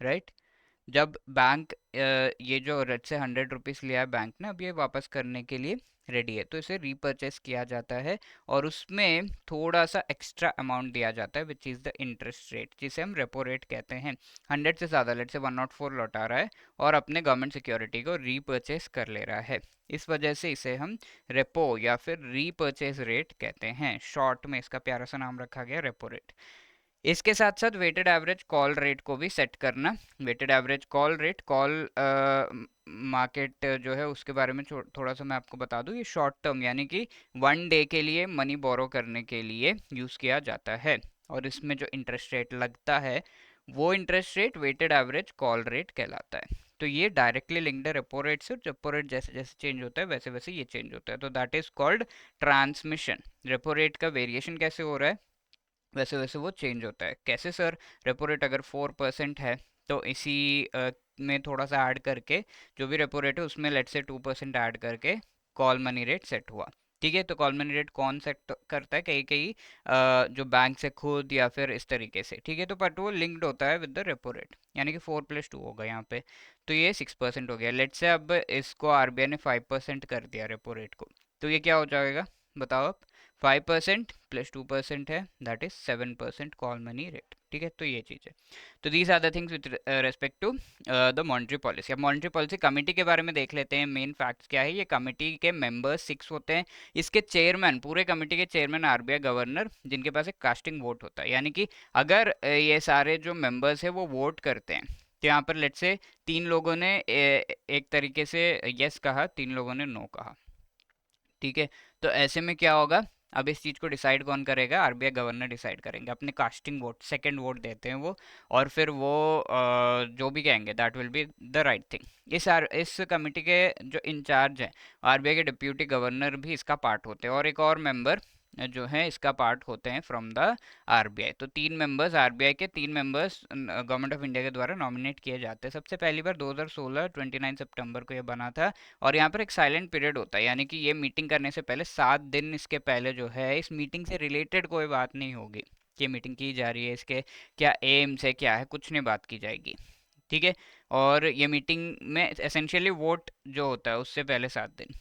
राइट। जब बैंक ये जो रेट से 100 रुपीज़ लिया है बैंक ने, अब ये वापस करने के लिए रेडी है, तो इसे रीपरचेस किया जाता है। और उसमें थोड़ा सा एक्स्ट्रा अमाउंट दिया जाता है, विच इज़ द इंटरेस्ट रेट, जिसे हम रेपो रेट कहते हैं। 100 से ज़्यादा, लेट से 104 लौटा रहा है और अपने गवर्नमेंट सिक्योरिटी को रीपरचेस कर ले रहा है, इस वजह से इसे हम रेपो या फिर रीपरचेस रेट कहते हैं। शॉर्ट में इसका प्यारा सा नाम रखा गया, रेपो रेट। इसके साथ साथ वेटेड एवरेज कॉल रेट को भी सेट करना। Weighted average call rate, call market जो है उसके बारे में थोड़ा सा मैं आपको बता दूं। ये शॉर्ट टर्म यानी कि 1 डे के लिए मनी बोरो करने के लिए यूज़ किया जाता है। और इसमें जो इंटरेस्ट रेट लगता है, वो interest rate weighted average call rate कहलाता है। तो ये डायरेक्टली लिंक्ड है रेपो रेट से। रेपो रेट जैसे जैसे चेंज होता है वैसे वैसे ये चेंज होता है, तो that is called transmission. Repo rate का वेरिएशन कैसे हो रहा है, वैसे वैसे वो चेंज होता है। कैसे सर? रेपो रेट अगर 4% है, तो इसी में थोड़ा सा ऐड करके, जो भी रेपो रेट है उसमें लेट से 2% ऐड करके कॉल मनी रेट सेट हुआ, ठीक है। तो कॉल मनी रेट कौन सेट करता है? कहीं कहीं जो बैंक से खुद या फिर इस तरीके से, ठीक है। तो बट वो लिंक्ड होता है विद द रेपो रेट, यानी कि 4+2 होगा यहाँ पे। तो ये 6% हो गया। लेट से अब इसको आरबीआई ने 5% कर दिया रेपो रेट को, तो ये क्या हो जाएगा बताओ आप? 5% प्लस 2% है, that is 7% call money rate, ठीक है। तो ये चीज़ है। तो these are the things with respect to the monetary policy. अब मॉनेटरी पॉलिसी कमेटी के बारे में देख लेते हैं। मेन फैक्ट्स क्या है? ये कमेटी के मेंबर्स 6 होते हैं। इसके चेयरमैन, पूरे कमेटी के चेयरमैन आरबीआई गवर्नर, जिनके पास एक कास्टिंग वोट होता है, यानी कि अगर ये सारे जो मेंबर्स है वो वोट करते हैं, तो यहाँ पर लेट से 3 लोगों ने एक तरीके से यस कहा, 3 लोगों ने नो कहा, ठीक है। तो ऐसे में क्या होगा? अब इस चीज़ को डिसाइड कौन करेगा? आरबीआई गवर्नर डिसाइड करेंगे, अपने कास्टिंग वोट, सेकंड वोट देते हैं वो। और फिर वो जो भी कहेंगे that will be the right thing. इस कमेटी के जो इंचार्ज हैं, आरबीआई के डिप्यूटी गवर्नर भी इसका पार्ट होते हैं, और एक और मेंबर जो है इसका पार्ट होते हैं फ्रॉम द आरबीआई। तो 3 मेंबर्स आरबीआई के, 3 मेंबर्स गवर्नमेंट ऑफ इंडिया के द्वारा नॉमिनेट किए जाते हैं। सबसे पहली बार 2016 29 सितंबर को ये बना था। और यहाँ पर एक साइलेंट पीरियड होता है, यानी कि ये मीटिंग करने से पहले 7 दिन इसके पहले जो है, इस मीटिंग से रिलेटेड कोई बात नहीं होगी कि मीटिंग की जा रही है, इसके क्या एम्स है, क्या है, कुछ नहीं बात की जाएगी, ठीक है। और ये मीटिंग में एसेंशियली वोट जो होता है उससे पहले 7 दिन।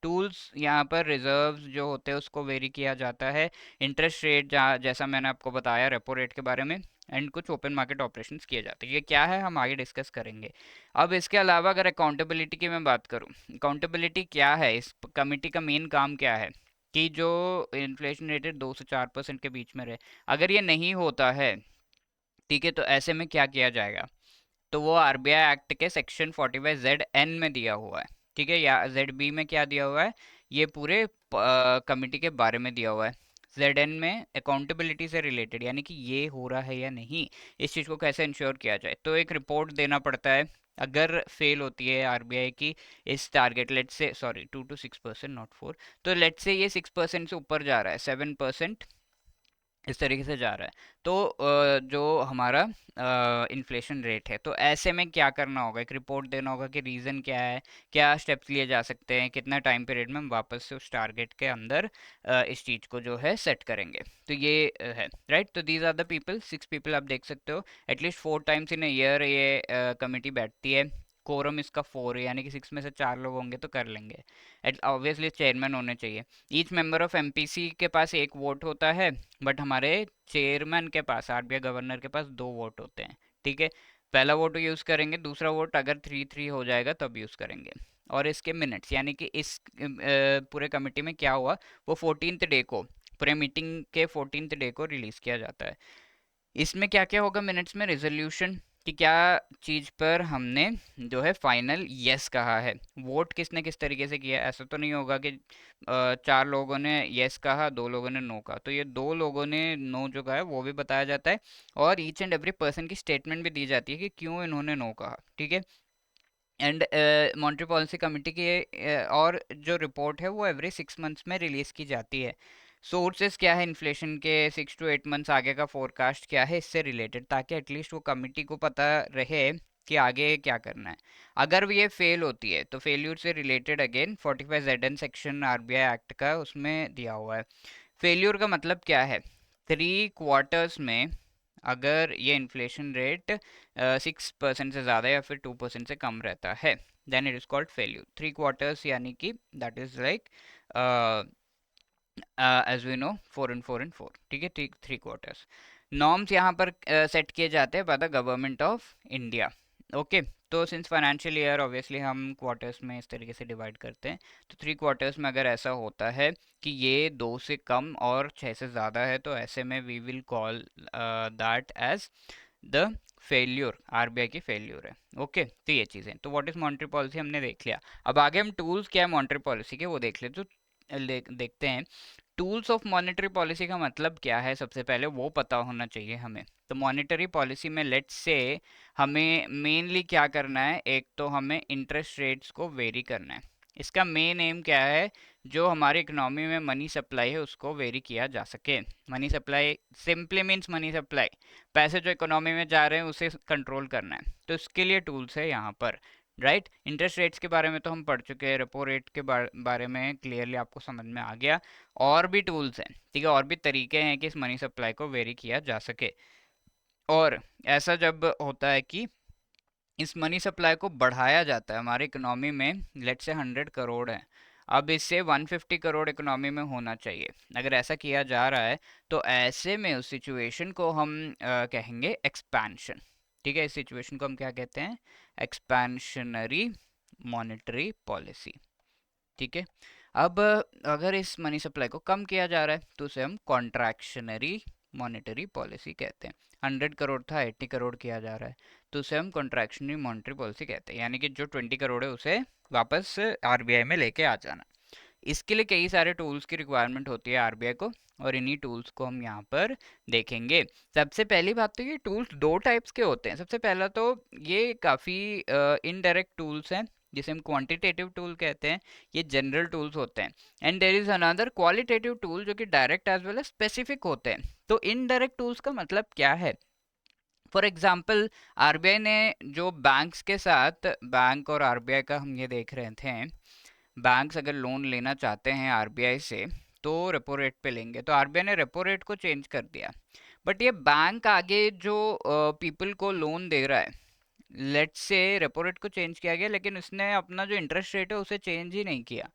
टूल्स यहाँ पर रिजर्व्स जो होते हैं उसको वेरी किया जाता है। इंटरेस्ट रेट जैसा मैंने आपको बताया रेपो रेट के बारे में। एंड कुछ ओपन मार्केट ऑपरेशंस किए जाते हैं। ये क्या है हम आगे डिस्कस करेंगे। अब इसके अलावा अगर अकाउंटेबिलिटी की मैं बात करूँ, अकाउंटेबिलिटी क्या है, इस कमिटी का मेन काम क्या है? कि जो इन्फ्लेशन रेट है 2 से 4% के बीच में रहे। अगर ये नहीं होता है, ठीक है, तो ऐसे में क्या किया जाएगा, तो वो आरबीआई एक्ट के सेक्शन 45ZN में दिया हुआ है। ठीक है, या ZB में क्या दिया हुआ है, ये पूरे कमिटी के बारे में दिया हुआ है। ZN में अकाउंटेबिलिटी से रिलेटेड, यानी कि ये हो रहा है या नहीं, इस चीज़ को कैसे इंश्योर किया जाए, तो एक रिपोर्ट देना पड़ता है। अगर फेल होती है आरबीआई की इस टारगेट, लेट से, सॉरी 2 to 6%, नॉट 4, तो लेट से ये 6% से ऊपर जा रहा है, 7% इस तरीके से जा रहा है, तो जो हमारा इन्फ्लेशन रेट है, तो ऐसे में क्या करना होगा, एक रिपोर्ट देना होगा कि रीज़न क्या है, क्या स्टेप्स लिए जा सकते हैं, कितना टाइम पीरियड में हम वापस से उस टारगेट के अंदर इस चीज़ को जो है सेट करेंगे। तो ये है राइट। तो these are the people, 6 people आप देख सकते हो, एटलीस्ट 4 टाइम्स इन ईयर ये कमिटी बैठती है। कोरम इसका 4 है, यानी कि 6 में से 4 लोग होंगे तो कर लेंगे। ऑब्वियसली चेयरमैन होने चाहिए। ईच मेंबर ऑफ एमपीसी के पास एक वोट होता है, बट हमारे चेयरमैन के पास, आरबीआई गवर्नर के पास 2 वोट होते हैं। ठीक है, पहला वोट यूज़ करेंगे, दूसरा वोट अगर 3-3 हो जाएगा तब यूज़ करेंगे। और इसके मिनट्स, यानी कि इस पूरे कमेटी में क्या हुआ, वो 14th डे को, पूरे मीटिंग के 14th डे को रिलीज़ किया जाता है। इसमें क्या क्या होगा मिनट्स में, रेजोल्यूशन कि क्या चीज़ पर हमने जो है फाइनल यस कहा है, वोट किसने किस तरीके से किया। ऐसा तो नहीं होगा कि 4 लोगों ने यस कहा, 2 लोगों ने नो कहा, तो ये 2 लोगों ने नो जो कहा है वो भी बताया जाता है, और ईच एंड एवरी पर्सन की स्टेटमेंट भी दी जाती है कि क्यों इन्होंने नो कहा। ठीक है, एंड मॉनेटरी पॉलिसी कमेटी की और जो रिपोर्ट है वो एवरी 6 मंथ्स में रिलीज़ की जाती है। सोर्सेस क्या है इन्फ्लेशन के, 6 to 8 मंथ्स आगे का फोरकास्ट क्या है इससे रिलेटेड, ताकि एटलीस्ट वो कमेटी को पता रहे कि आगे क्या करना है। अगर ये फेल होती है तो फेल्यूर से related again 45ZN section RBI act का उसमें दिया हुआ है। फेल्यूर का मतलब क्या है, 3 क्वार्टर्स में अगर ये इन्फ्लेशन रेट 6% से ज़्यादा या फिर 2% से कम रहता है, then it is called failure. 3 quarters यानी कि that is like as we know 4 and 4 and 4। ठीक है, 3 क्वार्टर्स नॉर्म्स यहाँ पर सेट किए जाते हैं by the government of India. Okay, तो सिंस फाइनेंशियल ईयर ऑब्वियसली हम क्वार्टर्स में इस तरीके से डिवाइड करते हैं, तो 3 क्वार्टर्स में अगर ऐसा होता है कि ये 2 से कम और 6 से ज़्यादा है, तो ऐसे में we will call that as the failure, RBI की फेल्यूर है। ओके, तो ये चीज़ें, तो व्हाट इज मॉनेटरी पॉलिसी हमने देख लिया। अब आगे हम टूल्स क्या है मॉनेटरी पॉलिसी के वो देख ले, तो देखते हैं टूल्स ऑफ मॉनेटरी पॉलिसी का मतलब क्या है, सबसे पहले वो पता होना चाहिए हमें। तो मॉनेटरी पॉलिसी में लेट्स से हमें मेनली क्या करना है, एक तो हमें इंटरेस्ट रेट्स को वेरी करना है। इसका मेन एम क्या है, जो हमारी इकोनॉमी में मनी सप्लाई है उसको वेरी किया जा सके। Money supply simply means money supply, पैसे जो इकोनॉमी में जा रहे हैं उसे कंट्रोल करना है, तो इसके लिए टूल्स है यहाँ पर। राइट, इंटरेस्ट रेट्स के बारे में तो हम पढ़ चुके हैं, रेपो रेट के बारे में क्लियरली आपको समझ में आ गया। और भी टूल्स हैं, ठीक है, और भी तरीके हैं कि इस मनी सप्लाई को वेरी किया जा सके। और ऐसा जब होता है कि इस मनी सप्लाई को बढ़ाया जाता है, हमारी इकोनॉमी में लेट से 100 करोड़ है, अब इससे 150 करोड़ इकोनॉमी में होना चाहिए। अगर ऐसा किया जा रहा है तो ऐसे में उस सिचुएशन को हम कहेंगे एक्सपेंशन। ठीक है, इस सिचुएशन को हम क्या कहते हैं, एक्सपेंशनरी मॉनेटरी पॉलिसी। ठीक है, अब अगर इस मनी सप्लाई को कम किया जा रहा है तो उसे हम कॉन्ट्रैक्शनरी मॉनेटरी पॉलिसी कहते हैं। 100 करोड़ था 80 करोड़ किया जा रहा है, तो उसे हम कॉन्ट्रैक्शनरी मॉनेटरी पॉलिसी कहते हैं, यानी कि जो 20 करोड़ है उसे वापस आरबीआई में लेके आ जाना। इसके लिए कई सारे टूल्स की रिक्वायरमेंट होती है आरबीआई को, और इन्हीं टूल्स को हम यहाँ पर देखेंगे। सबसे पहली बात तो ये टूल्स 2 टाइप्स के होते हैं। सबसे पहला तो ये काफ़ी इनडायरेक्ट टूल्स हैं जिसे हम क्वांटिटेटिव टूल कहते हैं, ये जनरल टूल्स होते हैं। And there is another qualitative tool जो कि direct as well as specific होते हैं। तो इनडायरेक्ट टूल्स का मतलब क्या है, फॉर एग्जाम्पल आरबीआई ने जो बैंक्स के साथ, बैंक और आरबीआई का हम ये देख रहे थे, बैंक्स अगर लोन लेना चाहते हैं आरबीआई से तो रेपो रेट पे लेंगे, तो आरबीआई ने रेपो रेट को चेंज कर दिया, बट ये बैंक आगे जो पीपल को लोन दे रहा है, लेट्स से रेपो रेट को चेंज किया गया लेकिन उसने अपना जो इंटरेस्ट रेट है उसे चेंज ही नहीं किया।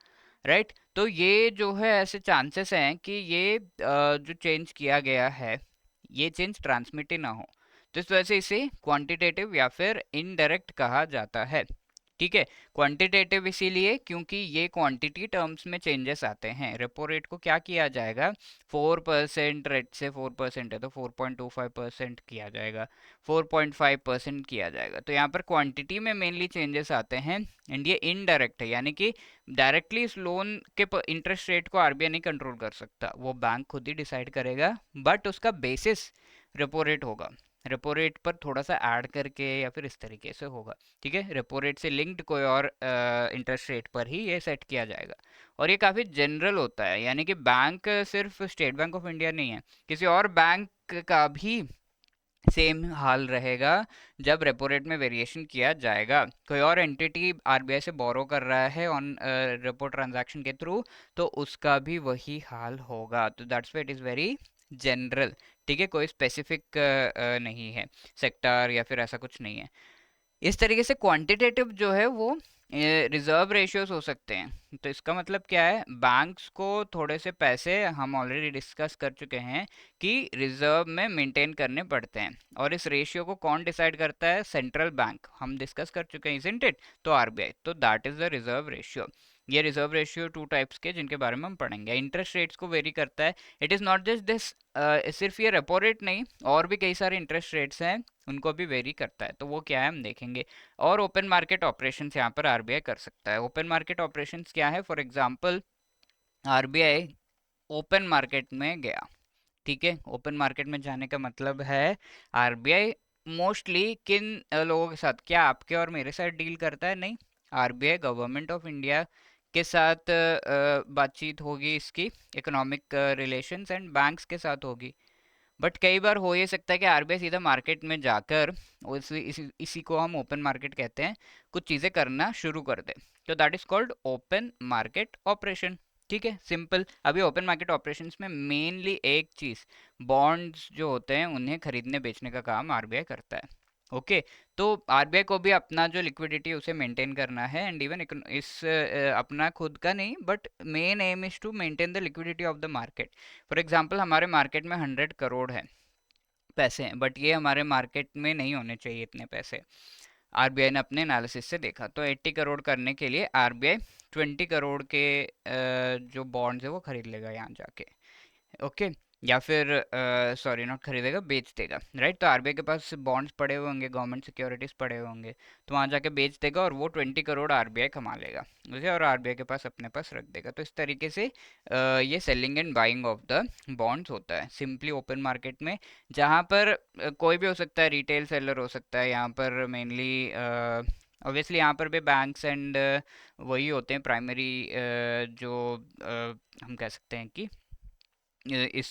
राइट, तो ये जो है ऐसे चांसेस हैं कि ये जो चेंज किया गया है ये चेंज ट्रांसमिट ही ना हो, तो इस वजह से इसे क्वांटिटेटिव या फिर इनडायरेक्ट कहा जाता है। ठीक है। क्वांटिटेटिव इसीलिए क्योंकि ये क्वांटिटी टर्म्स में चेंजेस आते हैं। रेपो रेट को क्या किया जाएगा, 4% रेट से 4% है तो 4.25% किया जाएगा, 4.5% किया जाएगा। तो यहाँ पर क्वांटिटी में मेनली चेंजेस आते हैं एंड ये इनडायरेक्ट है, यानी कि डायरेक्टली इस लोन के इंटरेस्ट रेट को आरबीआई नहीं कंट्रोल कर सकता, वो बैंक खुद ही डिसाइड करेगा, बट उसका बेसिस रेपो रेट होगा। रेपो रेट पर थोड़ा सा ऐड करके या फिर इस तरीके से होगा। ठीक है, रेपो रेट से लिंक्ड कोई और इंटरेस्ट रेट पर ही ये सेट किया जाएगा। और ये काफ़ी जनरल होता है, यानी कि बैंक सिर्फ स्टेट बैंक ऑफ इंडिया नहीं है, किसी और बैंक का भी सेम हाल रहेगा। जब रेपो रेट में वेरिएशन किया जाएगा, कोई और एंटिटी आरबीआई से बोरो कर रहा है ऑन रेपो ट्रांजैक्शन के थ्रू, तो उसका भी वही हाल होगा। तो that's why it is very general. ठीक है, कोई स्पेसिफिक नहीं है सेक्टर या फिर ऐसा कुछ नहीं है। इस तरीके से क्वांटिटेटिव जो है वो रिजर्व रेशियोज हो सकते हैं। तो इसका मतलब क्या है, बैंक्स को थोड़े से पैसे, हम ऑलरेडी डिस्कस कर चुके हैं कि रिजर्व में मेंटेन करने पड़ते हैं, और इस रेशियो को कौन डिसाइड करता है, सेंट्रल बैंक, हम डिस्कस कर चुके हैं इजंट इट, तो आरबीआई। तो that is the reserve ratio. ये रिजर्व रेशियो टू टाइप्स के जिनके बारे में हम पढ़ेंगे। इंटरेस्ट रेट्स को वेरी करता है, it is not just this, सिर्फ ये रेपो रेट नहीं, और भी कई सारे इंटरेस्ट रेट्स हैं, उनको भी वेरी करता है। तो वो क्या है हम देखेंगे। और ओपन मार्केट ऑपरेशंस यहाँ पर आरबीआई कर सकता है। ओपन मार्केट ऑपरेशंस क्या है, for example RBI open market में गया। ठीक है, ओपन मार्केट में जाने का मतलब है आरबीआई मोस्टली किन लोगों के साथ, क्या आपके और मेरे साथ डील करता है, नहीं, आरबीआई गवर्नमेंट ऑफ इंडिया के साथ बातचीत होगी, इसकी इकोनॉमिक रिलेशंस एंड बैंक्स के साथ होगी। बट कई बार हो ये सकता है कि आरबीआई सीधा मार्केट में जाकर, इसी को हम ओपन मार्केट कहते हैं, कुछ चीज़ें करना शुरू कर दे। तो that is called open market operation. ठीक है, सिंपल। अभी ओपन मार्केट ऑपरेशंस में मेनली एक चीज़, बॉन्ड्स जो होते हैं उन्हें खरीदने बेचने का काम आरबीआई करता है। ओके, तो आरबीआई को भी अपना जो लिक्विडिटी है उसे मेंटेन करना है, एंड इवन इस अपना खुद का नहीं, but main aim is to maintain the liquidity of the market. For example हमारे मार्केट में 100 करोड़ है पैसे हैं, बट ये हमारे मार्केट में नहीं होने चाहिए इतने पैसे। आरबीआई ने अपने एनालिसिस से देखा, तो 80 करोड़ करने के लिए आरबीआई 20 करोड़ के जो बॉन्ड्स है वो खरीद लेगा यहाँ जाके। ओके, या फिर सॉरी, नॉट खरीदेगा, बेच देगा, राइट। तो आरबीआई के पास बॉन्ड्स पड़े हुए होंगे, गवर्नमेंट सिक्योरिटीज पड़े हुए होंगे, तो वहाँ जाके बेच देगा और वो 20 करोड़ आरबीआई कमा लेगा उसे, और आरबीआई के पास अपने पास रख देगा। तो इस तरीके से ये selling and buying of the bonds होता है सिंपली ओपन मार्केट में, जहाँ पर कोई भी हो सकता है, रिटेल सेलर हो सकता है यहाँ पर मेनली, ऑब्वियसली यहाँ पर भी बैंक्स एंड वही होते हैं प्राइमरी, जो हम कह सकते हैं कि इस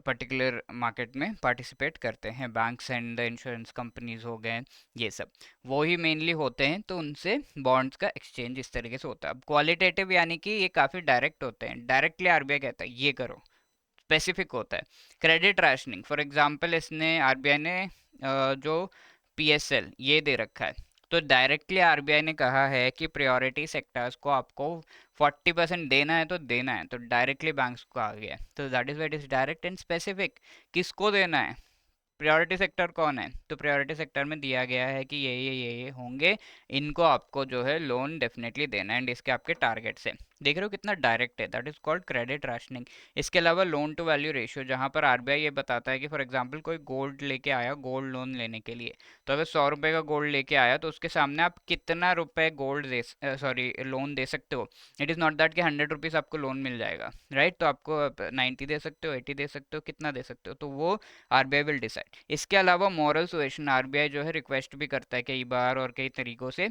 पर्टिकुलर मार्केट में पार्टिसिपेट करते हैं। Banks and the insurance companies हो गए, ये सब वो ही मेनली होते हैं, तो उनसे बॉन्ड्स का एक्सचेंज इस तरीके से होता है। अब क्वालिटेटिव यानी कि ये काफ़ी डायरेक्ट होते हैं, डायरेक्टली आरबीआई कहता है ये करो। स्पेसिफिक होता है क्रेडिट राशनिंग, फॉर एग्जांपल इसने आरबीआई ने जो पीएसएल ये दे रखा है, तो डायरेक्टली आरबीआई ने कहा है कि प्रायोरिटी सेक्टर्स को आपको 40% देना है तो देना है, तो डायरेक्टली बैंक्स को आ गया। तो that is what is direct and specific, किसको देना है, प्रायोरिटी सेक्टर कौन है, तो प्रायोरिटी सेक्टर में दिया गया है कि ये होंगे, इनको आपको जो है लोन डेफिनेटली देना है, एंड इसके आपके टारगेट से। देख रहे हो कितना डायरेक्ट है, that is called credit rationing. इसके अलावा लोन टू वैल्यू रेशियो, जहां पर आरबीआई ये बताता है कि फॉर एग्जांपल कोई गोल्ड लेके आया गोल्ड लोन लेने के लिए, तो अगर 100 रुपए का गोल्ड लेके आया तो उसके सामने आप कितना रुपए गोल्ड दे, सॉरी लोन दे सकते हो। इट इज़ नॉट दैट कि 100 रुपीज़ आपको लोन मिल जाएगा, राइट। तो आपको 90 दे सकते हो, 80 दे सकते हो, कितना दे सकते हो, तो वो आरबीआई विल डिसाइड। इसके अलावा मॉरल सुएशन आरबीआई जो है रिक्वेस्ट भी करता है कई बार और कई तरीकों से,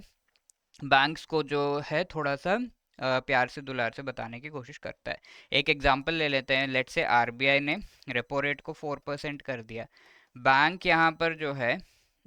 बैंक्स को जो है थोड़ा सा प्यार से दुलार से बताने की कोशिश करता है। एक एग्जांपल ले लेते हैं, लेट से आरबीआई ने रेपो रेट को 4% कर दिया, बैंक यहाँ पर जो है,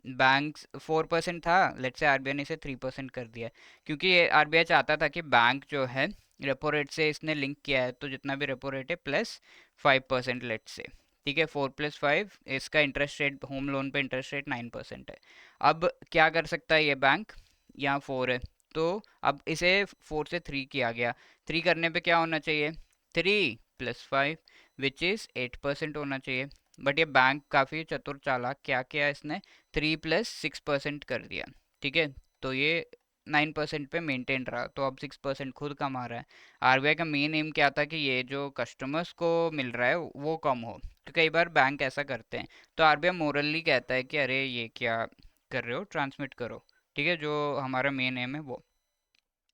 बैंक 4% था, लेट से आरबीआई ने इसे 3% कर दिया, क्योंकि आरबीआई चाहता था कि बैंक जो है रेपो रेट से इसने लिंक किया है, तो जितना भी रेपो रेट है प्लस 5% लेट से। ठीक है, 4+5, इसका इंटरेस्ट रेट होम लोन पे इंटरेस्ट रेट 9% है। अब क्या कर सकता है ये बैंक, यहाँ 4 है, तो अब इसे 4 से 3 किया गया। 3 करने पे क्या होना चाहिए, 3+5 विच इज़ 8% होना चाहिए। बट ये बैंक काफ़ी चतुर चालाक, क्या किया इसने, 3+6% कर दिया। ठीक है, तो ये 9% पे मेंटेन रहा, तो अब 6% खुद कमा रहा है। आरबीआई का मेन एम क्या था कि ये जो कस्टमर्स को मिल रहा है वो कम हो, तो कई बार बैंक ऐसा करते हैं, तो आरबीआई मोरली कहता है कि अरे ये क्या कर रहे हो, ट्रांसमिट करो, ठीक है, जो हमारा मेन एम है वो।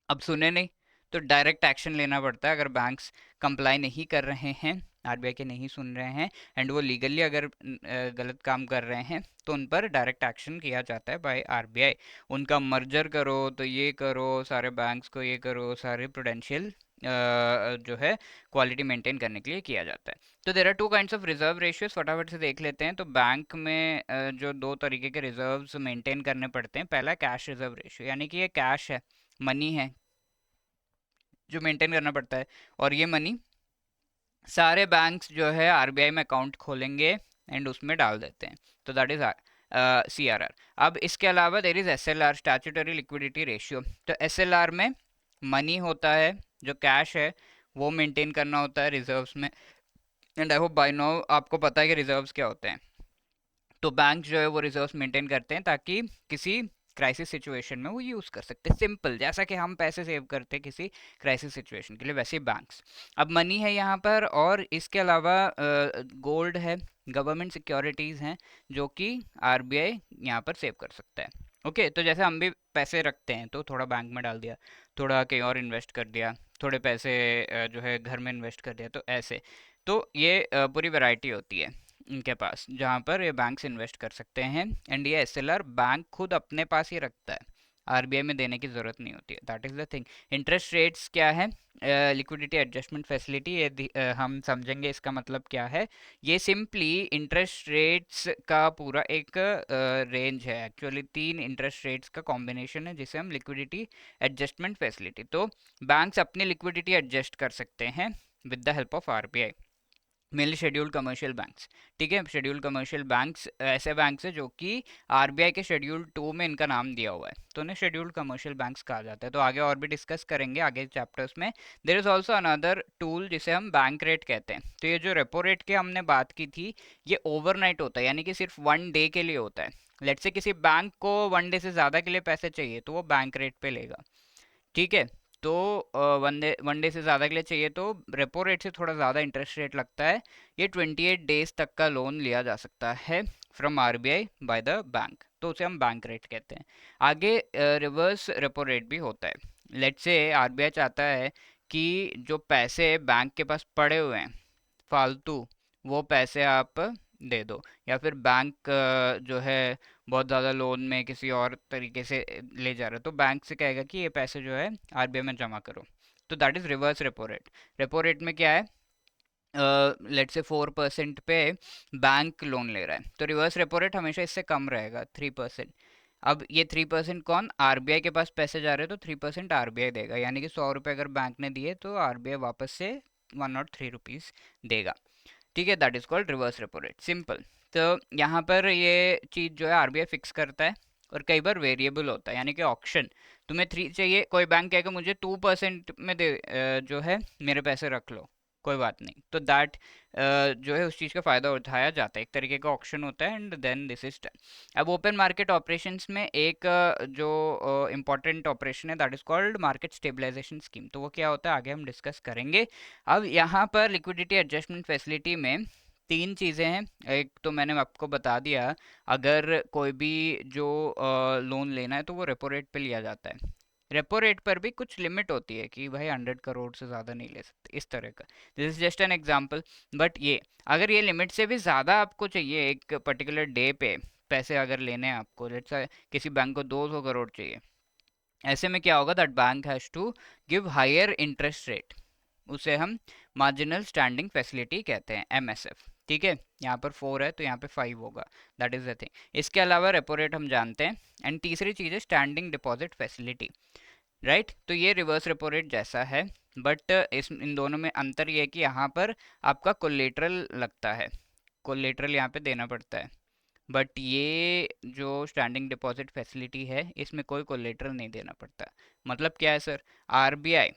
अब सुने नहीं तो डायरेक्ट एक्शन लेना पड़ता है, अगर बैंक्स कंप्लाई नहीं कर रहे हैं, आरबीआई के नहीं सुन रहे हैं, एंड वो लीगली अगर गलत काम कर रहे हैं, तो उन पर डायरेक्ट एक्शन किया जाता है बाय आरबीआई। उनका मर्जर करो तो ये करो, सारे बैंक्स को ये करो, सारे प्रूडेंशियल जो है क्वालिटी मेंटेन करने के लिए किया जाता है। तो there are two kinds of reserve ratios, फटाफट से देख लेते हैं। तो बैंक में जो दो तरीके के रिजर्व्स मेंटेन करने पड़ते हैं, पहला कैश रिजर्व रेशियो, यानी कि ये कैश है, मनी है जो मेंटेन करना पड़ता है, और ये मनी सारे बैंक्स जो है आरबीआई में अकाउंट खोलेंगे एंड उसमें डाल देते हैं, तो दैट इज सीआरआर। अब इसके अलावा there is SLR, statutory liquidity ratio. तो एसएलआर में मनी होता है, जो कैश है वो मेंटेन करना होता है रिजर्व्स में, and I hope by now आपको पता है कि रिजर्व्स क्या होते हैं। तो बैंक जो है वो रिजर्व्स मेंटेन करते हैं ताकि किसी क्राइसिस सिचुएशन में वो यूज़ कर सकते हैं, सिंपल, जैसा कि हम पैसे सेव करते हैं किसी क्राइसिस सिचुएशन के लिए, वैसे ही बैंक्स। अब मनी है यहाँ पर, और इसके अलावा गोल्ड है, गवर्नमेंट सिक्योरिटीज़ हैं, जो कि आरबीआई यहाँ पर सेव कर सकता है। ओके, तो जैसे हम भी पैसे रखते हैं, तो थोड़ा बैंक में डाल दिया, थोड़ा कहीं और इन्वेस्ट कर दिया, थोड़े पैसे जो है घर में इन्वेस्ट कर दिया, तो ऐसे। तो ये पूरी वैरायटी होती है इनके पास, जहाँ पर ये बैंक्स इन्वेस्ट कर सकते हैं, एंड ये एसएलआर बैंक खुद अपने पास ही रखता है, आरबीआई में देने की ज़रूरत नहीं होती है, that is the thing. Interest rates क्या है, लिक्विडिटी एडजस्टमेंट फैसिलिटी, ये हम समझेंगे इसका मतलब क्या है। ये सिंपली इंटरेस्ट रेट्स का पूरा एक रेंज है, एक्चुअली तीन इंटरेस्ट रेट्स का कॉम्बिनेशन है, जिसे हम लिक्विडिटी एडजस्टमेंट फैसिलिटी, तो बैंक्स अपनी लिक्विडिटी एडजस्ट कर सकते हैं with the help of RBI. Mainly scheduled commercial banks, ठीक है, शेड्यूल्ड कमर्शियल बैंक्स ऐसे बैंक्स है जो कि आरबीआई के शेड्यूल 2 में इनका नाम दिया हुआ है, तो उन्हें शेड्यूल्ड कमर्शियल बैंक्स कहा जाता है। तो आगे और भी डिस्कस करेंगे आगे चैप्टर्स में। There is also another tool जिसे हम बैंक रेट कहते हैं। तो ये जो रेपो रेट की हमने बात की थी, ये ओवरनाइट होता है, यानी कि सिर्फ 1 डे के लिए होता है। लेट से किसी बैंक को 1 डे से ज़्यादा के लिए पैसे चाहिए, तो वो बैंक रेट पे लेगा, ठीक है। तो 1 डे से ज़्यादा के लिए चाहिए तो रेपो रेट से थोड़ा ज़्यादा इंटरेस्ट रेट लगता है। ये 28 डेज तक का लोन लिया जा सकता है from RBI by the bank, तो उसे हम बैंक रेट कहते हैं। आगे रिवर्स रेपो रेट भी होता है। लेट से आरबीआई चाहता है कि जो पैसे बैंक के पास पड़े हुए हैं फालतू, वो पैसे आप दे दो, या फिर बैंक जो है बहुत ज़्यादा लोन में किसी और तरीके से ले जा रहा है, तो बैंक से कहेगा कि ये पैसे जो है आरबीआई में जमा करो, तो that is reverse repo rate. Repo rate में क्या है, लेट से 4% पे बैंक लोन ले रहा है, तो रिवर्स रेपो रेट हमेशा इससे कम रहेगा, 3%। अब ये 3% कौन, आरबीआई के पास पैसे जा रहे हैं, तो 3% आरबीआई देगा, यानी कि 100 रुपये अगर बैंक ने दिए तो आरबीआई वापस से 103 रुपीज़ देगा, ठीक है। That is called reverse repo rate, simple. तो यहाँ पर ये चीज़ जो है आरबीआई फिक्स करता है, और कई बार वेरिएबल होता है, यानी कि ऑप्शन, तुम्हें 3 चाहिए, कोई बैंक कहेगा मुझे 2% में दे, जो है मेरे पैसे रख लो, कोई बात नहीं, तो दैट जो है उस चीज़ का फ़ायदा उठाया जाता है, एक तरीके का ऑप्शन होता है, and then this is done. अब ओपन मार्केट ऑपरेशंस में एक जो इम्पोर्टेंट ऑपरेशन है, that is called market stabilisation scheme, तो वो क्या होता है आगे हम डिस्कस करेंगे। अब यहाँ पर लिक्विडिटी एडजस्टमेंट फैसिलिटी में तीन चीज़ें हैं। एक तो मैंने आपको बता दिया, अगर कोई भी जो लोन लेना है तो वो रेपो रेट पे लिया जाता है, रेपो रेट पर भी कुछ लिमिट होती है कि भाई 100 करोड़ से ज़्यादा नहीं ले सकते, इस तरह का, this is just an example. But ये अगर ये लिमिट से भी ज़्यादा आपको चाहिए, एक पर्टिकुलर डे पे पैसे अगर लेने हैं आपको, लेट्स से किसी बैंक को 200 करोड़ चाहिए, ऐसे में क्या होगा, that bank has to give higher interest rate, उसे हम मार्जिनल स्टैंडिंग फैसिलिटी कहते हैं, एमएसएफ, ठीक है। यहाँ पर 4 है तो यहाँ पे 5 होगा, दैट इज द थिंग। इसके अलावा रेपो रेट हम जानते हैं, एंड तीसरी चीज़ है स्टैंडिंग डिपॉजिट फैसिलिटी, राइट। तो ये रिवर्स रेपो रेट जैसा है, बट इस इन दोनों में अंतर ये है कि यहाँ पर आपका कोलेटरल लगता है, कोलेटरल यहाँ पे देना पड़ता है, बट ये जो स्टैंडिंग डिपॉजिट फैसिलिटी है इसमें कोई कोलेटरल नहीं देना पड़ता। मतलब क्या है सर, आरबीआई,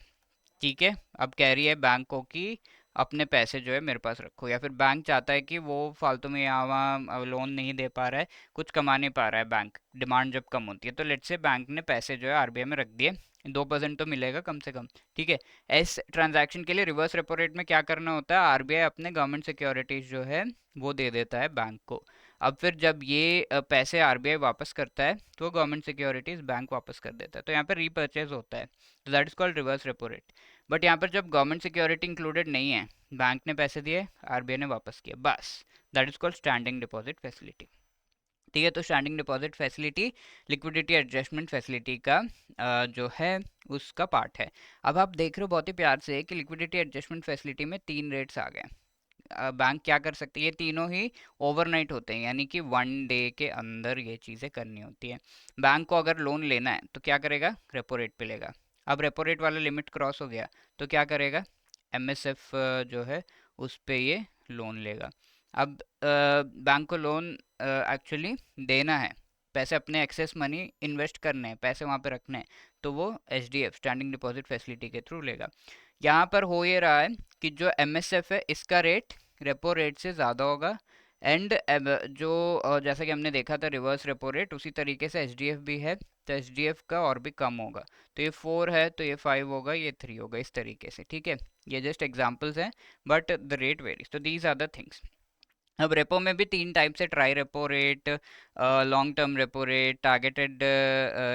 ठीक है, अब कह रही है बैंकों की अपने पैसे जो है मेरे पास रखो, या फिर बैंक चाहता है कि वो फालतू में यहाँ वहाँ लोन नहीं दे पा रहा है, कुछ कमा नहीं पा रहा है बैंक, डिमांड जब कम होती है, तो लेट्स से बैंक ने पैसे जो है आरबीआई में रख दिए, 2% तो मिलेगा कम से कम, ठीक है। इस ट्रांजैक्शन के लिए रिवर्स रेपो रेट में क्या करना होता है, आरबीआई अपने गवर्नमेंट सिक्योरिटीज जो है वो दे देता है बैंक को। अब फिर जब ये पैसे आरबीआई वापस करता है तो गवर्नमेंट सिक्योरिटीज बैंक वापस कर देता है, तो यहाँ पर रीपर्चेज होता है, तो that is called reverse repo rate. But यहाँ पर जब गवर्नमेंट सिक्योरिटी इंक्लूडेड नहीं है, बैंक ने पैसे दिए, आरबीआई ने वापस किया, बस that is called standing deposit facility, ठीक है। तो standing deposit facility liquidity adjustment facility का जो है उसका पार्ट है। अब आप देख रहे हो बहुत ही प्यार से कि लिक्विडिटी एडजस्टमेंट फैसिलिटी में 3 रेट्स आ गए। बैंक क्या कर सकती है, ये तीनों ही ओवरनाइट होते हैं, यानी कि 1 डे के अंदर ये चीज़ें करनी होती है। बैंक को अगर लोन लेना है तो क्या करेगा, रेपो रेट पे लेगा। अब रेपो रेट वाला लिमिट क्रॉस हो गया तो क्या करेगा, एमएसएफ जो है उस पे ये लोन लेगा। अब बैंक को लोन एक्चुअली देना है, पैसे अपने एक्सेस मनी इन्वेस्ट करने हैं, पैसे वहाँ पे रखने हैं, तो वो एचडीएफ स्टैंडिंग डिपॉजिट फैसिलिटी के थ्रू लेगा। यहाँ पर हो ये रहा है कि जो एमएसएफ है इसका रेट रेपो रेट से ज़्यादा होगा, एंड जो जैसा कि हमने देखा था रिवर्स रेपो रेट, उसी तरीके से एचडीएफ भी है, तो एचडीएफ का और भी कम होगा, तो ये 4 है तो ये 5 होगा, ये 3 होगा, इस तरीके से, ठीक है। ये जस्ट एग्जांपल्स हैं, बट द रेट वेरीज, तो दीज आर द थिंग्स। अब रेपो में भी 3 टाइप्स है, tri repo rate, long term repo rate, targeted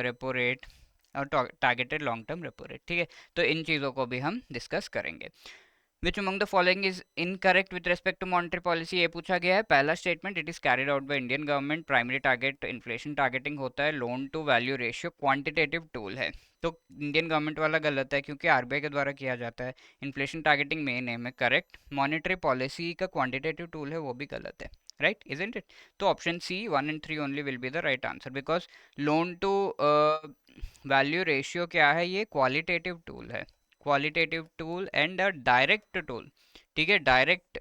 repo rate और targeted long term repo rate, ठीक है। तो इन चीज़ों को भी हम डिस्कस करेंगे। Which among the following is incorrect with respect to monetary policy, ये पूछा गया है। पहला statement, it is carried out by Indian government, primary target inflation targeting होता है, loan to value ratio quantitative tool है, तो इंडियन गवर्नमेंट वाला गलत है क्योंकि आरबीआई के द्वारा किया जाता है। इन्फ्लेशन टारगेटिंग मेन एम है, करेक्ट। मॉनेटरी पॉलिसी का क्वांटिटेटिव टूल है, वो भी गलत है, राइट, इजंट इट? तो option C 1 and 3 only will be the right answer, because loan to value ratio क्या है, ये क्वालिटेटिव टूल है, qualitative tool and a direct tool, ठीक है, डायरेक्ट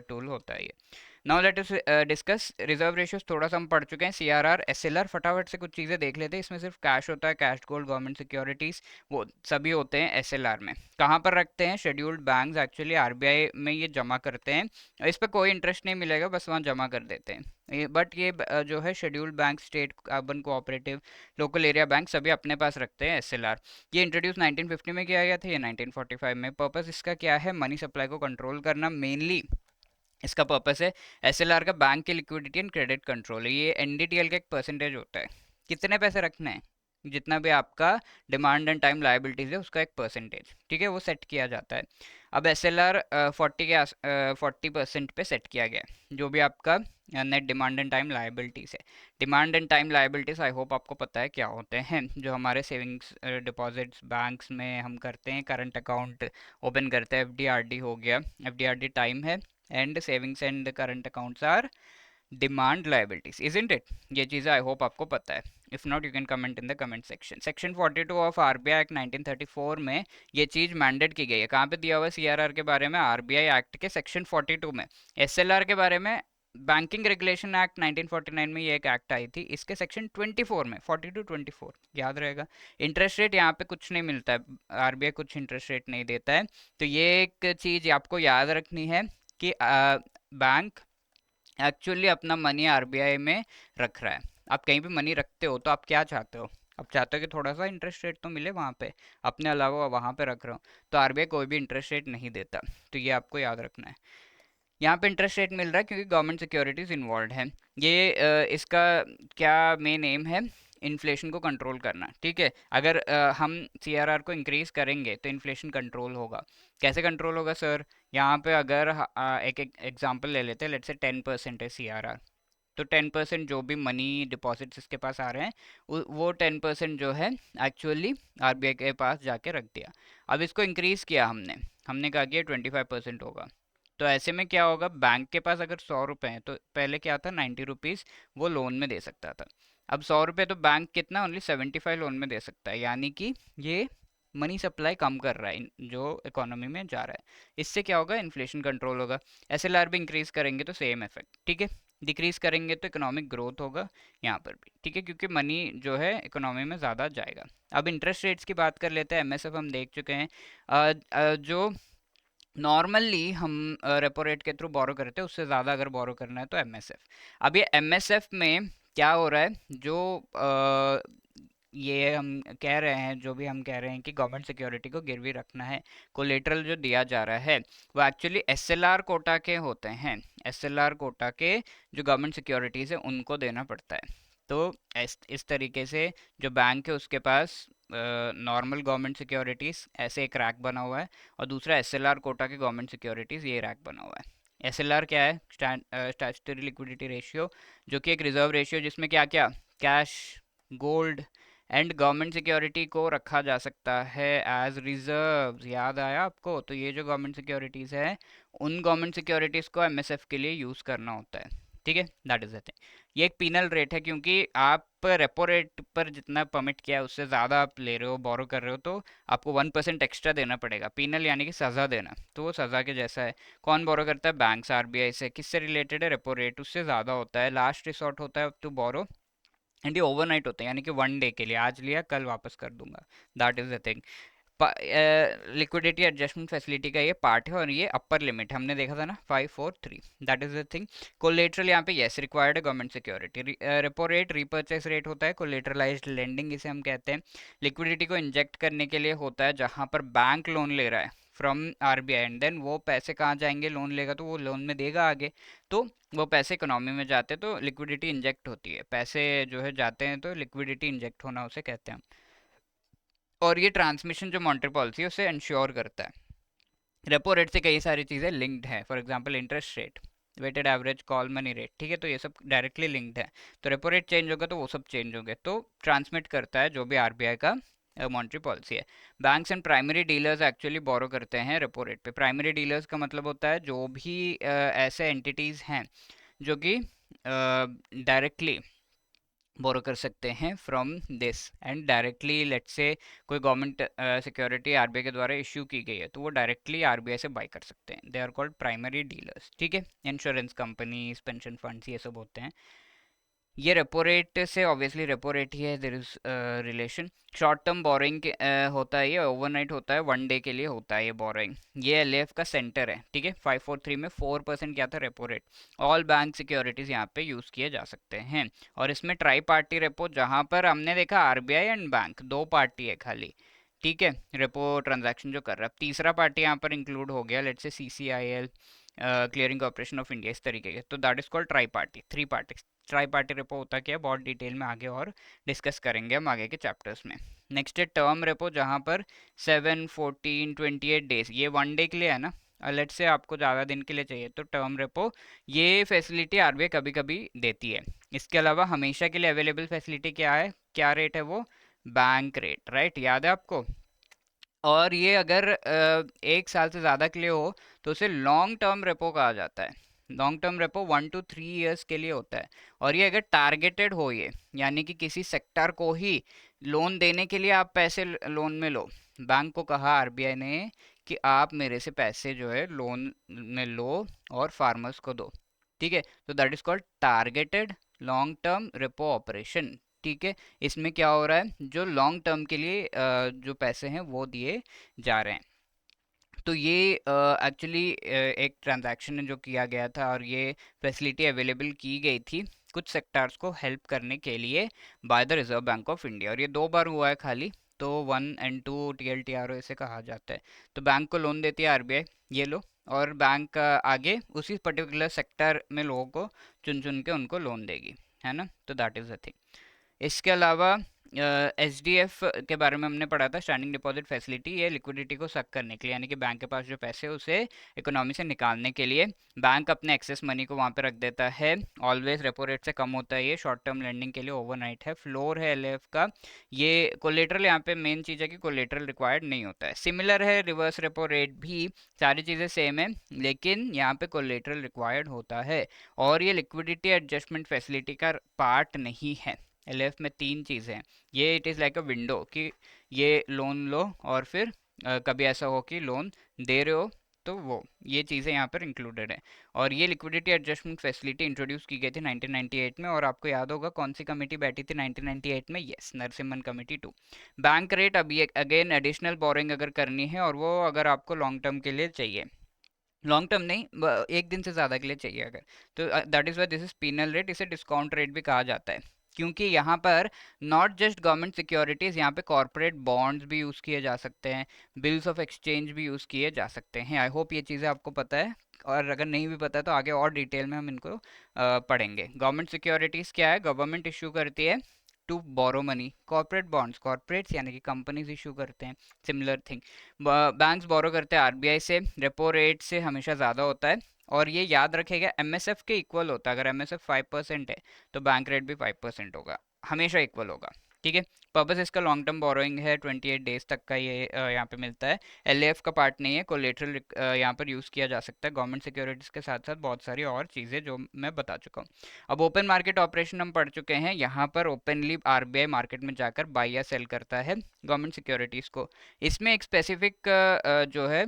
टूल होता है ये। Now let us discuss reserve ratios, थोड़ा सा हम पढ़ चुके हैं। सीआरआर, एसएलआर, फटाफट से कुछ चीज़ें देख लेते हैं। इसमें सिर्फ कैश होता है, कैश, गोल्ड, गवर्नमेंट सिक्योरिटीज, वो सभी होते हैं एसएलआर में। कहाँ पर रखते हैं, शेड्यूल्ड बैंक्स एक्चुअली आरबीआई में ये जमा करते हैं, इस पर कोई इंटरेस्ट नहीं मिलेगा, बस वहाँ जमा कर देते हैं। बट ये जो है scheduled bank, state, urban cooperative, local area bank सभी अपने पास रखते हैं एसएलआर। ये इंट्रोड्यूस 1950 में किया गया था, ये 1945 में। पर्पस इसका क्या है, मनी सप्लाई को कंट्रोल करना मेनली इसका पर्पस है। एसएलआर का बैंक की लिक्विडिटी एंड क्रेडिट कंट्रोल है, ये एनडीटीएल का एक परसेंटेज होता है, कितने पैसे रखने हैं, जितना भी आपका डिमांड एंड टाइम लायबिलिटीज है उसका एक परसेंटेज, ठीक है, वो सेट किया जाता है। अब एसएलआर 40% पे सेट किया गया है, जो भी आपका net demand and time liabilities है। Demand and time liabilities I hope आपको पता है क्या होते हैं, जो हमारे सेविंग्स डिपॉजिट्स बैंक्स में हम करते हैं, करंट अकाउंट ओपन करते हैं, एफडीआरडी हो गया, एफडीआरडी टाइम है, and savings and current accounts are demand liabilities, isn't it? ये चीज़ें आई होप आपको पता है, if not you can comment in the comment section. Section 42 of RBI act 1934 में ये चीज़ मैंडेट की गई है, कहाँ पे दिया हुआ है, सीआरआर के बारे में, आरबीआई एक्ट के सेक्शन 42 में। एसएलआर के बारे में बैंकिंग रेगुलेशन एक्ट 1949 में ये एक एक्ट आई थी, इसके सेक्शन 24 में, 42-24 याद रहेगा। इंटरेस्ट रेट यहाँ पे कुछ नहीं मिलता है, आरबीआई कुछ इंटरेस्ट रेट नहीं देता है, तो ये एक चीज़ आपको याद रखनी है कि बैंक एक्चुअली अपना मनी आरबीआई में रख रहा है। आप कहीं भी मनी रखते हो तो आप क्या चाहते हो, आप चाहते हो कि थोड़ा सा इंटरेस्ट रेट तो मिले वहाँ पे, अपने अलावा वहाँ पे रख रहा हूँ, तो आरबीआई कोई भी इंटरेस्ट रेट नहीं देता, तो ये आपको याद रखना है। यहाँ पे इंटरेस्ट रेट मिल रहा है क्योंकि गवर्नमेंट सिक्योरिटीज इन्वॉल्व है। ये इसका क्या मेन एम है, इन्फ्लेशन को कंट्रोल करना, ठीक है। अगर हम सीआरआर को इंक्रीज करेंगे तो इन्फ्लेशन कंट्रोल होगा। कैसे कंट्रोल होगा सर, यहाँ पे अगर एक एग्जांपल ले लेते हैं, लेट्स से 10% है सीआरआर, तो 10% जो भी मनी डिपॉजिट्स इसके पास आ रहे हैं वो 10% जो है एक्चुअली आरबीआई के पास जाके रख दिया। अब इसको इंक्रीज किया हमने हमने कहा कि 25% होगा, तो ऐसे में क्या होगा, बैंक के पास अगर 100 रुपये हैं तो पहले क्या था, 90 रुपीज़ वो लोन में दे सकता था। अब 100 रुपये तो बैंक कितना, ओनली 75 लोन में दे सकता है, यानी कि ये मनी सप्लाई कम कर रहा है जो इकोनॉमी में जा रहा है। इससे क्या होगा, इन्फ्लेशन कंट्रोल होगा। एसएलआर भी इंक्रीज करेंगे तो सेम इफेक्ट, ठीक है। डिक्रीज करेंगे तो इकोनॉमिक ग्रोथ होगा यहाँ पर भी, ठीक है, क्योंकि मनी जो है इकोनॉमी में ज़्यादा जाएगा। अब इंटरेस्ट रेट्स की बात कर लेते हैं। एमएसएफ हम देख चुके हैं, जो नॉर्मली हम रेपो रेट के थ्रू बोरो करते हैं, उससे ज़्यादा अगर बोरो करना है तो एमएसएफ। अब ये एमएसएफ में क्या हो रहा है, जो ये हम कह रहे हैं, जो भी हम कह रहे हैं कि गवर्नमेंट सिक्योरिटी को गिरवी रखना है, कोलेटरल जो दिया जा रहा है वो एक्चुअली एसएलआर कोटा के होते हैं। एसएलआर कोटा के जो गवर्नमेंट सिक्योरिटीज़ है उनको देना पड़ता है। तो इस तरीके से जो बैंक है उसके पास नॉर्मल गवर्नमेंट सिक्योरिटीज़ ऐसे एक रैक बना हुआ है, और दूसरा एसएलआर कोटा के गवर्नमेंट सिक्योरिटीज़ ये रैक बना हुआ है। एसएलआर क्या है? स्टैट्यूटरी लिक्विडिटी रेशियो, जो कि एक रिजर्व रेशियो जिसमें क्या क्या cash, gold and government security को रखा जा सकता है एज रिजर्व। याद आया आपको? तो ये जो गवर्नमेंट सिक्योरिटीज है, उन गवर्नमेंट सिक्योरिटीज को एमएसएफ के लिए यूज करना होता है। ठीक है, दैट इज द थिंग। ये एक पीनल रेट है, क्योंकि आप रेपो रेट पर जितना परमिट किया है उससे ज़्यादा आप ले रहे हो, बोरो कर रहे हो, तो आपको 1% एक्स्ट्रा देना पड़ेगा। पीनल यानी कि सज़ा देना, तो वो सज़ा के जैसा है। कौन बोरो करता है? बैंक्स, आरबीआई से। किससे रिलेटेड है? रेपो रेट, उससे ज़्यादा होता है। लास्ट रिसोर्ट होता है टू बोरो, एंड ये ओवरनाइट होते हैं, यानी कि वन डे के लिए, आज लिया कल वापस कर दूंगा। That is the thing. Liquidity adjustment facility का ये पार्ट है, और ये अपर लिमिट हमने देखा था ना 543। That is the thing. Collateral यहाँ पे यस रिक्वायर्ड है government security. Repo rate repurchase rate होता है, कोलेटरलाइज्ड लेंडिंग इसे हम कहते हैं। लिक्विडिटी को इंजेक्ट करने के लिए होता है जहाँ पर बैंक लोन ले रहा है फ्रॉम आरबीआई, एंड देन वो पैसे कहाँ जाएंगे? लोन लेगा तो वो लोन में देगा आगे, तो वो पैसे इकोनॉमी में जाते हैं, तो लिक्विडिटी इंजेक्ट होती है। पैसे जो है जाते हैं, तो लिक्विडिटी इंजेक्ट होना उसे कहते हैं। और ये ट्रांसमिशन जो मॉनेटरी पॉलिसी है उसे इंश्योर करता है। रेपो रेट से कई सारी चीज़ें लिंक्ड है, for example interest rate, weighted average call money rate. ठीक है, तो ये सब डायरेक्टली लिंक्ड है। तो रेपो रेट चेंज होगा तो वो सब चेंज होंगे, तो ट्रांसमिट करता है जो भी आरबीआई का मॉनेटरी पॉलिसी है। Banks and primary dealers actually borrow करते हैं रेपो रेट पे। प्राइमरी डीलर्स का मतलब होता है जो भी ऐसे एंटिटीज़ हैं जो कि डायरेक्टली बोरो कर सकते हैं from this, and directly let's say कोई गवर्नमेंट सिक्योरिटी आरबीआई के द्वारा इश्यू की गई है, तो वो डायरेक्टली आरबीआई से बाय कर सकते हैं। They are called primary dealers. ठीक है, इंश्योरेंस कंपनीज, पेंशन फंड्स, ये सब होते हैं। ये रेपो रेट से ऑब्वियसली रेपो रेट ही है, there is relation. Short term borrowing होता है, ये ओवरनाइट होता है, वन डे के लिए होता है ये बोरोइंग। ये एलएफ का सेंटर है। ठीक है, 543 में 4% क्या था? Repo rate. All bank securities यहाँ पे यूज किए जा सकते हैं। और इसमें ट्राई पार्टी रेपो, जहाँ पर हमने देखा आरबीआई एंड बैंक दो पार्टी है खाली। ठीक है, रेपो ट्रांजैक्शन जो कर रहा है, तीसरा पार्टी यहाँ पर इंक्लूड हो गया, let's say CCIL, clearing corporation of India, इस तरीके के, तो that is called tri party, three party. Tri party repo होता क्या है, बहुत डिटेल में आगे और डिस्कस करेंगे हम आगे के चैप्टर्स में। नेक्स्ट है टर्म रेपो, जहाँ पर 7, 14, 28 डेज, ये वन डे के लिए है ना। लेट से आपको ज़्यादा दिन के लिए चाहिए तो टर्म रेपो, ये फैसिलिटी आरबीआई कभी कभी देती है। इसके अलावा हमेशा के लिए अवेलेबल फैसिलिटी क्या है, क्या रेट है वो? बैंक रेट, राइट, याद है आपको? और ये अगर एक साल से ज़्यादा के लिए हो तो उसे लॉन्ग टर्म रेपो कहा जाता है। Long term repo 1 to 3 years के लिए होता है। और ये अगर टारगेटेड हो, ये यानी कि किसी सेक्टर को ही लोन देने के लिए आप पैसे लोन में लो। बैंक को कहा आरबीआई ने कि आप मेरे से पैसे जो है लोन में लो और फार्मर्स को दो। ठीक है, तो that is called targeted long term repo operation. ठीक है, इसमें क्या हो रहा है, जो लॉन्ग टर्म के लिए जो पैसे हैं वो दिए जा रहे हैं। तो ये एक्चुअली एक ट्रांजैक्शन है जो किया गया था, और ये फैसिलिटी अवेलेबल की गई थी कुछ सेक्टर्स को हेल्प करने के लिए by the reserve bank of India. और ये दो बार हुआ है खाली, तो 1 and 2 टीएलटीआरओ इसे कहा जाता है। तो बैंक को लोन देती है आरबीआई, ये लो, और बैंक आगे उसी पर्टिकुलर सेक्टर में लोगों को चुन चुन के उनको लोन देगी, है ना। तो दैट इज़ द थिंग। इसके अलावा एच डी एफ के बारे में हमने पढ़ा था, स्टैंडिंग डिपॉजिट फैसिलिटी। ये लिक्विडिटी को सक करने के लिए, यानी कि बैंक के पास जो पैसे है उसे इकोनॉमी से निकालने के लिए बैंक अपने एक्सेस मनी को वहाँ पे रख देता है। ऑलवेज रेपो रेट से कम होता है ये, शॉर्ट टर्म लेंडिंग के लिए ओवरनाइट है। फ्लोर है एलएफ का। ये कोलेटरल, यहाँ पे मेन चीज़ है कि कोलेटरल रिक्वायर्ड नहीं होता है। सिमिलर है रिवर्स रेपो रेट भी, सारी चीज़ें सेम है, लेकिन यहाँ पे कोलेटरल रिक्वायर्ड होता है। और ये लिक्विडिटी एडजस्टमेंट फैसिलिटी का पार्ट नहीं है। एलएफ में तीन चीज़ें हैं। ये it is like a window कि ये लोन लो, और फिर कभी ऐसा हो कि लोन दे रहे हो, तो वो ये चीज़ें यहाँ पर इंक्लूडेड है। और ये लिक्विडिटी एडजस्टमेंट फैसिलिटी इंट्रोड्यूस की गई थी 1998 में, और आपको याद होगा कौन सी कमेटी बैठी थी 1998 में? Yes, Narasimhan committee 2। Bank rate, अभी अगेन एडिशनल बोरिंग अगर करनी है, और वो अगर आपको लॉन्ग टर्म के लिए चाहिए, लॉन्ग टर्म नहीं, एक दिन से ज़्यादा के लिए चाहिए अगर, तो that is why this is penal rate, इसे डिस्काउंट रेट भी कहा जाता है। क्योंकि यहाँ पर नॉट जस्ट गवर्नमेंट सिक्योरिटीज़, यहाँ पे कॉर्पोरेट बॉन्ड्स भी यूज़ किए जा सकते हैं, बिल्स ऑफ एक्सचेंज भी यूज़ किए जा सकते हैं। आई होप ये चीज़ें आपको पता है, और अगर नहीं भी पता है तो आगे और डिटेल में हम इनको पढ़ेंगे। गवर्नमेंट सिक्योरिटीज़ क्या है? गवर्नमेंट इशू करती है to borrow money. Corporate bonds, corporates यानी कि कंपनीज इशू करते हैं, सिमिलर थिंग। बैंक्स बोरो करते हैं आरबीआई से, रेपो रेट से हमेशा ज़्यादा होता है। और ये याद रखेगा, एमएसएफ के इक्वल होता है। अगर एमएसएफ 5% है तो बैंक रेट भी 5% होगा, हमेशा इक्वल होगा। ठीक है। पर्पस इसका लॉन्ग टर्म बोरोइंग है, 28 डेज तक का ये यहाँ पे मिलता है। एलएएफ का पार्ट नहीं है, कोलेटरल यहाँ पर यूज़ किया जा सकता है गवर्नमेंट सिक्योरिटीज़ के साथ साथ बहुत सारी और चीज़ें जो मैं बता चुका हूँ। अब ओपन मार्केट ऑपरेशन हम पढ़ चुके हैं। यहाँ पर ओपनली आरबीआई मार्केट में जाकर बाई या सेल करता है गवर्नमेंट सिक्योरिटीज़ को। इसमें एक स्पेसिफिक जो है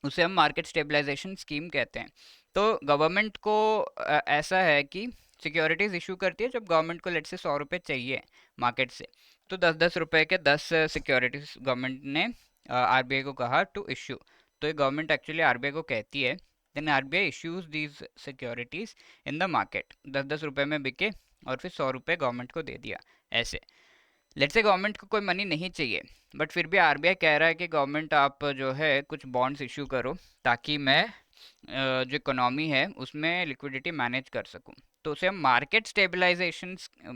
उसे हम मार्केट स्टेबलाइजेशन स्कीम कहते हैं। तो गवर्नमेंट को ऐसा है कि सिक्योरिटीज इशू करती है जब गवर्नमेंट को लेट से 100 रुपये चाहिए मार्केट से, तो 10-10 रुपए के 10 सिक्योरिटीज गवर्नमेंट ने आरबीआई को कहा टू इशू। तो ये गवर्नमेंट एक्चुअली आरबीआई को कहती है, then RBI issues these securities in the market. 10-10 रुपए में बिके और फिर 100 रुपये गवर्नमेंट को दे दिया ऐसे। लेट्स से गवर्नमेंट को कोई मनी नहीं चाहिए, बट फिर भी आरबीआई कह रहा है कि गवर्नमेंट आप जो है कुछ बॉन्ड्स इशू करो ताकि मैं जो इकोनॉमी है उसमें लिक्विडिटी मैनेज कर सकूं। तो उसे हम मार्केट स्टेबलाइजेशन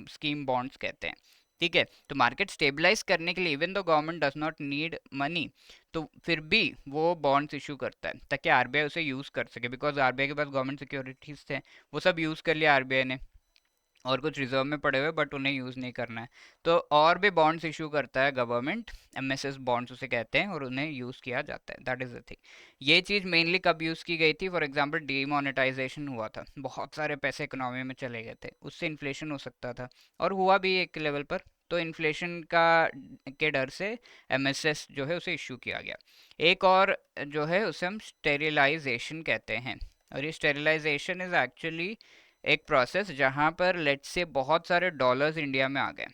स्कीम बॉन्ड्स कहते हैं। ठीक है। तो मार्केट स्टेबलाइज करने के लिए even though government does not need money, तो फिर भी वो बॉन्ड्स इशू करता है ताकि आरबीआई उसे यूज़ कर सके, बिकॉज आरबीआई के पास गवर्नमेंट सिक्योरिटीज थे, वो सब यूज़ कर लिया आरबीआई ने, और कुछ रिजर्व में पड़े हुए बट उन्हें यूज़ नहीं करना है। तो और भी बॉन्ड्स इशू करता है गवर्नमेंट, एमएसएस बॉन्ड्स उसे कहते हैं, और उन्हें यूज़ किया जाता है। That is the thing. ये चीज़ मेनली कब यूज़ की गई थी? फॉर एग्जांपल डीमोनेटाइजेशन हुआ था, बहुत सारे पैसे इकोनॉमी में चले गए थे, उससे इन्फ्लेशन हो सकता था, और हुआ भी एक लेवल पर। तो इन्फ्लेशन का के डर से एमएसएस जो है उसे इशू किया गया। एक और जो है उसे हम स्टेरिलाइजेशन कहते हैं, और ये स्टेरिलाइजेशन इज़ एक्चुअली एक प्रोसेस जहाँ पर लेट से बहुत सारे डॉलर्स इंडिया में आ गए।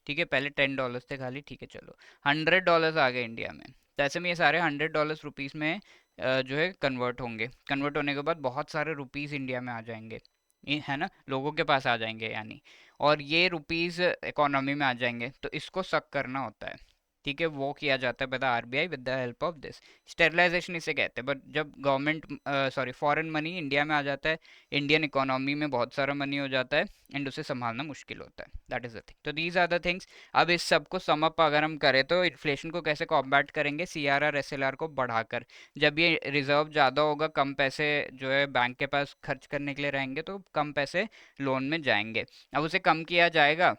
ठीक है। पहले $10 थे खाली, ठीक है चलो, $100 आ गए इंडिया में। तो ऐसे में ये सारे $100 रुपीज़ में जो है कन्वर्ट होंगे। कन्वर्ट होने के बाद बहुत सारे रुपीज़ इंडिया में आ जाएंगे, है ना, लोगों के पास आ जाएंगे यानी, और ये रुपीज़ इकोनॉमी में आ जाएंगे, तो इसको सक करना होता है। ठीक है। वो किया जाता है by the RBI with the help of this. Sterilisation इसे कहते हैं। बट जब government sorry foreign money India में आ जाता है, इंडियन इकोनॉमी में बहुत सारा मनी हो जाता है, एंड उसे संभालना मुश्किल होता है। That is the thing. तो दीज आर द थिंग्स। अब इस सब को सम अप अगर हम करें तो इन्फ्लेशन को कैसे कॉम्बैट करेंगे? सीआरआर एसएलआर को बढ़ाकर। जब ये रिजर्व ज़्यादा होगा, कम पैसे जो है बैंक के पास खर्च करने के लिए रहेंगे, तो कम पैसे लोन में जाएंगे। अब उसे कम किया जाएगा,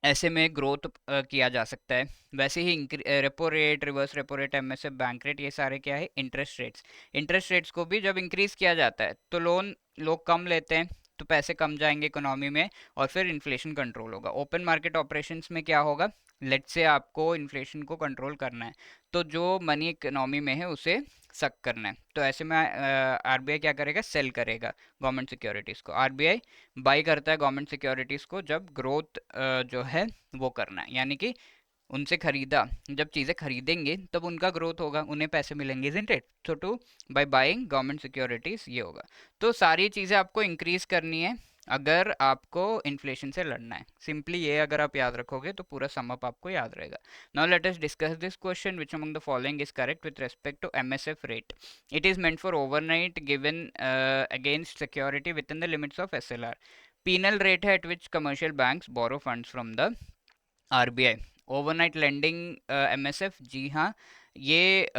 ऐसे में ग्रोथ किया जा सकता है। वैसे ही repo rate, reverse repo rate, MSF, bank rate, ये सारे क्या है? Interest rates. इंटरेस्ट रेट्स को भी जब इंक्रीज किया जाता है तो लोन लोग कम लेते हैं, तो पैसे कम जाएंगे इकोनॉमी में, और फिर इन्फ्लेशन कंट्रोल होगा। ओपन मार्केट ऑपरेशंस में क्या होगा? लेट से आपको इन्फ्लेशन को कंट्रोल करना है, तो जो मनी इकोनॉमी में है उसे सक करना है। तो ऐसे में आरबीआई क्या करेगा? सेल करेगा गवर्नमेंट सिक्योरिटीज़ को। आरबीआई बाई करता है गवर्नमेंट सिक्योरिटीज़ को जब ग्रोथ जो है वो करना है, यानी कि उनसे खरीदा, जब चीज़ें खरीदेंगे तब उनका ग्रोथ होगा, उन्हें पैसे मिलेंगे, isn't it? So to buy buying government securities ये होगा। तो सारी चीज़ें आपको इंक्रीज करनी है अगर आपको इन्फ्लेशन से लड़ना है। सिंपली ये अगर आप याद रखोगे तो पूरा सम अप आपको याद रहेगा। Now let us discuss this question, which among the following is correct with respect to MSF rate? It is meant for overnight given against security within the limits of SLR. Penal rate है at which commercial banks borrow funds from the RBI. Overnight lending MSF, जी हाँ, ये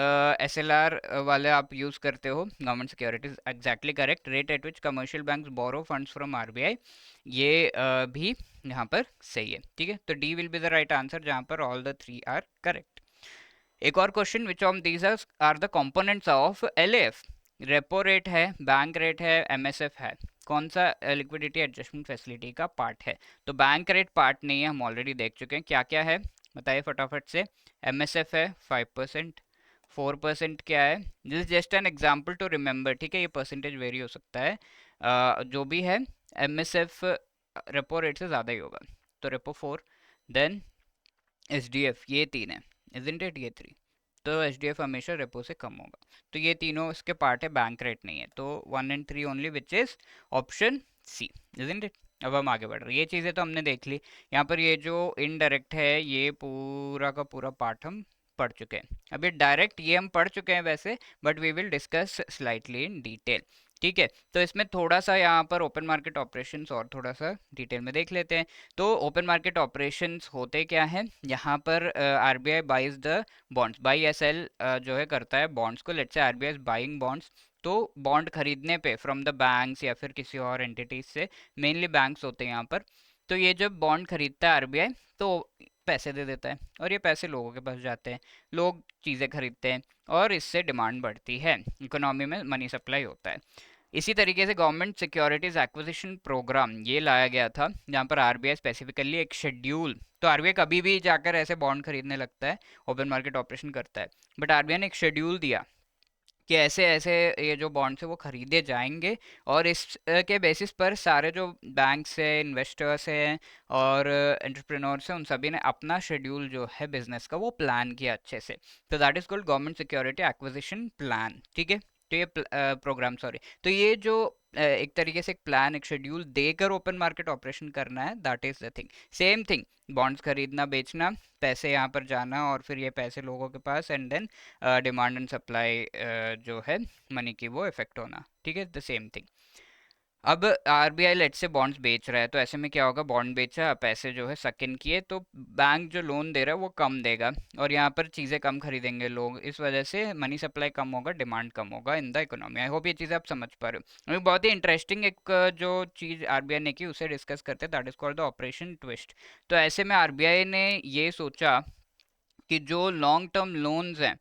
SLR वाले आप use करते हो government securities, exactly correct. Rate at which commercial banks borrow funds from RBI, ये भी यहाँ पर सही है। ठीक है। तो D will be the right answer जहाँ पर all the three are correct. एक और question, which of these are the components of LAF? Repo rate है, बैंक रेट है, एमएसएफ है, कौन सा लिक्विडिटी एडजस्टमेंट फैसिलिटी का पार्ट है? तो बैंक रेट पार्ट नहीं है, हम ऑलरेडी देख चुके हैं। क्या क्या है बताइए फटाफट से। एमएसएफ है 5%, 4% क्या है? This is just an example to remember, ठीक है, ये परसेंटेज वेरी हो सकता है। जो भी है, एमएसएफ रेपो रेट से ज़्यादा ही होगा, तो रेपो 4, देन एसडीएफ, ये तीन है, इजंट इट? ये थ्री। तो एचडीएफ हमेशा रेपो से कम होगा। तो ये तीनों इसके पार्ट है, बैंक रेट नहीं है। तो 1 and 3 only, which is option C, isn't it. अब हम आगे बढ़ रहे हैं, ये चीज़ें तो हमने देख ली। यहाँ पर ये जो इनडायरेक्ट है ये पूरा का पूरा पार्ट हम पढ़ चुके हैं। अभी डायरेक्ट ये हम पढ़ चुके हैं वैसे, but we will discuss slightly in detail. ठीक है, तो इसमें थोड़ा सा यहाँ पर ओपन मार्केट ऑपरेशंस और थोड़ा सा डिटेल में देख लेते हैं। तो ओपन मार्केट ऑपरेशंस होते क्या है, यहाँ पर RBI buys the bonds, by S L जो है करता है बॉन्ड्स को। Let's say RBI is buying bonds, तो बॉन्ड खरीदने पे फ्रॉम द बैंक्स या फिर किसी और एंटिटीज से, मेनली बैंक्स होते हैं यहाँ पर। तो ये जब बॉन्ड खरीदता है आरबीआई तो पैसे दे देता है, और ये पैसे लोगों के पास जाते हैं, लोग चीज़ें खरीदते हैं, और इससे डिमांड बढ़ती है, इकोनॉमी में मनी सप्लाई होता है। इसी तरीके से गवर्नमेंट सिक्योरिटीज एक्विजिशन प्रोग्राम ये लाया गया था, जहाँ पर आरबीआई स्पेसिफिकली एक शेड्यूल, तो आरबीआई कभी भी जाकर ऐसे बॉन्ड खरीदने लगता है, ओपन मार्केट ऑपरेशन करता है, बट आरबीआई ने एक शेड्यूल दिया कि ऐसे ऐसे ये जो बॉन्ड्स है वो खरीदे जाएंगे, और इस के बेसिस पर सारे जो बैंक्स है, इन्वेस्टर्स हैं और एंटरप्रेन्योर्स हैं, उन सभी ने अपना शेड्यूल जो है बिजनेस का वो प्लान किया अच्छे से। तो that is called government security acquisition plan. ठीक है, तो ये प्रोग्राम, सॉरी, तो ये जो एक तरीके से एक प्लान, एक शेड्यूल देकर ओपन मार्केट ऑपरेशन करना है, that is the thing. Same thing, bonds खरीदना, बेचना, पैसे यहाँ पर जाना, और फिर ये पैसे लोगों के पास, and then demand and supply जो है मनी की वो इफेक्ट होना। ठीक है, द सेम थिंग। अब आरबीआई लेट से बॉन्ड्स बेच रहा है, तो ऐसे में क्या होगा, बॉन्ड बेचा, पैसे जो है सक इन किए, तो बैंक जो लोन दे रहा है वो कम देगा, और यहाँ पर चीज़ें कम खरीदेंगे लोग, इस वजह से मनी सप्लाई कम होगा, डिमांड कम होगा in the economy. I hope ये चीज़ें आप समझ पा रहे हो। अभी बहुत ही इंटरेस्टिंग एक जो चीज़ आरबीआई ने की उसे डिस्कस करते हैं, that is called the operation twist. तो ऐसे में आरबीआई ने ये सोचा कि जो लॉन्ग टर्म लोन्स हैं,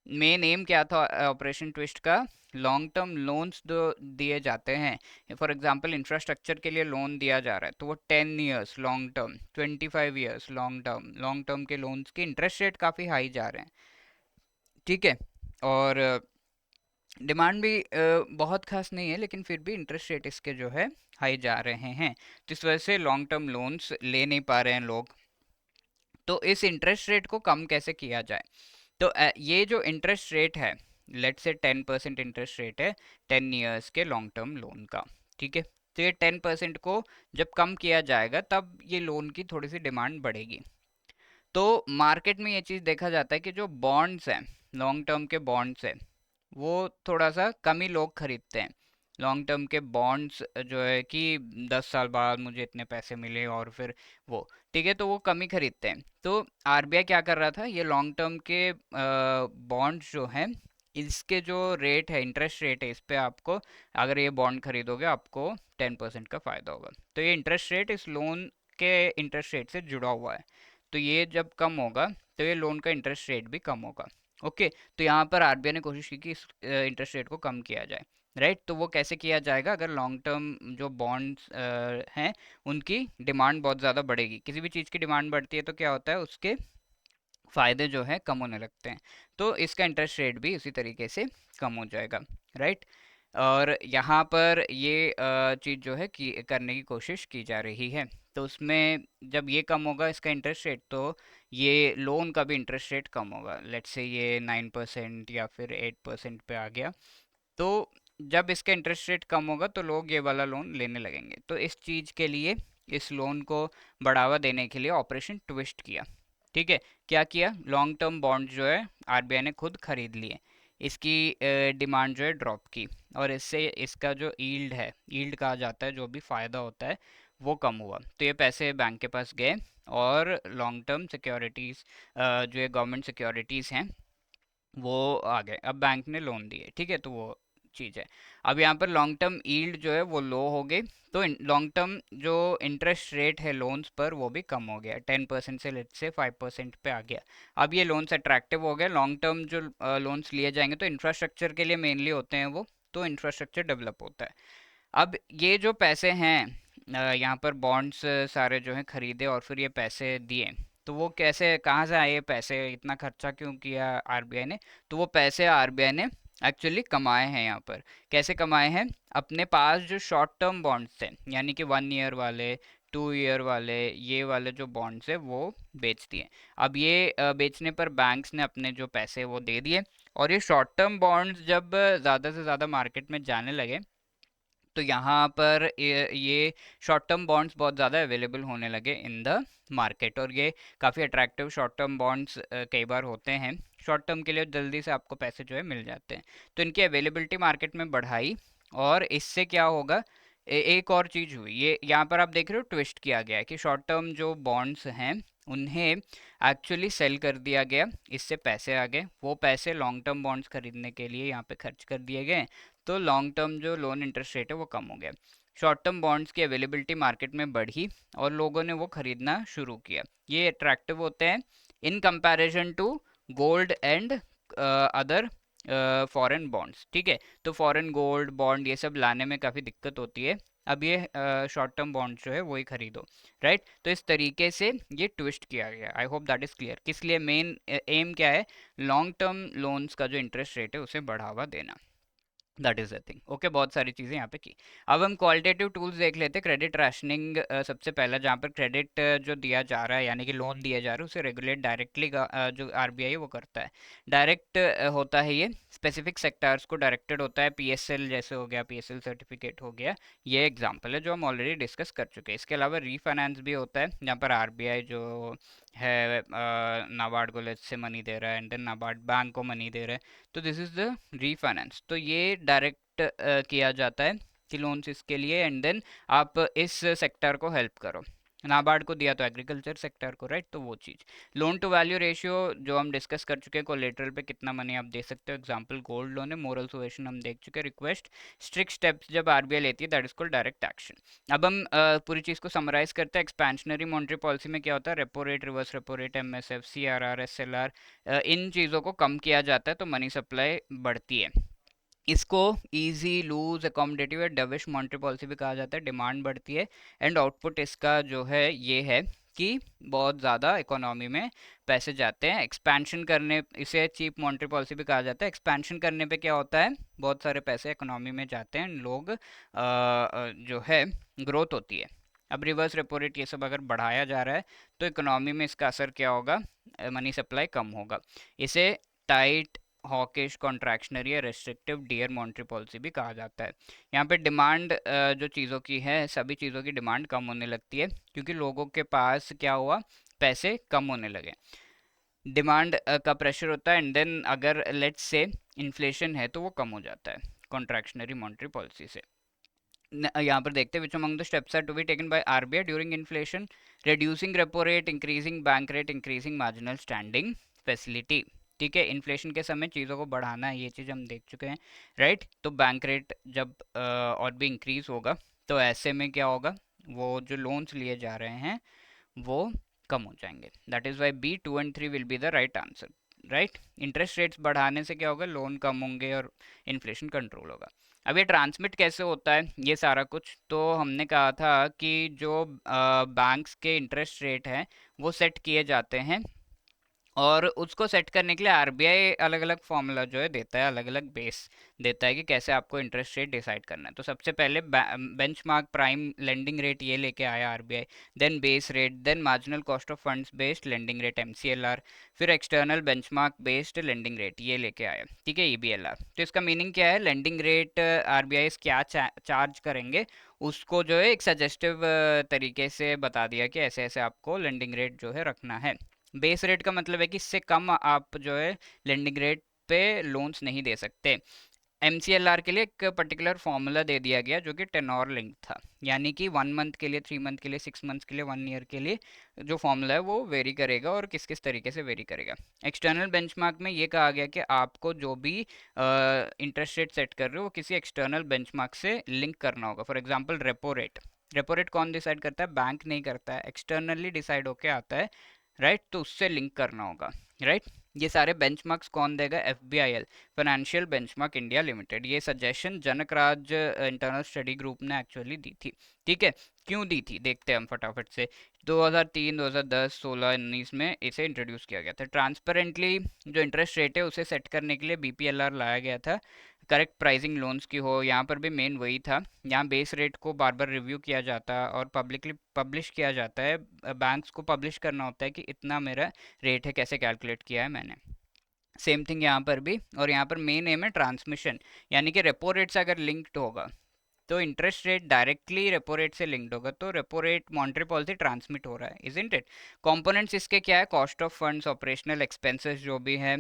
मेन एम क्या था ऑपरेशन ट्विस्ट का, लॉन्ग टर्म लोन्स जो दिए जाते हैं, फॉर एग्जांपल इंफ्रास्ट्रक्चर के लिए लोन दिया जा रहा है, तो वो 10 years long term, 25 years long term के लोन्स के इंटरेस्ट रेट काफ़ी हाई जा रहे हैं। ठीक है, और डिमांड भी बहुत खास नहीं है, लेकिन फिर भी इंटरेस्ट रेट इसके जो है हाई जा रहे हैं, तो इस वजह से लॉन्ग टर्म लोन्स ले नहीं पा रहे हैं लोग। तो इस इंटरेस्ट रेट को कम कैसे किया जाए, तो ये जो इंटरेस्ट रेट है, लेट से 10% इंटरेस्ट रेट है 10 ईयर्स के लॉन्ग टर्म लोन का। ठीक है, तो ये 10% को जब कम किया जाएगा तब ये लोन की थोड़ी सी डिमांड बढ़ेगी। तो मार्केट में ये चीज़ देखा जाता है कि जो बॉन्ड्स हैं, लॉन्ग टर्म के बॉन्ड्स हैं, वो थोड़ा सा कम ही लोग खरीदते हैं। लॉन्ग टर्म के बॉन्ड्स जो है कि 10 साल बाद मुझे इतने पैसे मिले, और फिर वो, ठीक है, तो वो कम ही खरीदते हैं। तो आरबीआई क्या कर रहा था, ये लॉन्ग टर्म के बॉन्ड्स जो हैं, इसके जो रेट है, इंटरेस्ट रेट है, इस पे आपको, अगर ये बॉन्ड खरीदोगे आपको 10% का फ़ायदा होगा। तो ये इंटरेस्ट रेट इस लोन के इंटरेस्ट रेट से जुड़ा हुआ है, तो ये जब कम होगा तो ये लोन का इंटरेस्ट रेट भी कम होगा। ओके, तो यहाँ पर आरबीआई ने कोशिश की कि इस इंटरेस्ट रेट को कम किया जाए, राइट। तो वो कैसे किया जाएगा, अगर लॉन्ग टर्म जो बॉन्ड्स हैं उनकी डिमांड बहुत ज़्यादा बढ़ेगी, किसी भी चीज़ की डिमांड बढ़ती है तो क्या होता है, उसके फ़ायदे जो है कम होने लगते हैं, तो इसका इंटरेस्ट रेट भी उसी तरीके से कम हो जाएगा, राइट। और यहाँ पर ये चीज़ जो है कि करने की कोशिश की जा रही है, तो उसमें जब ये कम होगा इसका इंटरेस्ट रेट, तो ये लोन का भी इंटरेस्ट रेट कम होगा। लेट्स से ये 9% या फिर 8% पे आ गया, तो जब इसका इंटरेस्ट रेट कम होगा तो लोग ये वाला लोन लेने लगेंगे। तो इस चीज़ के लिए, इस लोन को बढ़ावा देने के लिए ऑपरेशन ट्विस्ट किया। ठीक है, क्या किया, लॉन्ग टर्म बॉन्ड जो है आरबीआई ने खुद खरीद लिए, इसकी डिमांड जो है ड्रॉप की, और इससे इसका जो यील्ड है, यील्ड कहा जाता है जो भी फ़ायदा होता है, वो कम हुआ। तो ये पैसे बैंक के पास गए, और लॉन्ग टर्म सिक्योरिटीज़ जो ये गवर्नमेंट सिक्योरिटीज़ हैं वो आ गए, अब बैंक ने लोन दिए। ठीक है, तो वो चीज़ है। अब यहाँ पर लॉन्ग टर्म यील्ड जो है वो लो हो गई, तो लॉन्ग टर्म जो इंटरेस्ट रेट है लोन्स पर वो भी कम हो गया, 10% से लेट से 5% पे आ गया। अब ये लोन्स अट्रैक्टिव हो गए, लॉन्ग टर्म जो लोन्स लिए जाएंगे तो इंफ्रास्ट्रक्चर के लिए मेनली होते हैं वो, तो इंफ्रास्ट्रक्चर डेवलप होता है। अब ये जो पैसे हैं, यहाँ पर बॉन्ड्स सारे जो हैं खरीदे, और फिर ये पैसे दिए, तो वो कैसे, कहाँ से आए ये पैसे, इतना खर्चा क्यों किया आरबीआई ने, तो वो पैसे आरबीआई ने एक्चुअली कमाए हैं यहाँ पर। कैसे कमाए हैं? अपने पास जो शॉर्ट टर्म बॉन्ड्स थे, यानी कि 1 ईयर वाले, 2 ईयर वाले, ये वाले जो बॉन्ड्स है वो बेच दिए। अब ये बेचने पर बैंक्स ने अपने जो पैसे वो दे दिए, और ये शॉर्ट टर्म बॉन्ड्स जब ज़्यादा से ज़्यादा मार्केट में जाने लगे, तो यहाँ पर ये शॉर्ट टर्म बॉन्ड्स बहुत ज़्यादा अवेलेबल होने लगे इन द मार्केट, और ये काफ़ी अट्रैक्टिव शॉर्ट टर्म बॉन्ड्स कई बार होते हैं। शॉर्ट टर्म के लिए जल्दी से आपको पैसे जो है मिल जाते हैं, तो इनकी अवेलेबिलिटी मार्केट में बढ़ाई। और इससे क्या होगा, एक और चीज़ हुई, ये यहाँ पर आप देख रहे हो ट्विस्ट किया गया है कि शॉर्ट टर्म जो बॉन्ड्स हैं उन्हें एक्चुअली सेल कर दिया गया, इससे पैसे आ गए, वो पैसे लॉन्ग टर्म बॉन्ड्स खरीदने के लिए यहाँ पे खर्च कर दिए गए, तो लॉन्ग टर्म जो लोन इंटरेस्ट रेट है वो कम हो गया। शॉर्ट टर्म बॉन्ड्स की अवेलेबिलिटी मार्केट में बढ़ी और लोगों ने वो खरीदना शुरू किया। ये अट्रैक्टिव होते हैं in comparison to gold and other foreign bonds, ठीक है। तो फॉरेन गोल्ड बॉन्ड ये सब लाने में काफ़ी दिक्कत होती है, अब ये शॉर्ट टर्म बॉन्ड जो है वही खरीदो, राइट। तो इस तरीके से ये ट्विस्ट किया गया। आई होप दैट इज़ क्लियर। किस लिए? मेन एम क्या है? लॉन्ग टर्म लोन्स का जो इंटरेस्ट रेट है उसे बढ़ावा देना। That is the thing. Okay, बहुत सारी चीज़ें यहाँ पे की। अब हम क्वालिटेटिव टूल्स देख लेते हैं। क्रेडिट राशनिंग सबसे पहला, जहाँ पर क्रेडिट जो दिया जा रहा है यानी कि लोन दिया जा रहा है उसे रेगुलेट डायरेक्टली जो आरबीआई वो करता है। डायरेक्ट होता है, ये स्पेसिफिक सेक्टर्स को डायरेक्टेड होता है। पीएसएल जैसे हो गया, पीएसएल सर्टिफिकेट हो गया, ये एग्जाम्पल है जो हम ऑलरेडी डिस्कस कर चुके हैं। इसके अलावा रीफाइनेंस भी होता है, जहाँ पर आरबीआई जो है नाबार्ड को लेट से मनी दे रहा है, एंड देन नाबार्ड बैंक को मनी दे रहा है, तो दिस इज द रीफाइनेंस। तो ये डायरेक्ट किया जाता है कि लोन्स इसके लिए, एंड देन आप इस सेक्टर को हेल्प करो। नाबार्ड को दिया तो एग्रीकल्चर सेक्टर को, राइट। तो वो चीज़। लोन टू वैल्यू रेशियो जो हम डिस्कस कर चुके हैं, कोलेटरल पे कितना मनी आप दे सकते हो, एग्जांपल गोल्ड लोन है। मोरल सुएशन हम देख चुके हैं। रिक्वेस्ट स्ट्रिक्ट स्टेप्स जब आरबीआई लेती है, that is called direct action. अब हम पूरी चीज़ को समराइज करते हैं। एक्सपेंशनरी मॉनेटरी पॉलिसी में क्या होता है? Repo rate, reverse repo rate, MSF, CRR, SLR, इन चीज़ों को कम किया जाता है तो मनी सप्लाई बढ़ती है। इसको इजी, लूज, अकोमोडेटिव या डविश मॉनेटरी पॉलिसी भी कहा जाता है। डिमांड बढ़ती है एंड आउटपुट इसका जो है ये है कि बहुत ज़्यादा इकोनॉमी में पैसे जाते हैं एक्सपेंशन करने। इसे चीप मॉनेटरी पॉलिसी भी कहा जाता है। एक्सपेंशन करने पे क्या होता है? बहुत सारे पैसे इकोनॉमी में जाते हैं, लोग जो है ग्रोथ होती है। अब रिवर्स रेपो रेट ये सब अगर बढ़ाया जा रहा है तो इकोनॉमी में इसका असर क्या होगा? मनी सप्लाई कम होगा। इसे टाइट, हॉकिश, कॉन्ट्रैक्शनरी या रेस्ट्रिक्टिव डियर मॉनेटरी पॉलिसी भी कहा जाता है। यहाँ पे डिमांड जो चीज़ों की है, सभी चीज़ों की डिमांड कम होने लगती है क्योंकि लोगों के पास क्या हुआ? पैसे कम होने लगे। डिमांड का प्रेशर होता है, एंड देन अगर लेट्स से इन्फ्लेशन है तो वो कम हो जाता है कॉन्ट्रैक्शनरी मॉनेटरी पॉलिसी से। यहाँ पर देखते हैं which among the steps are to be taken by RBI during inflation? Reducing repo rate, increasing bank rate, increasing marginal standing facility. ठीक है, इन्फ्लेशन के समय चीज़ों को बढ़ाना है, ये चीज़ हम देख चुके हैं, राइट। तो बैंक रेट जब और भी इंक्रीज होगा तो ऐसे में क्या होगा? वो जो लोन्स लिए जा रहे हैं वो कम हो जाएंगे। That is why B 2 and 3 will be the right answer, right. Interest rates बढ़ाने से क्या होगा? लोन कम होंगे और इन्फ्लेशन कंट्रोल होगा। अब ये ट्रांसमिट कैसे होता है ये सारा कुछ? तो हमने कहा था कि जो बैंक्स के इंटरेस्ट रेट हैं वो सेट किए जाते हैं, और उसको सेट करने के लिए आरबीआई अलग अलग फॉर्मूला जो है देता है, अलग अलग बेस देता है कि कैसे आपको इंटरेस्ट रेट डिसाइड करना है। तो सबसे पहले बेंचमार्क प्राइम लेंडिंग रेट ये लेके आया RBI, then base rate, then marginal cost of funds based lending rate MCLR, फिर external benchmark based lending rate ये लेके आया, ठीक है, ईबीएलआर। तो इसका मीनिंग क्या है? लेंडिंग रेट आरबीआई क्या चार्ज करेंगे उसको जो है एक सजेस्टिव तरीके से बता दिया कि ऐसे ऐसे आपको लेंडिंग रेट जो है रखना है। बेस रेट का मतलब है कि इससे कम आप जो है लेंडिंग रेट पे लोन्स नहीं दे सकते। एमसीएलआर के लिए एक पर्टिकुलर फॉर्मूला दे दिया गया जो कि टेनोर लिंक था, यानी कि 1 मंथ के लिए, 3 मंथ के लिए, 6 मंथ्स के लिए, 1 ईयर के लिए जो फॉर्मूला है वो वेरी करेगा, और किस किस तरीके से वेरी करेगा। एक्सटर्नल बेंचमार्क में ये कहा गया कि आपको जो भी इंटरेस्ट रेट सेट कर रहे हो वो किसी एक्सटर्नल बेंचमार्क से लिंक करना होगा। For example repo rate, repo rate कौन डिसाइड करता है? बैंक नहीं करता है, एक्सटर्नली डिसाइड होके आता है, राइट। तो उससे लिंक करना होगा, राइट। ये सारे बेंचमार्क्स कौन देगा? FBIL, financial benchmark India limited. ये suggestion Janakraj internal study group ने एक्चुअली दी थी। ठीक है, क्यों दी थी देखते हैं हम फटाफट से। 2003, 2010, 16, 19 में इसे इंट्रोड्यूस किया गया था। ट्रांसपेरेंटली जो इंटरेस्ट रेट है उसे सेट करने के लिए BPLR लाया गया था, करेक्ट प्राइसिंग लोन्स की हो। यहाँ पर भी मेन वही था। यहाँ बेस रेट को बार बार रिव्यू किया जाता है और पब्लिकली पब्लिश किया जाता है। बैंक्स को पब्लिश करना होता है कि इतना मेरा रेट है, कैसे कैलकुलेट किया है मैंने। सेम थिंग यहाँ पर भी। और यहाँ पर मेन एम है ट्रांसमिशन, यानी कि रेपो रेट से अगर लिंक्ड होगा तो interest rate directly repo rate से लिंक्ड होगा, तो repo rate monetary policy transmit हो रहा है, इजंट इट? कंपोनेंट्स इसके क्या है? Cost of funds, operational expenses जो भी है।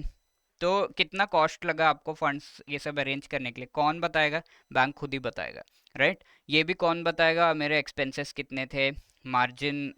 तो कितना कॉस्ट लगा आपको फंड्स ये सब अरेंज करने के लिए, कौन बताएगा? बैंक खुद ही बताएगा, राइट? ये भी कौन बताएगा मेरे एक्सपेंसेस कितने थे, मार्जिन,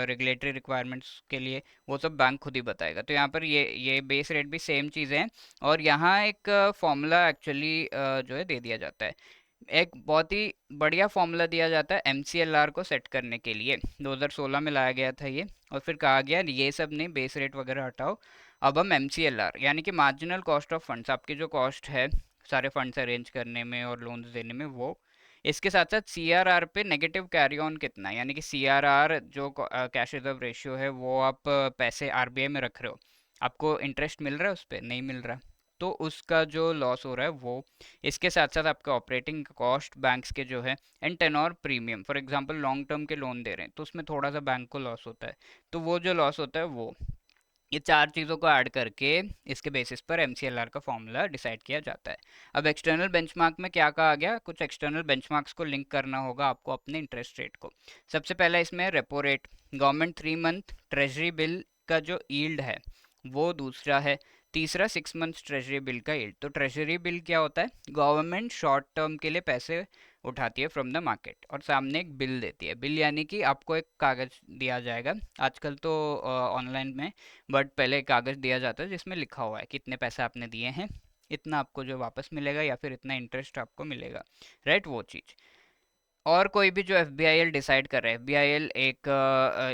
रेगुलेटरी रिक्वायरमेंट्स के लिए, वो सब बैंक खुद ही बताएगा। तो यहाँ पर ये बेस रेट भी सेम चीज़ें हैं। और यहाँ एक फॉर्मूला एक्चुअली जो है दे दिया जाता है। एक बहुत ही बढ़िया फॉर्मूला दिया जाता है MCLR को सेट करने के लिए। 2016 में लाया गया था ये, और फिर कहा गया ये सब नहीं, बेस रेट वगैरह हटाओ, अब हम MCLR यानी कि मार्जिनल कॉस्ट ऑफ फंड्स, आपकी जो कॉस्ट है सारे फंड्स अरेंज करने में और लोन्स देने में, वो। इसके साथ साथ CRR पे नेगेटिव कैरी ऑन कितना है, यानी कि CRR जो कैश रिजर्व रेशियो है, वो आप पैसे RBI में रख रहे हो, आपको इंटरेस्ट मिल रहा है उस पर? नहीं मिल रहा, तो उसका जो लॉस हो रहा है वो। इसके साथ साथ आपका ऑपरेटिंग कॉस्ट बैंक्स के जो है, and tenure premium, for example long term के लोन दे रहे हैं तो उसमें थोड़ा सा बैंक को लॉस होता है, तो वो जो लॉस होता है वो। ये चार चीज़ों को ऐड करके इसके बेसिस पर MCLR का फॉर्मूला डिसाइड किया जाता है। अब एक्सटर्नल बेंचमार्क में क्या कहा गया? कुछ एक्सटर्नल बेंचमार्क्स को लिंक करना होगा आपको अपने इंटरेस्ट रेट को। सबसे पहला इसमें repo rate, government 3 month treasury bill का जो यील्ड है वो दूसरा है। तीसरा 6 मंथ ट्रेजरी बिल का यील्ड। तो ट्रेजरी बिल क्या होता है? गवर्नमेंट शॉर्ट टर्म के लिए पैसे उठाती है फ्रॉम द मार्केट और सामने एक बिल देती है। बिल यानी कि आपको एक कागज़ दिया जाएगा, आजकल तो ऑनलाइन में, बट पहले कागज़ दिया जाता है जिसमें लिखा हुआ है कितने पैसे आपने दिए हैं, इतना आपको जो वापस मिलेगा या फिर इतना इंटरेस्ट आपको मिलेगा, राइट? वो चीज़। और कोई भी जो FBIL डिसाइड कर रहा है, FBIL एक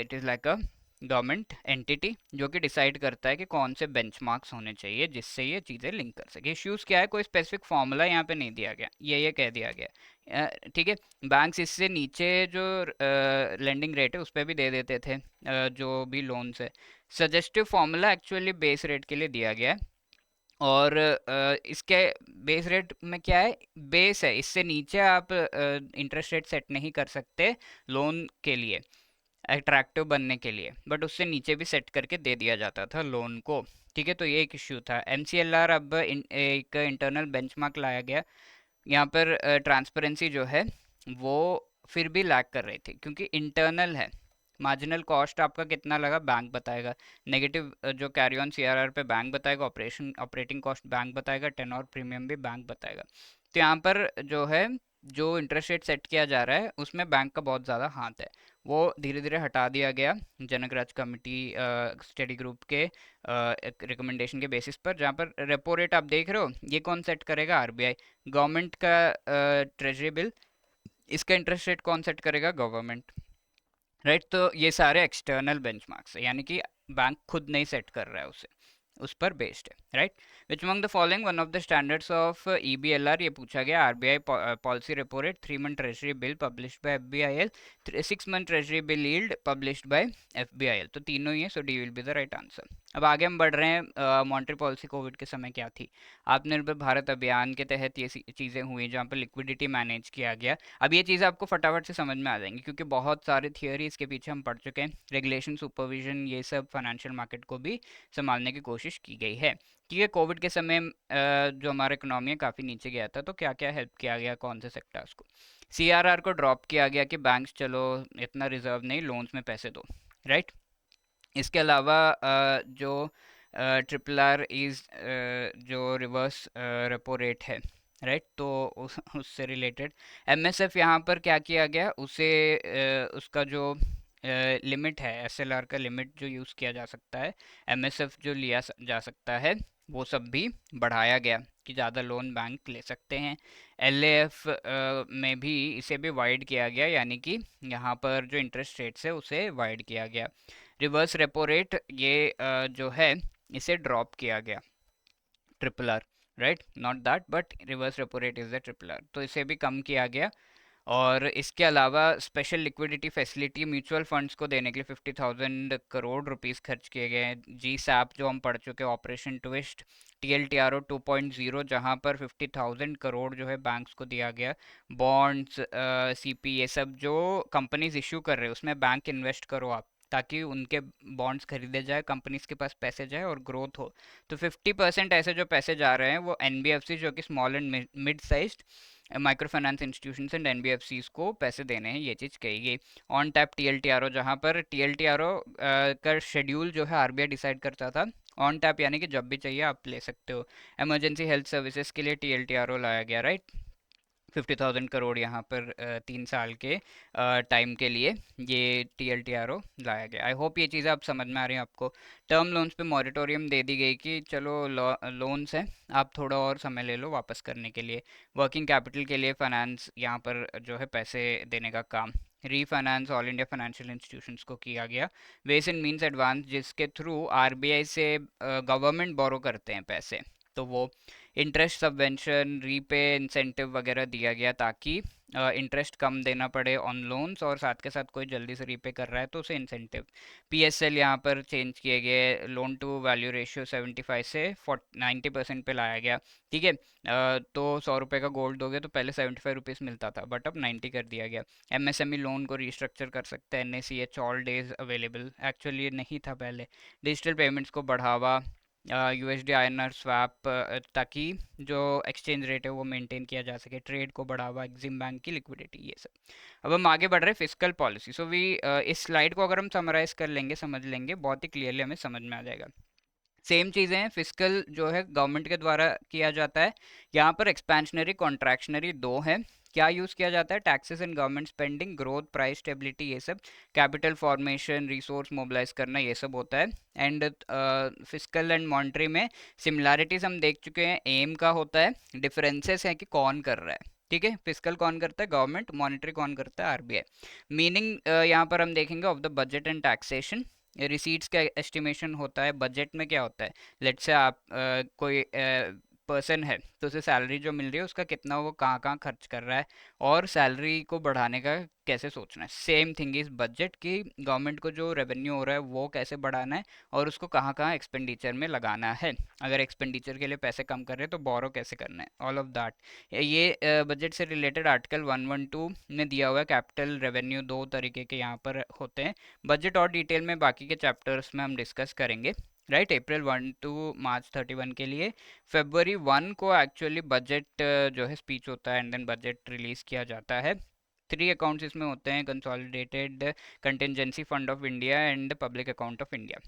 it is like a government entity जो कि डिसाइड करता है कि कौन से बेंचमार्क्स होने चाहिए जिससे ये चीज़ें लिंक कर सके। इश्यूज़ क्या है? कोई स्पेसिफिक फॉर्मूला यहाँ पे नहीं दिया गया, ये कह दिया गया। ठीक है, बैंक्स इससे नीचे जो लेंडिंग रेट है उस पर भी दे देते थे, जो भी लोन्स है। Suggestive formula actually base rate के लिए दिया गया है। और इसके बेस रेट में क्या है? बेस है, इससे नीचे आप इंटरेस्ट रेट सेट नहीं कर सकते लोन के लिए, अट्रैक्टिव बनने के लिए, बट उससे नीचे भी सेट करके दे दिया जाता था लोन को। ठीक है, तो ये एक इश्यू था। MCLR अब एक इंटरनल बेंचमार्क लाया गया। यहाँ पर ट्रांसपेरेंसी जो है वो फिर भी लैग कर रही थी क्योंकि इंटरनल है। मार्जिनल कॉस्ट आपका कितना लगा बैंक बताएगा, नेगेटिव जो कैरी ऑन CRR पे बैंक बताएगा, ऑपरेटिंग कॉस्ट बैंक बताएगा, टेनोर प्रीमियम भी बैंक बताएगा। तो यहाँ पर जो है, जो इंटरेस्ट रेट सेट किया जा रहा है उसमें बैंक का बहुत ज़्यादा हाथ है। वो धीरे धीरे हटा दिया गया जनकराज कमेटी स्टडी ग्रुप के रिकमेंडेशन के बेसिस पर, जहाँ पर रेपो रेट आप देख रहे हो, ये कौन सेट करेगा? RBI। गवर्नमेंट का ट्रेजरी बिल, इसका इंटरेस्ट रेट कौन सेट करेगा? Government, right? तो ये सारे एक्सटर्नल बेंचमार्क्स है, यानी कि बैंक खुद नहीं सेट कर रहा है उसे, उस पर बेस्ड है, right? Which among the following one of the standards of EBLR, ये पूछा गया। RBI policy repo rate, 3 month treasury bill published by FBIL, 6 month treasury bill yield published by FBIL। तो तीनों ही है, so D will be the right answer. अब आगे हम बढ़ रहे हैं। मॉनेटरी पॉलिसी कोविड के समय क्या थी? आत्मनिर्भर भारत अभियान के तहत ये चीज़ें हुई जहाँ पर लिक्विडिटी मैनेज किया गया। अब ये चीज़ आपको फटाफट से समझ में आ जाएंगी क्योंकि बहुत सारे थियोरी इसके पीछे हम पढ़ चुके हैं। रेगुलेशन, सुपरविजन, ये सब फाइनेंशियल मार्केट को भी संभालने की कोशिश की गई है। ठीक है, कोविड के समय जो हमारा इकोनॉमी है काफ़ी नीचे गया था, तो क्या क्या हेल्प किया गया कौन से सेक्टर्स को? CRR को ड्रॉप किया गया कि बैंक्स चलो इतना रिजर्व नहीं, लोन्स में पैसे दो, राइट? इसके अलावा जो RRR इज़ जो रिवर्स रेपो रेट है, राइट? तो उससे रिलेटेड MSF यहाँ पर क्या किया गया, उसे उसका जो लिमिट है, SLR का लिमिट जो यूज़ किया जा सकता है, MSF जो लिया जा सकता है, वो सब भी बढ़ाया गया कि ज़्यादा लोन बैंक ले सकते हैं। LAF में भी इसे भी वाइड किया गया, यानी कि यहाँ पर जो इंटरेस्ट रेट्स है उसे वाइड किया गया। रिवर्स रेपो रेट, ये जो है इसे ड्रॉप किया गया, triple R, right, not that but reverse repo rate is the triple R, तो इसे भी कम किया गया। और इसके अलावा special liquidity facility mutual funds को देने के लिए 50,000 करोड़ रुपीस खर्च किए गए हैं। जी सैप जो हम पढ़ चुके हैं, ऑपरेशन ट्विस्ट, TLTRO 2.0, जहां पर 50,000 करोड़ जो है बैंक्स को दिया गया। बॉन्ड्स, CP, ये सब जो कंपनीज इशू कर रहे हैं उसमें बैंक इन्वेस्ट करो आप, ताकि उनके बॉन्ड्स खरीदे जाए, कंपनीज के पास पैसे जाए और ग्रोथ हो। तो 50% ऐसे जो पैसे जा रहे हैं वो NBFC जो कि small and mid size micro finance institutions and NBFCs को पैसे देने हैं, ये चीज़ कही गई। ऑन टैप TLTRO, जहाँ पर TLTRO का शेड्यूल जो है RBI डिसाइड करता था, ऑन टैप यानी कि जब भी चाहिए आप ले सकते हो। इमरजेंसी हेल्थ सर्विसेज के लिए TLTRO लाया गया, राइट। 50,000 करोड़ यहाँ पर 3 साल के टाइम के लिए ये TLTRO लाया गया। आई होप ये चीज़ें आप समझ में आ रही हैं आपको। टर्म लोन्स पे मॉरिटोरियम दे दी गई कि चलो लोन्स हैं, आप थोड़ा और समय ले लो वापस करने के लिए। वर्किंग कैपिटल के लिए फाइनेंस यहाँ पर जो है पैसे देने का काम, refinance all India financial institutions को किया गया। वेस एंड मीन्स एडवांस, जिसके थ्रू RBI से गवर्नमेंट बोरो करते हैं पैसे, तो वो इंटरेस्ट सबवेंशन, रीपे इंसेंटिव वगैरह दिया गया, ताकि इंटरेस्ट कम देना पड़े ऑन लोन्स, और साथ के साथ कोई जल्दी से रीपे कर रहा है तो उसे इंसेंटिव। PSL यहाँ पर चेंज किए गए, लोन टू वैल्यू रेशियो 75 से 90% पे लाया गया। ठीक है, तो 100 रुपये का गोल्ड दोगे तो पहले 75 रुपीज़ मिलता था, बट अब 90 कर दिया गया। MSME लोन को रिस्ट्रक्चर कर सकते हैं, NACH all days available, actually ये नहीं था पहले। डिजिटल पेमेंट्स को बढ़ावा, USD INR स्वैप, ताकि जो एक्सचेंज रेट है वो मेंटेन किया जा सके, ट्रेड को बढ़ावा, एग्जिम बैंक की लिक्विडिटी, ये सब। अब हम आगे बढ़ रहे हैं फिस्कल पॉलिसी। सो वी इस स्लाइड को अगर हम समराइज कर लेंगे, समझ लेंगे, बहुत ही क्लियरली हमें समझ में आ जाएगा। सेम चीज़ें हैं, फिस्कल जो है गवर्नमेंट के द्वारा किया जाता है। यहाँ पर एक्सपेंशनरी कॉन्ट्रैक्शनरी दो है। क्या यूज़ किया जाता है? Taxes and government spending, growth, price stability, ये सब, कैपिटल फॉर्मेशन, रिसोर्स मोबिलाइज करना, ये सब होता है। एंड फिस्कल एंड मॉनेटरी में सिमिलैरिटीज हम देख चुके हैं, एम का होता है, डिफरेंसेस है कि कौन कर रहा है। ठीक है, फिस्कल कौन करता है? गवर्नमेंट। मॉनेटरी कौन करता है? RBI। मीनिंग यहाँ पर हम देखेंगे of the budget and taxation. Receipts का एस्टिमेशन होता है, बजट में क्या होता है, लेट्स से आप कोई पर्सन है तो उसे सैलरी जो मिल रही है उसका कितना वो कहाँ कहाँ खर्च कर रहा है, और सैलरी को बढ़ाने का कैसे सोचना है। सेम थिंग इज बजट की, गवर्नमेंट को जो रेवेन्यू हो रहा है वो कैसे बढ़ाना है और उसको कहाँ कहाँ एक्सपेंडिचर में लगाना है। अगर एक्सपेंडिचर के लिए पैसे कम कर रहे हैं तो बोरो कैसे करना है, ऑल ऑफ दैट। ये बजट से रिलेटेड आर्टिकल 112 में दिया हुआ है। कैपिटल रेवेन्यू दो तरीके के यहाँ पर होते हैं। बजट और डिटेल में बाकी के चैप्टर्स में हम डिस्कस करेंगे, राइट। April 1 टू March 31 के लिए, February 1 को एक्चुअली बजट जो है स्पीच होता है, एंड देन बजट रिलीज किया जाता है। 3 अकाउंट्स इसमें होते हैं, consolidated, contingency fund of India and public account of India.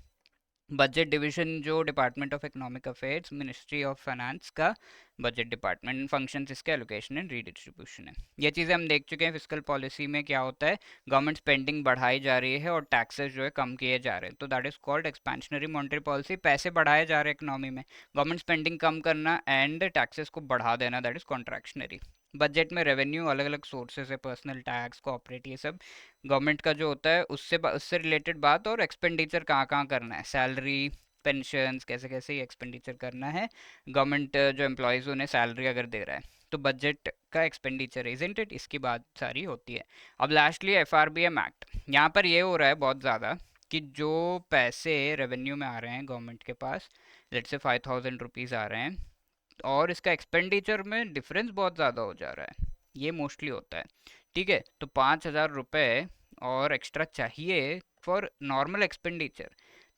Budget division जो department of economic affairs, ministry of finance का बजट डिपार्टमेंट, फंक्शंस इसके एलोकेशन एंड रीडिस्ट्रीब्यूशन है। ये चीज़ें हम देख चुके हैं। फिस्कल पॉलिसी में क्या होता है, गवर्नमेंट स्पेंडिंग बढ़ाई जा रही है और टैक्सेस जो है कम किए जा रहे हैं, तो that is called expansionary monetary policy. पैसे बढ़ाए जा रहे हैं इकोनॉमी में, गवर्नमेंट स्पेंडिंग कम करना एंड टैक्सेस को बढ़ा देना, दैट इज कॉन्ट्रैक्शनरी। बजट में रेवेन्यू अलग अलग सोर्सेज है, पर्सनल टैक्स, कॉर्पोरेट, ये सब गवर्नमेंट का जो होता है उससे रिलेटेड बात, और एक्सपेंडिचर कहाँ कहाँ करना है, सैलरी, पेंशन्स, कैसे कैसे ये एक्सपेंडिचर करना है। गवर्नमेंट जो एम्प्लॉयज़ उन्हें सैलरी अगर दे रहा है तो बजट का एक्सपेंडिचर, इजंट इट, इसकी बात सारी होती है। अब लास्टली FRBM एक्ट, यहाँ पर ये हो रहा है बहुत ज़्यादा कि जो पैसे रेवेन्यू में आ रहे हैं गवर्नमेंट के पास, लेट से 5,000 रुपीज़ आ रहे हैं, और इसका एक्सपेंडिचर में डिफरेंस बहुत ज़्यादा हो जा रहा है, ये मोस्टली होता है। ठीक है, तो 5,000 रुपये और एक्स्ट्रा चाहिए फॉर नॉर्मल एक्सपेंडिचर,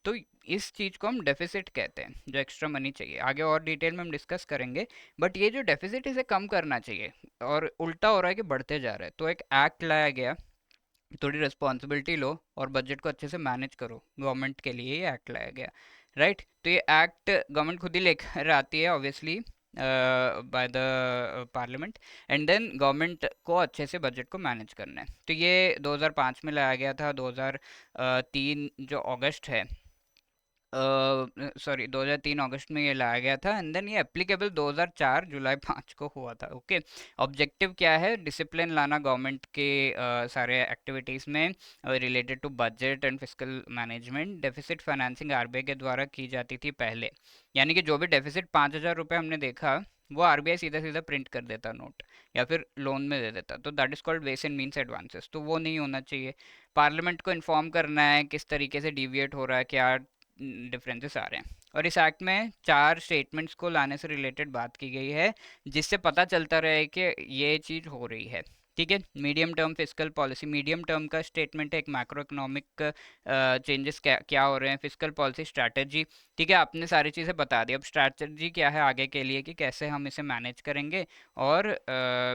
तो इस चीज़ को हम डेफिसिट कहते हैं, जो एक्स्ट्रा मनी चाहिए। आगे और डिटेल में हम डिस्कस करेंगे, बट ये जो डेफिसिट इसे कम करना चाहिए, और उल्टा हो रहा है कि बढ़ते जा रहा है, तो एक एक्ट लाया गया, थोड़ी रिस्पॉन्सिबिलिटी लो और बजट को अच्छे से मैनेज करो, गवर्नमेंट के लिए ये एक्ट लाया गया, राइट। तो ये एक्ट गवर्नमेंट खुद ही लेकर आती है obviously, by the parliament, and then government को अच्छे से बजट को मैनेज करना है। तो ये 2005 में लाया गया था। 2003 जो अगस्त है सॉरी 2003 अगस्त में ये लाया गया था, एंड देन ये एप्लीकेबल 2004 जुलाई 5 को हुआ था। ओके, ऑब्जेक्टिव क्या है? डिसिप्लिन लाना गवर्नमेंट के सारे एक्टिविटीज़ में related to budget and fiscal management. Deficit financing RBI के द्वारा की जाती थी पहले, यानी कि जो भी डेफिसिट 5,000 रुपये हमने देखा, वो आरबीआई सीधा सीधा प्रिंट कर देता नोट, या फिर लोन में दे देता, तो दैट इज कॉल्ड वेस एंड मीन्स एडवांसेस, तो वो नहीं होना चाहिए। पार्लियामेंट को इन्फॉर्म करना है किस तरीके से डिविएट हो रहा है, क्या डिफरेंसेस आ रहे हैं। और इस एक्ट में 4 स्टेटमेंट्स को लाने से रिलेटेड बात की गई है, जिससे पता चलता रहे कि ये चीज़ हो रही है। ठीक है, medium term fiscal policy, medium term का स्टेटमेंट है, एक मैक्रो इकोनॉमिक चेंजेस क्या हो रहे हैं, फिस्कल पॉलिसी स्ट्रैटेजी। ठीक है, आपने सारी चीज़ें बता दी, अब स्ट्रैटेजी क्या है आगे के लिए कि कैसे हम इसे मैनेज करेंगे, और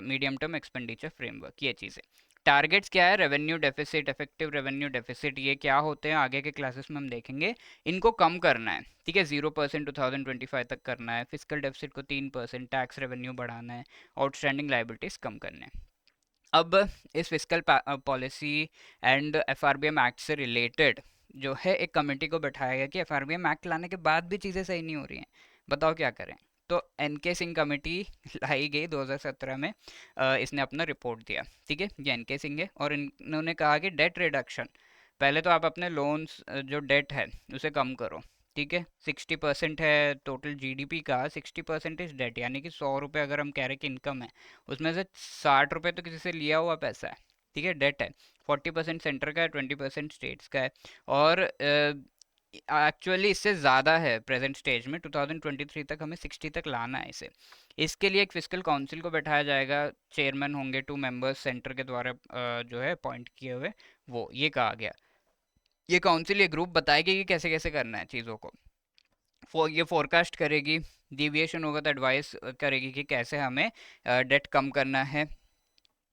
मीडियम टर्म एक्सपेंडिचर फ्रेमवर्क, ये चीज़ें। टारगेट्स क्या है? Revenue deficit, effective revenue deficit, ये क्या होते हैं आगे के क्लासेस में हम देखेंगे। इनको कम करना है, ठीक है, 0% 2025 तक करना है, फिजिकल डेफिसिट को 3%, टैक्स रेवेन्यू बढ़ाना है, आउटस्टैंडिंग लाइबिलिटीज कम करने हैं। अब इस physical policy and FRBM act से रिलेटेड जो है, एक कमेटी को बैठाया गया कि एफआरबीएम एक्ट लाने के बाद भी चीज़ें सही नहीं हो रही हैं, बताओ क्या करें। तो एनके सिंह कमेटी लाई गई 2017 में, इसने अपना रिपोर्ट दिया। ठीक है, ये एनके सिंह है, और इन्होंने कहा कि डेट रिडक्शन, पहले तो आप अपने लोन्स जो डेट है उसे कम करो। ठीक है, 60% है टोटल जीडीपी का, 60% इज डेट, यानी कि 100 रुपये अगर हम कह रहे हैं कि इनकम है, उसमें से 60 रुपये तो किसी से लिया हुआ पैसा है। ठीक है, डेट है। 40% सेंटर का है, 20% स्टेट्स का है, और एक्चुअली इससे ज़्यादा है प्रेजेंट स्टेज में। 2023 तक हमें 60 तक लाना है इसे। इसके लिए एक फिजिकल काउंसिल को बैठाया जाएगा, चेयरमैन होंगे 2 मेंबर्स सेंटर के द्वारा जो है अपॉइंट किए हुए, वो ये कहा गया। ये काउंसिल, ये ग्रुप बताएगी कि कैसे कैसे करना है चीज़ों को, ये फोरकास्ट करेगी, डिविएशन होगा तो एडवाइस करेगी कि कैसे हमें डेट कम करना है,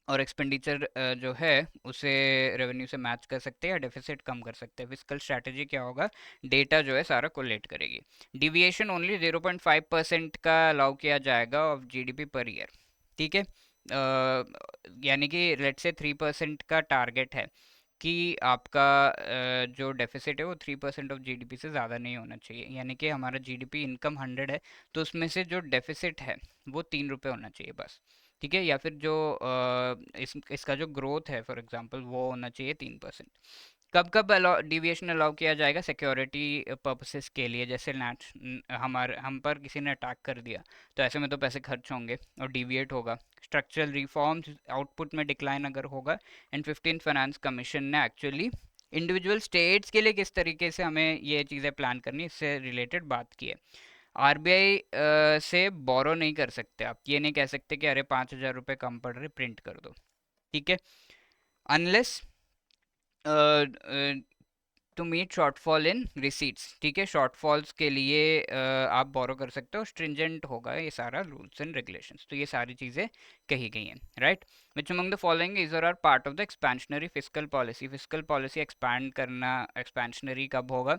और एक्सपेंडिचर जो है उसे रेवेन्यू से मैच कर सकते हैं या डेफिसिट कम कर सकते हैं। फिजिकल स्ट्रैटेजी क्या होगा, डेटा जो है सारा कोलेक्ट करेगी। डिविएशन ओनली 0.5% का अलाउ किया जाएगा ऑफ जीडीपी पर ईयर। ठीक है, यानी कि लेट से 3% का टारगेट है कि आपका जो डेफिसिट है वो 3% ऑफ जीडीपी से ज़्यादा नहीं होना चाहिए, यानी कि हमारा जीडीपी इनकम 100 है, तो उसमें से जो डेफिसिट है वो 3 रुपये होना चाहिए बस। ठीक है, या फिर जो इसका जो ग्रोथ है फॉर एग्जांपल वो होना चाहिए 3%। कब कब डिविएशन अलाउ किया जाएगा? सिक्योरिटी पर्पसेस के लिए, जैसे हम पर किसी ने अटैक कर दिया, तो ऐसे में तो पैसे खर्च होंगे और डिविएट होगा। स्ट्रक्चरल रिफॉर्म्स, आउटपुट में डिक्लाइन अगर होगा। एंड 15th फाइनेंस कमीशन ने एक्चुअली इंडिविजुअल स्टेट्स के लिए किस तरीके से हमें ये चीज़ें प्लान करनी, इससे रिलेटेड बात की है। आरबीआई से बोरो नहीं कर सकते, आप ये नहीं कह सकते कि अरे 5,000 रुपये कम पड़ रहे, प्रिंट कर दो। ठीक है, unless to meet shortfall in receipts. ठीक है, शॉर्टफॉल्स के लिए आप बोरो कर सकते हो, स्ट्रिंजेंट होगा ये सारा रूल्स एंड रेगुलेशंस, तो ये सारी चीज़ें कही गई हैं। Right, which among the following is are part of the expansionary physical policy. Physical policy expand करना एक्सपेंशनरी कब होगा?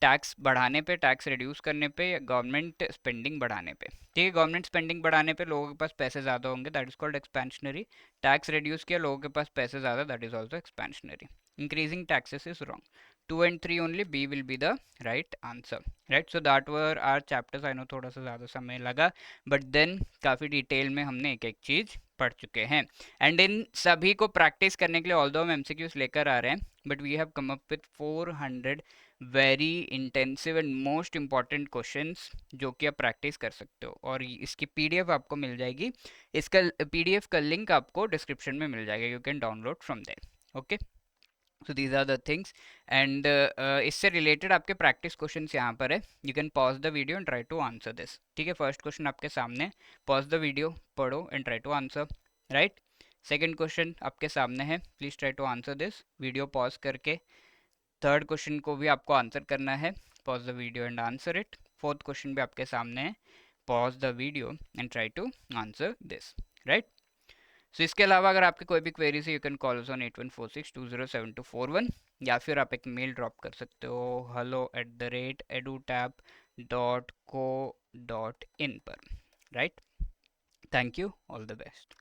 टैक्स बढ़ाने पे, टैक्स रिड्यूस करने पे, या गवर्नमेंट स्पेंडिंग बढ़ाने पे। ठीक है, गवर्नमेंट स्पेंडिंग बढ़ाने पे लोगों के पास पैसे ज़्यादा होंगे, that is called expansionary. Tax reduce किया, लोगों के पास पैसे ज़्यादा, that is also expansionary. Increasing taxes is wrong. 2 and 3 only, B will be the right answer. Right, so that were our chapters. I know थोड़ा सा ज़्यादा समय लगा, but then काफ़ी डिटेल में हमने एक एक चीज़ पढ़ चुके हैं। एंड इन सभी को प्रैक्टिस करने के लिए, ऑल्दो हम एमसीक्यूज लेकर आ रहे हैं, but we have come up with 400 very intensive and most important questions, जो कि आप प्रैक्टिस कर सकते हो, और इसकी पीडीएफ आपको मिल जाएगी। इसका पीडीएफ का लिंक आपको डिस्क्रिप्शन में मिल जाएगा, you can download from there. Okay, so these are the things, and इससे रिलेटेड आपके प्रैक्टिस क्वेश्चंस यहाँ पर है, you can pause the video and try to answer this. ठीक है, फर्स्ट क्वेश्चन आपके सामने, पॉज द वीडियो, पढ़ो and try to answer. Right, second question आपके सामने है, please try to answer this, video pause करके। थर्ड क्वेश्चन को भी आपको आंसर करना है, pause the video and answer it. Fourth question भी आपके सामने है, pause the video and try to answer this. Right, so इसके अलावा अगर आपकी कोई भी क्वेरीज है, you can call us on 8146207241, या फिर आप एक मेल ड्रॉप कर सकते हो hello@edutab.co.in पर। Right, thank you, all the best.